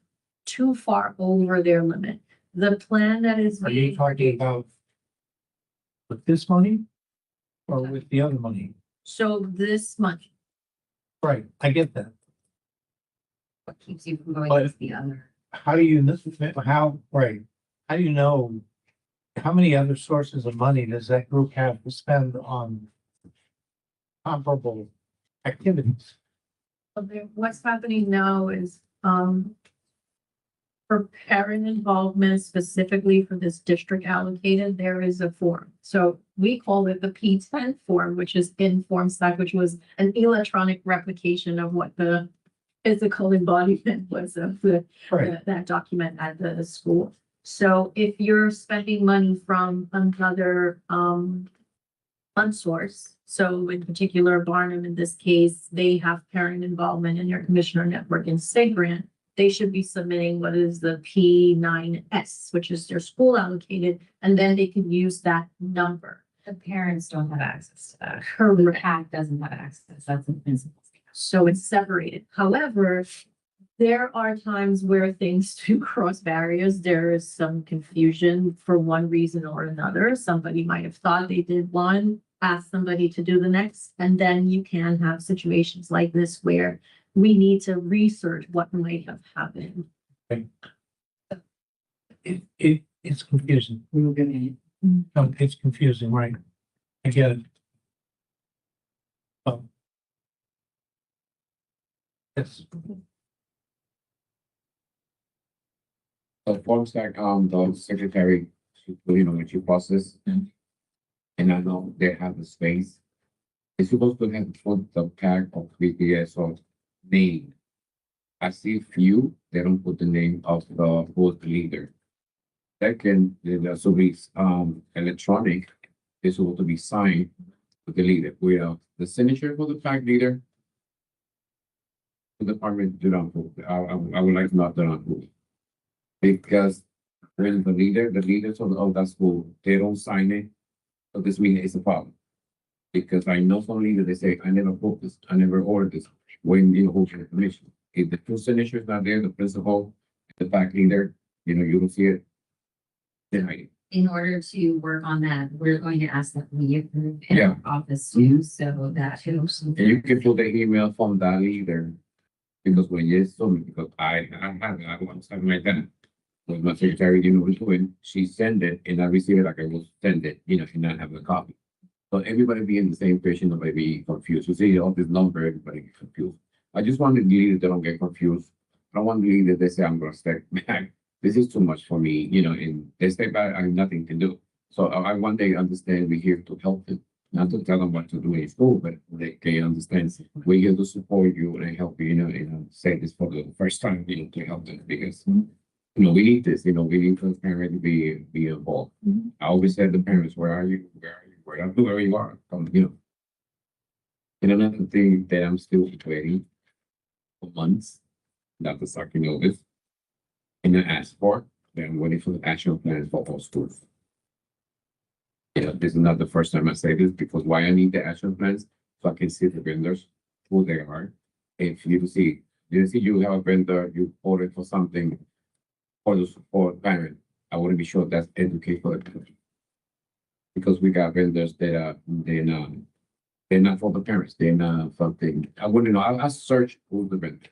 too far over their limit. The plan that is. Are you talking about with this money or with the other money? So this month, Right, I get that. What keeps you from going But- with the other? How do you, how do you know how many other sources of money does that group have to spend on comparable activities? what's happening now is, for parent involvement specifically for this district allocated, there is a form. So we call it the P10 form, which is in form stack, which was an electronic replication of what the physical embodiment was of that document at the school. So if you're spending money from another fund source, So in particular, Barnum, in this case, they have parent involvement in their commissioner network and state grant. They should be submitting what is the P9S, which is their school allocated, and then they can use that number. The parents don't have access to that. The Correct. PAC doesn't have access. That's the principal. So it's separated. However, there are times where things do cross barriers. There is some confusion for one reason or another. Somebody might have thought they did one, ask somebody to do the next, and then you can have situations like this where we need to research what might have happened. It's confusing. We were gonna. No, it's confusing, right? I get it. Oh. Yes. So forms like, the secretary, when she process. And I know they have the space. It's supposed to have the tag of BPS or name. I see few, they don't put the name of the board leader. Second, there's also be, electronic, is supposed to be signed with the leader, with, the signature for the tag leader. The department do not put, I would like not to not put. Because when the leaders of that school, they don't sign it. So this means it's a problem. Because I know some leaders, they say, I never put this, I never ordered this, when you hold your commission. If the two signatures not there, the principal, the fact leader, you don't see it. Then I, In order to work on that, we're going to ask that we approve in Yeah. our office too, so that. and you can put the email from that leader. Because when you saw me, because I want something like that. With my secretary, was doing, she sent it and I received it like I was send it, and not have a copy. So everybody be in the same page and nobody be confused. You see all this number, everybody get confused. I just want the leader that don't get confused. I don't want the leader they say I'm gonna step back. This is too much for me, and they step back, I have nothing to do. So I want they understand we're here to help them, not to tell them what to do in school, but they can understand we're here to support you and help you, say this for the first time, to help them because we need this, we need transparent to be involved. I always said to parents, where are you? Wherever you are, And another thing that I'm still waiting for months, Dr. Saki knows this. And I asked for, that I'm waiting for the action plans for all schools. This is not the first time I say this, because why I need the action plans, so I can see the vendors, who they are. If you see you have a vendor, you ordered for something for the support parent, I want to be sure that's educated for the parent. Because we got vendors that are, they're not for the parents, they're not something, I wouldn't know, I'll search who's the vendor.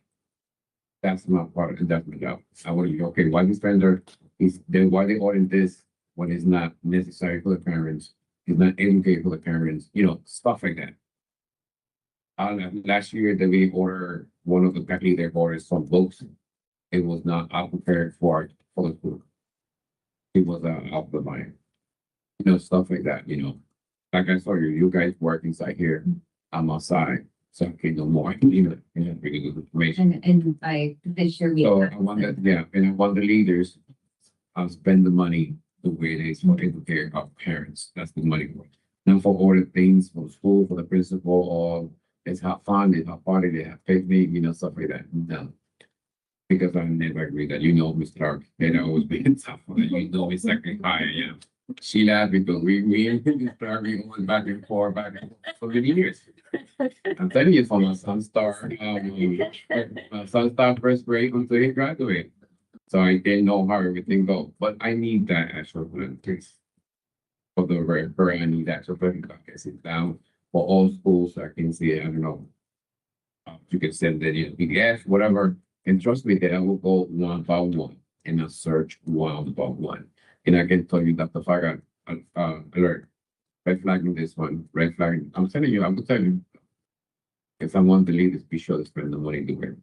That's my part, and that's my job. I want to be, okay, why this vendor why they ordering this when it's not necessary for the parents, it's not educated for the parents, stuff like that. Last year that we ordered, one of the faculty they ordered some books. It was not prepared for the school. It was out of the mind. Stuff like that, Like I saw you guys work inside here, I'm outside, so I can know more, really good information. And I, this year we. So I want that, and I want the leaders, spend the money the way it is for educate our parents, that's the money for. Not for all the things for school, for the principal, or it's have fun, they have party, they have picnic, stuff like that, no. Because I never agree that, Ms. Clark, they always been tough, me second higher, She laughed because we and Ms. Clark, we going back and forth for many years. I'm telling you, for my son started first grade until he graduated. So I didn't know how everything goes, but I need that actual please. For the record, I need that, so I can sit down for all schools, so I can see it, I don't know. You can send it, PDF, whatever, and trust me that I will go one by one, and I'll search one by one. And I can tell you that if I got, alert, red flagging this one, red flagging, I'm telling you, I will tell you. If I want to leave this, be sure to spend the money to it.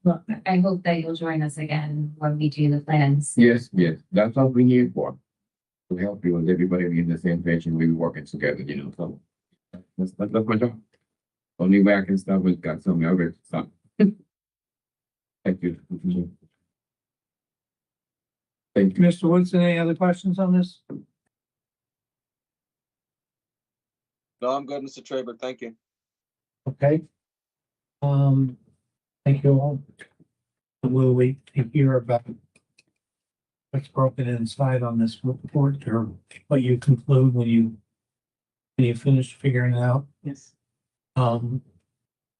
Well, I hope that you'll join us again when we do the plans. Yes, that's what we're here for. To help you and everybody be in the same page and we be working together, so. That's my job. Only way I can stop is got some other stuff. Thank you. Thank you. Mr. Woodson, any other questions on this? No, I'm good, Mr. Traber. Thank you. Okay. Thank you all. We'll wait to hear about what's broken inside on this report or what you conclude when you finish figuring it out. Yes. And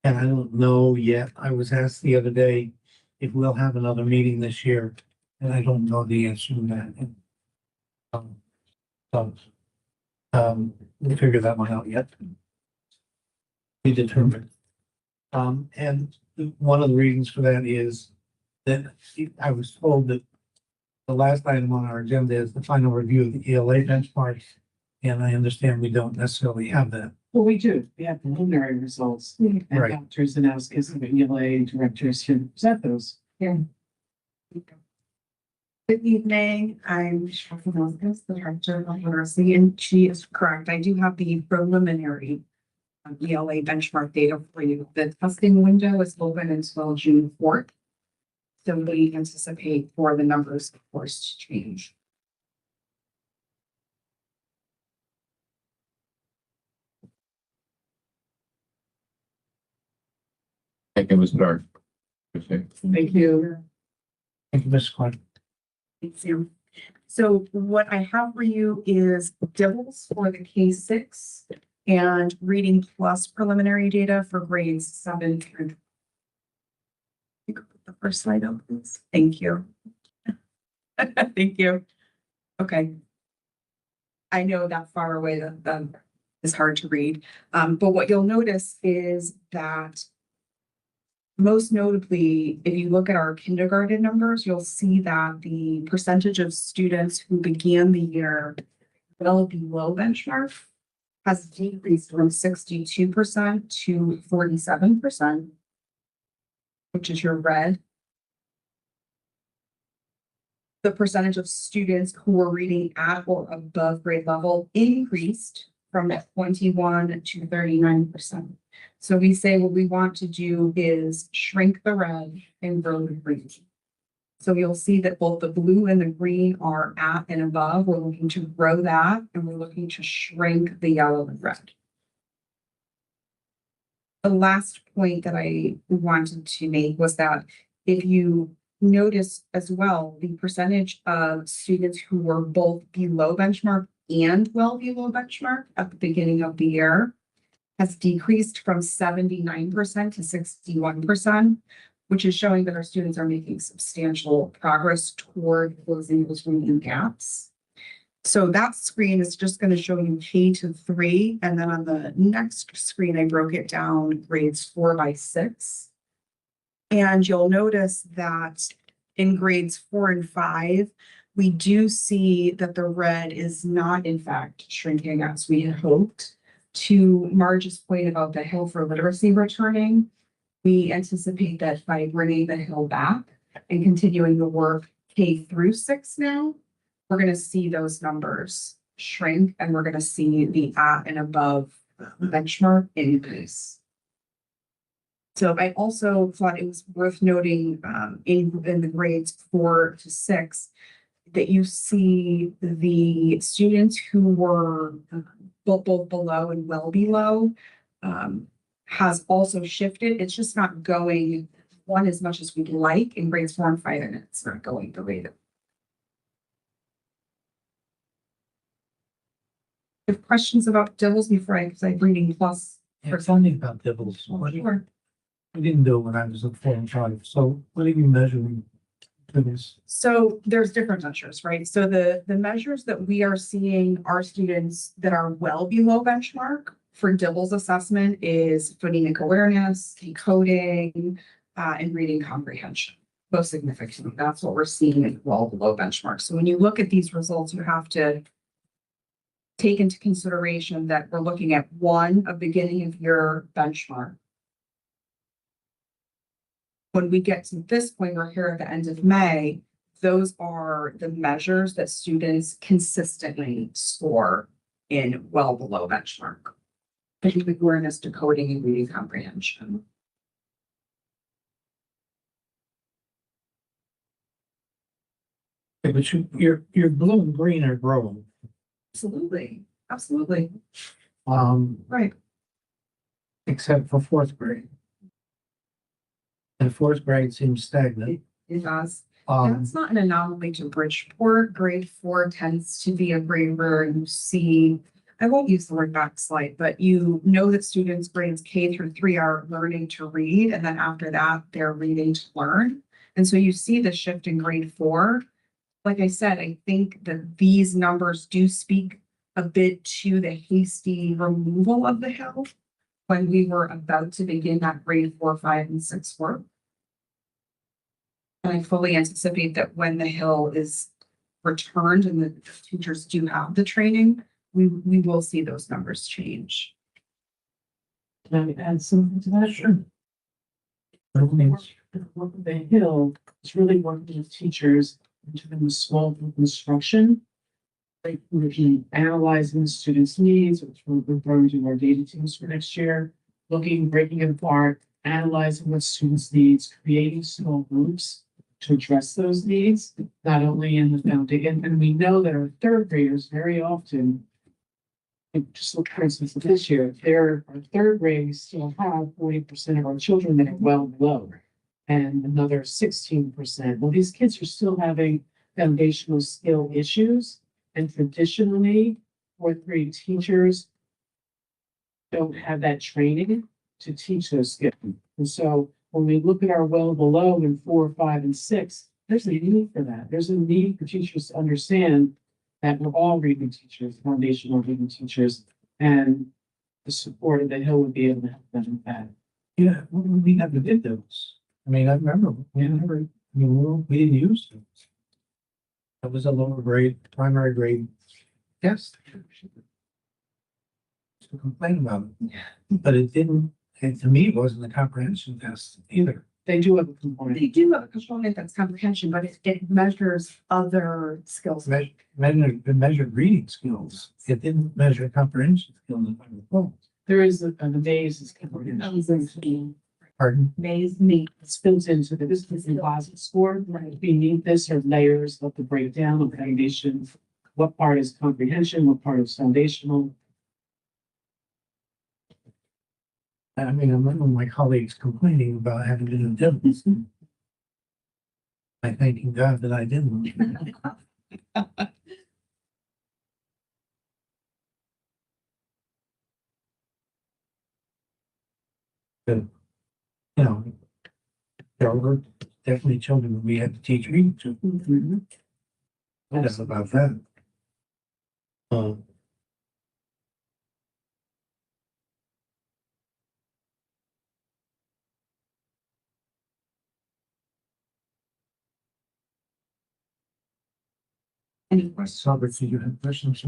I don't know yet. I was asked the other day if we'll have another meeting this year, and I don't know the answer to that. Um, So, we'll figure that one out yet. Be determined. And one of the reasons for that is that I was told that the last item on our agenda is the final review of the ELA benchmarks. And I understand we don't necessarily have that. Well, we do. We have preliminary results. And Right. Dr. Zanowskis of the ELA directors should present those. Good evening, I'm Cheryl Zanowskis, the director of literacy, and she is correct. I do have the preliminary ELA benchmark data for you. The testing window is open until June 4th. So we anticipate for the numbers, of course, to change. Thank you, Mr. Clark. Appreciate it. Thank you. Thank you, Ms. Clark. Thanks, Sam. So what I have for you is DIBELS for the K-6 and Reading Plus preliminary data for grades 7 through. You could put the first slide up, please. Thank you. Thank you. Okay. I know that far away that is hard to read, but what you'll notice is that most notably, if you look at our kindergarten numbers, you'll see that the percentage of students who began the year well below benchmark has decreased from 62% to 47%, which is your red. The percentage of students who were reading at or above grade level increased from 21 to 39%. So we say what we want to do is shrink the red and grow the green. So you'll see that both the blue and the green are at and above. We're looking to grow that, and we're looking to shrink the yellow and red. The last point that I wanted to make was that if you notice as well, the percentage of students who were both below benchmark and well below benchmark at the beginning of the year has decreased from 79% to 61%, which is showing that our students are making substantial progress toward closing those remaining gaps. So that screen is just going to show you K to 3, and then on the next screen, I broke it down grades 4 by 6. And you'll notice that in grades 4 and 5, we do see that the red is not in fact shrinking as we had hoped. To Marge's point about the Hill for Literacy returning, we anticipate that by bringing the Hill back and continuing the work K through 6 now, we're going to see those numbers shrink, and we're going to see the at and above benchmark increase. So I also thought it was worth noting in the grades 4 to 6 that you see the students who were both below and well below has also shifted. It's just not going one as much as we'd like in grades 4 and 5, and it's not going the way that. If questions about DIBELS before because I'm reading plus. Yeah, tell me about DIBELS. What Sure. I didn't do it when I was in 4 and 5. So what are you measuring for this? So there's different measures, right? So the measures that we are seeing our students that are well below benchmark for DIBELS assessment is phonemic awareness, decoding, and reading comprehension. Most significantly, that's what we're seeing well below benchmark. So when you look at these results, you have to take into consideration that we're looking at a beginning of your benchmark. When we get to this point, we're here at the end of May, those are the measures that students consistently score in well below benchmark. Phonemic awareness, decoding, and reading comprehension. Okay, but your blue and green are growing. Absolutely, absolutely. Right. except for fourth grade. And fourth grade seems stagnant. It does. Um, That's not an anomaly to Bridgeport. Grade 4 tends to be a grade where you see, I won't use the word backslide, but you know that students grades K through 3 are learning to read, and then after that, they're reading to learn. And so you see the shift in grade 4. Like I said, I think that these numbers do speak a bit to the hasty removal of the hill when we were about to begin that grade 4, 5, and 6 work. And I fully anticipate that when the hill is returned and the teachers do have the training, we will see those numbers change. Can I add something to that? Sure. The Hill is really working with teachers into the small group instruction. Like we're analyzing the students' needs, which we're referring to our data teams for next year, breaking it apart, analyzing what students' needs, creating small groups to address those needs, not only in the foundation, and we know that our third graders very often, and just look, for instance, at this year, our third grade, we still have 40% of our children that are well below, and another 16%. Well, these kids are still having foundational skill issues, and traditionally, fourth grade teachers don't have that training to teach those skills. And so when we look at our well below in 4, 5, and 6, there's a need for that. There's a need for teachers to understand that we're all reading teachers, foundational reading teachers, and the support of the Hill would be able to help them with that. yeah, we never did those. I mean, I remember, we didn't use those. That was a lower grade, primary grade test. To complain about it, but it didn't, and to me, it wasn't a comprehension test either. They do have a component. They do have a component that's comprehension, but it measures other skills. Measured reading skills. It didn't measure comprehension skills. If I recall. There is an Maze component. Pardon? Maze me. It's built into the business composite score. Right. Beneath this are layers of the breakdown of foundation. What part is comprehension? What part is foundational? I mean, I remember my colleagues complaining about having to do demos. I thanking God that I didn't. But, you know, there were definitely children that we had to teach reading to. I know about that. Any questions? Robert, do you have questions?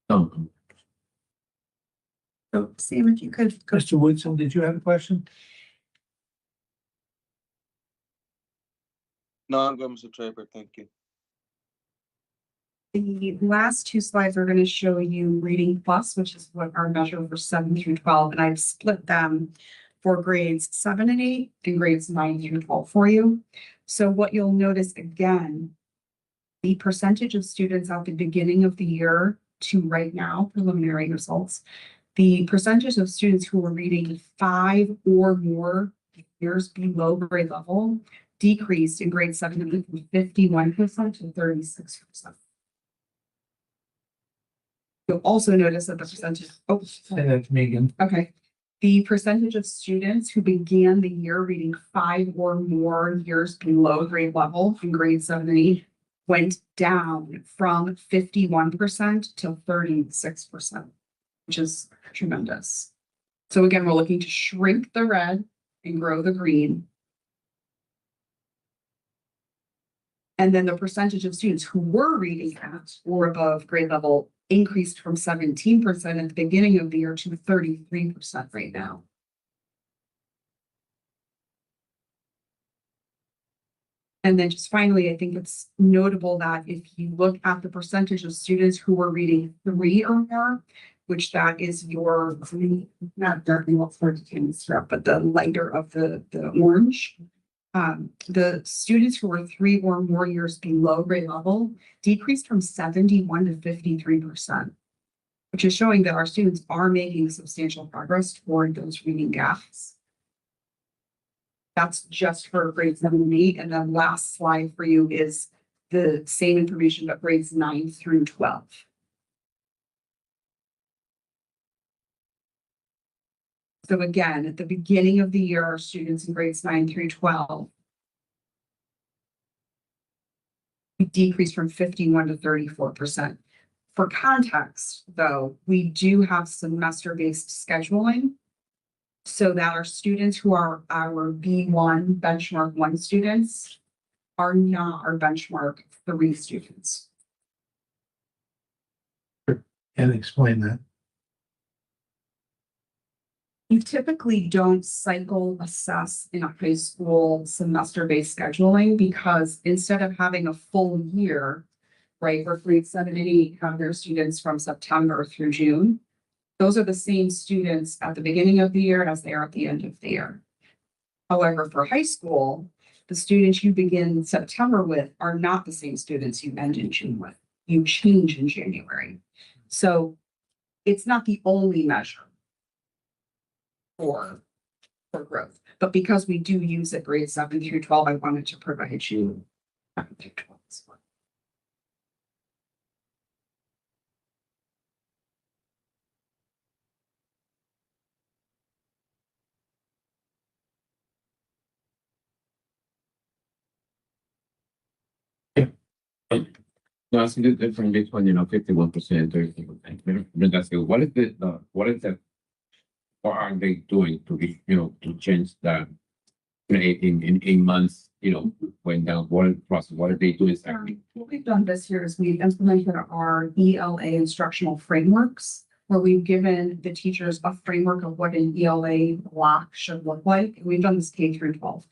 No, So Sam, if you could go. Mr. Woodson, did you have a question? No, I'm good, Mr. Traper, thank you. The last 2 slides are going to show you Reading Plus, which is what our measure for 7 through 12, and I've split them for grades 7 and 8 and grades 9 through 12 for you. So what you'll notice again, the percentage of students at the beginning of the year to right now, preliminary results, the percentage of students who are reading 5 or more years below grade level decreased in grade 7 and 8 from 51% to 36%. You'll also notice that the percentage, Say that to me again. okay. The percentage of students who began the year reading 5 or more years below grade level in grade 7 and 8 went down from 51% to 36%, which is tremendous. So again, we're looking to shrink the red and grow the green. And then the percentage of students who were reading at or above grade level increased from 17% at the beginning of the year to 33% right now. And then just finally, I think it's notable that if you look at the percentage of students who were reading 3 or more, which that is your green, not darkly what's hard to strap, but the lighter of the orange. The students who were 3 or more years below grade level decreased from 71 to 53%. which is showing that our students are making substantial progress toward those reading gaps. That's just for grades 7 and 8. And then last slide for you is the same information, but grades 9 through 12. So again, at the beginning of the year, our students in grades 9 through 12 we decreased from 51 to 34%. For context, though, we do have semester-based scheduling so that our students who are our B1 benchmark 1 students are not our benchmark 3 students. And explain that. You typically don't cycle assess in a high school semester-based scheduling because instead of having a full year, right, where grades 7 and 8 have their students from September through June, those are the same students at the beginning of the year as they are at the end of the year. However, for high school, the students you begin September with are not the same students you end in June with. You change in January. So it's not the only measure for growth, but because we do use it grades 7 through 12, I wanted to provide you 7 through 12 as well. No, I see the difference between, 51%, 30%. That's good. What is the, what are they doing to be, to change that? In months, went down, what process, what are they doing exactly? What we've done this year is we've implemented our ELA instructional frameworks, where we've given the teachers a framework of what an ELA block should look like. We've done this K through 12.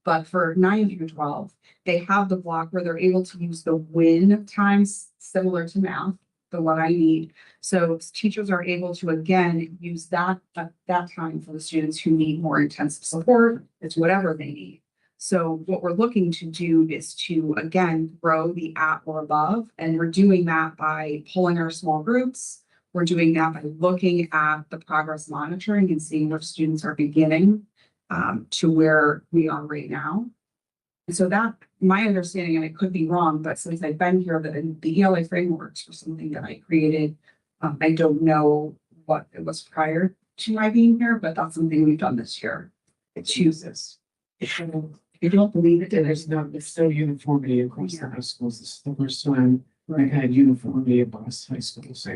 But for 9 through 12, they have the block where they're able to use the win times similar to math, the what I need. So teachers are able to, again, use that time for the students who need more intensive support. It's whatever they need. So what we're looking to do is to, again, grow the at or above. And we're doing that by pulling our small groups. We're doing that by looking at the progress monitoring and seeing where students are beginning to where we are right now. And so that, my understanding, and I could be wrong, but since I've been here, the ELA frameworks were something that I created. I don't know what it was prior to my being here, but that's something we've done this year. It chooses. If you don't believe it, There's no uniformity across the high schools. This is the first time I've had uniformity across high schools.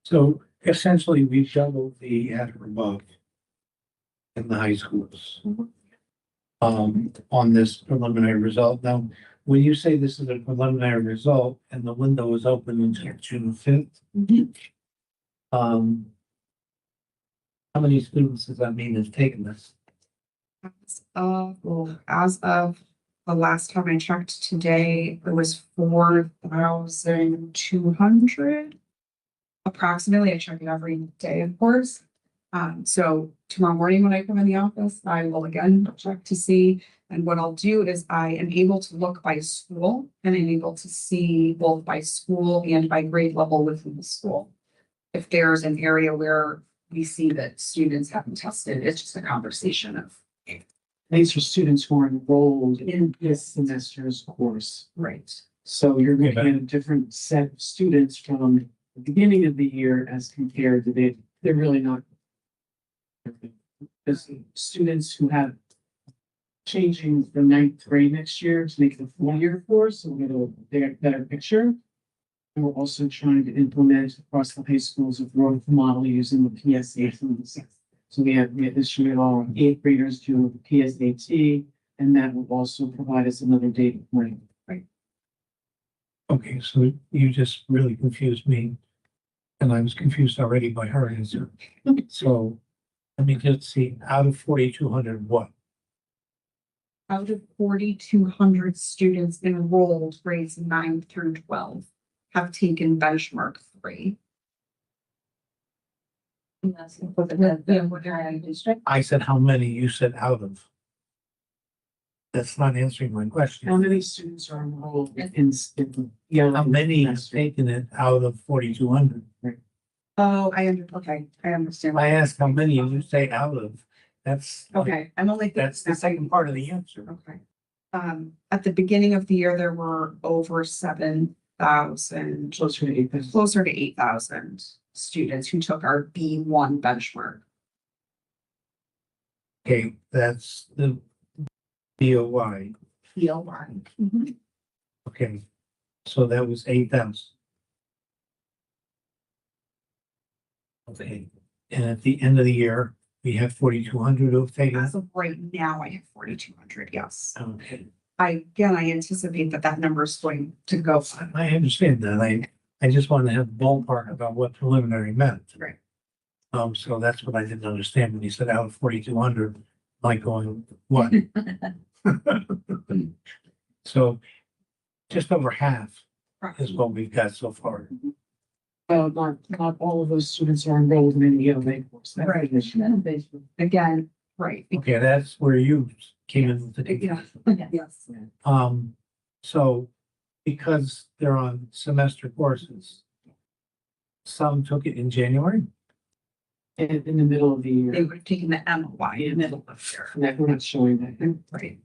So essentially, we doubled the at or above in the high schools. On this preliminary result. Now, when you say this is a preliminary result and the window is open until June 5th, how many students does that mean has taken this? As of the last time I checked today, it was 4,200. Approximately, I check it every day, of course. So tomorrow morning when I come in the office, I will again check to see. And what I'll do is I am able to look by school and I'm able to see both by school and by grade level within the school. If there's an area where we see that students haven't tested, it's just a conversation of. These are students who are enrolled in this semester's course. Right. So you're going to get a different set of students from the beginning of the year as compared to they're really not. There's students who have changing the 9th grade next year to make it a full year course, so we'll get a better picture. And we're also trying to implement across the high schools a growth model using the PSAT. So we have this year all 8th graders do the PSAT, and that will also provide us another data point. Right. Okay, so you just really confused me. And I was confused already by her answer. So let me just see, out of 4,200, what? Out of 4,200 students enrolled grades 9 through 12 have taken benchmark 3. And that's the district. I said how many, you said out of. That's not answering my How question. many students are enrolled in yellow? How many have taken it out of 4,200? Oh, okay, I understand. I asked how many, and you say out of, that's. Okay, I'm only. thinking That's the second part of the answer. Okay. At the beginning of the year, there were over 7,000, Closer to 8,000. closer to 8,000 students who took our B1 benchmark. Okay, that's the BOY. PLY. Okay, so that was 8,000. Okay, and at the end of the year, we have 4,200 who've taken As it. of right now, I have 4,200, yes. Okay, I anticipate that number is going to go up. I understand that. I just wanted to have a ballpark about what preliminary meant. Right. So that's what I didn't understand when you said out of 4,200, like going, what? So just over half is what we've got so far. Not all of those students are enrolled in any ELA course. That's Right. the issue. Again, right. Okay, that's where you came in with the Yeah. Yes. So because they're on semester courses, some took it in January. In the middle of the They year. would have taken the MOY in the middle of the year. And we're not showing that. Right.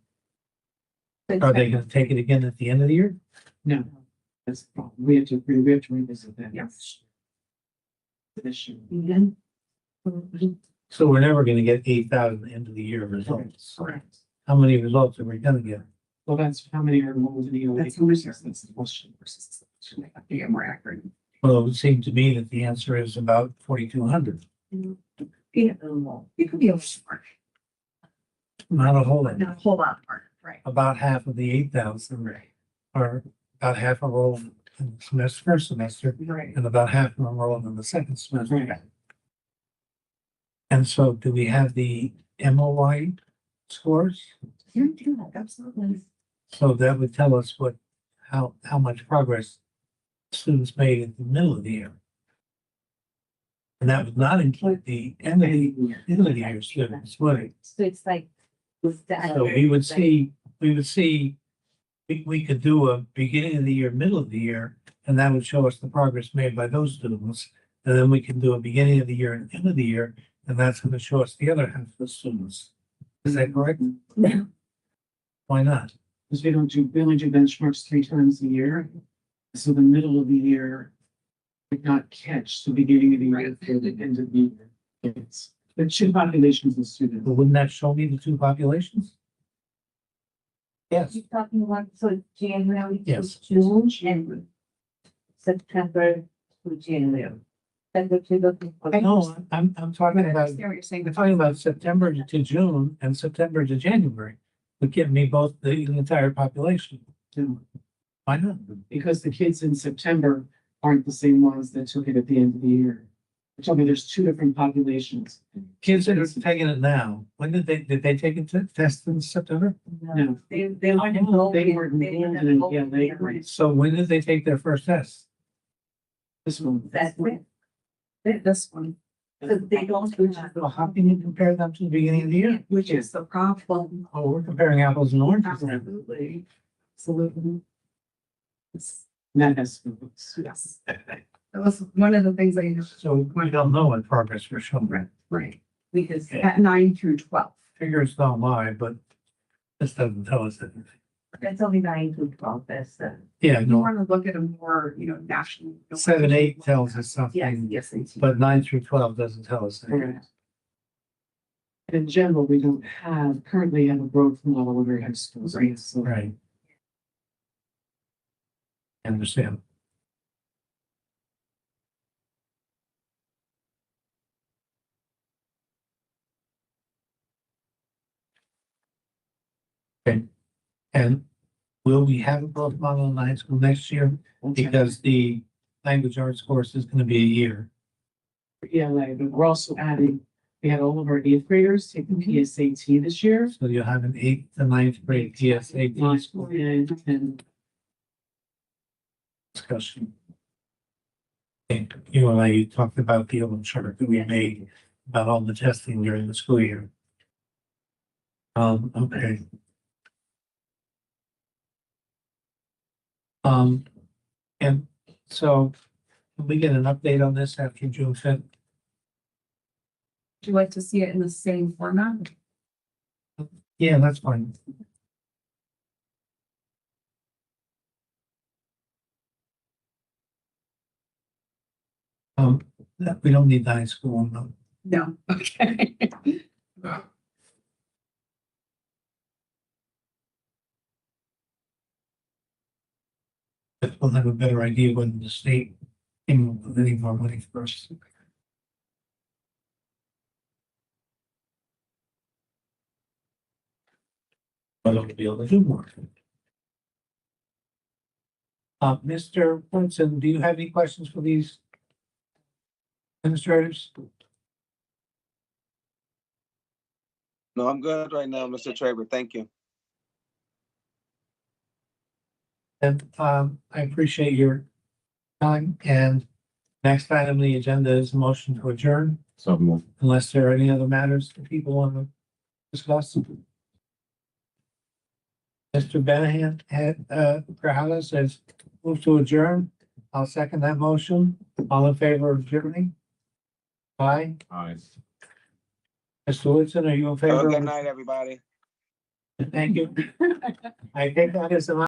Are they gonna take it again at the end of the year? No. That's the problem. We have to revisit that. Yes. Issue. So we're never gonna get 8,000 at the end of the year results. Correct. How many results are we gonna get? Well, that's how many are enrolled in ELA. That's how much courses. That's the question. Versus, I have to get more accurate. Well, it would seem to me that the answer is about 4,200, You could be a little more, not a whole lot. not a whole lot more, right? About half of the 8,000 are about half enrolled in the semester, first semester, Right. and about half enrolled in the second semester. Right. And so do we have the MOY scores? Absolutely. So that would tell us how much progress students made in the middle of the year. And that would not include the end of the year students, would it? So it's like. So we would see, we could do a beginning of the year, middle of the year, and that would show us the progress made by those students. And then we can do a beginning of the year and end of the year, and that's gonna show us the other half of the students. Is that correct? Why not? Because we only do benchmarks 3 times a year. So the middle of the year would not catch the beginning of the year for the end of the year. It's the 2 populations of students. But wouldn't that show me the two populations? Yes, You're talking about, so January Yes. to June and September to January. That's what you're looking for. no, I'm talking I about, understand what you're saying, I'm but talking about September to June and September to January. Would give me both the entire population. No, Why not? because the kids in September aren't the same ones that took it at the end of the year. They told me there's 2 different populations. Kids that are taking it now, when did they take it to test in September? No, they they weren't enrolled in ELA grades. So when did they take their first test? This one. That's it. this one, So they don't have. Well, how can you compare them to the beginning of the year? which is the problem. Oh, we're comparing apples and oranges. Absolutely. Absolutely. That has to be. Yes. That was one of the things I, So we don't know what progress we're showing. right, Because at 9 through 12. Figures don't lie, but this doesn't tell us anything. that's only 9 to 12, that's Yeah, You no, want to look at a more, national. 7, 8 tells us Yes, something, yes, they do. but 9 through 12 doesn't tell us anything. Correct. In general, we don't currently have a growth model in our high schools, right? So Right. I understand. Okay, and will we have a growth model in the high school next year? Because the language arts course is gonna be a year. ELA, but we're also adding, we had all of our 8th graders take the PSAT this year. So you'll have an 8th to 9th grade PSAT And discussion. And you and I talked about the old chart that we made about all the testing during the school year. Okay. And so can we get an update on this after June 5th? Would you like to see it in the same format? Yeah, that's fine. We don't need the high school one, though. No, okay. But we'll have a better idea when the state came with any more money first. But I'll be able to do more. Mr. Woodson, do you have any questions for these administrators? No, I'm good right now, Mr. Traver. Thank you. And I appreciate your time, and next item on the agenda is a motion to adjourn, So move. unless there are any other matters that people want to discuss. Mr. Benahan had Grajales says move to adjourn. I'll second that motion. All in favor of adjourning? Aye. Aye. Mr. Woodson, are you in Have a favor? good of- night, everybody. Thank you. I think that is an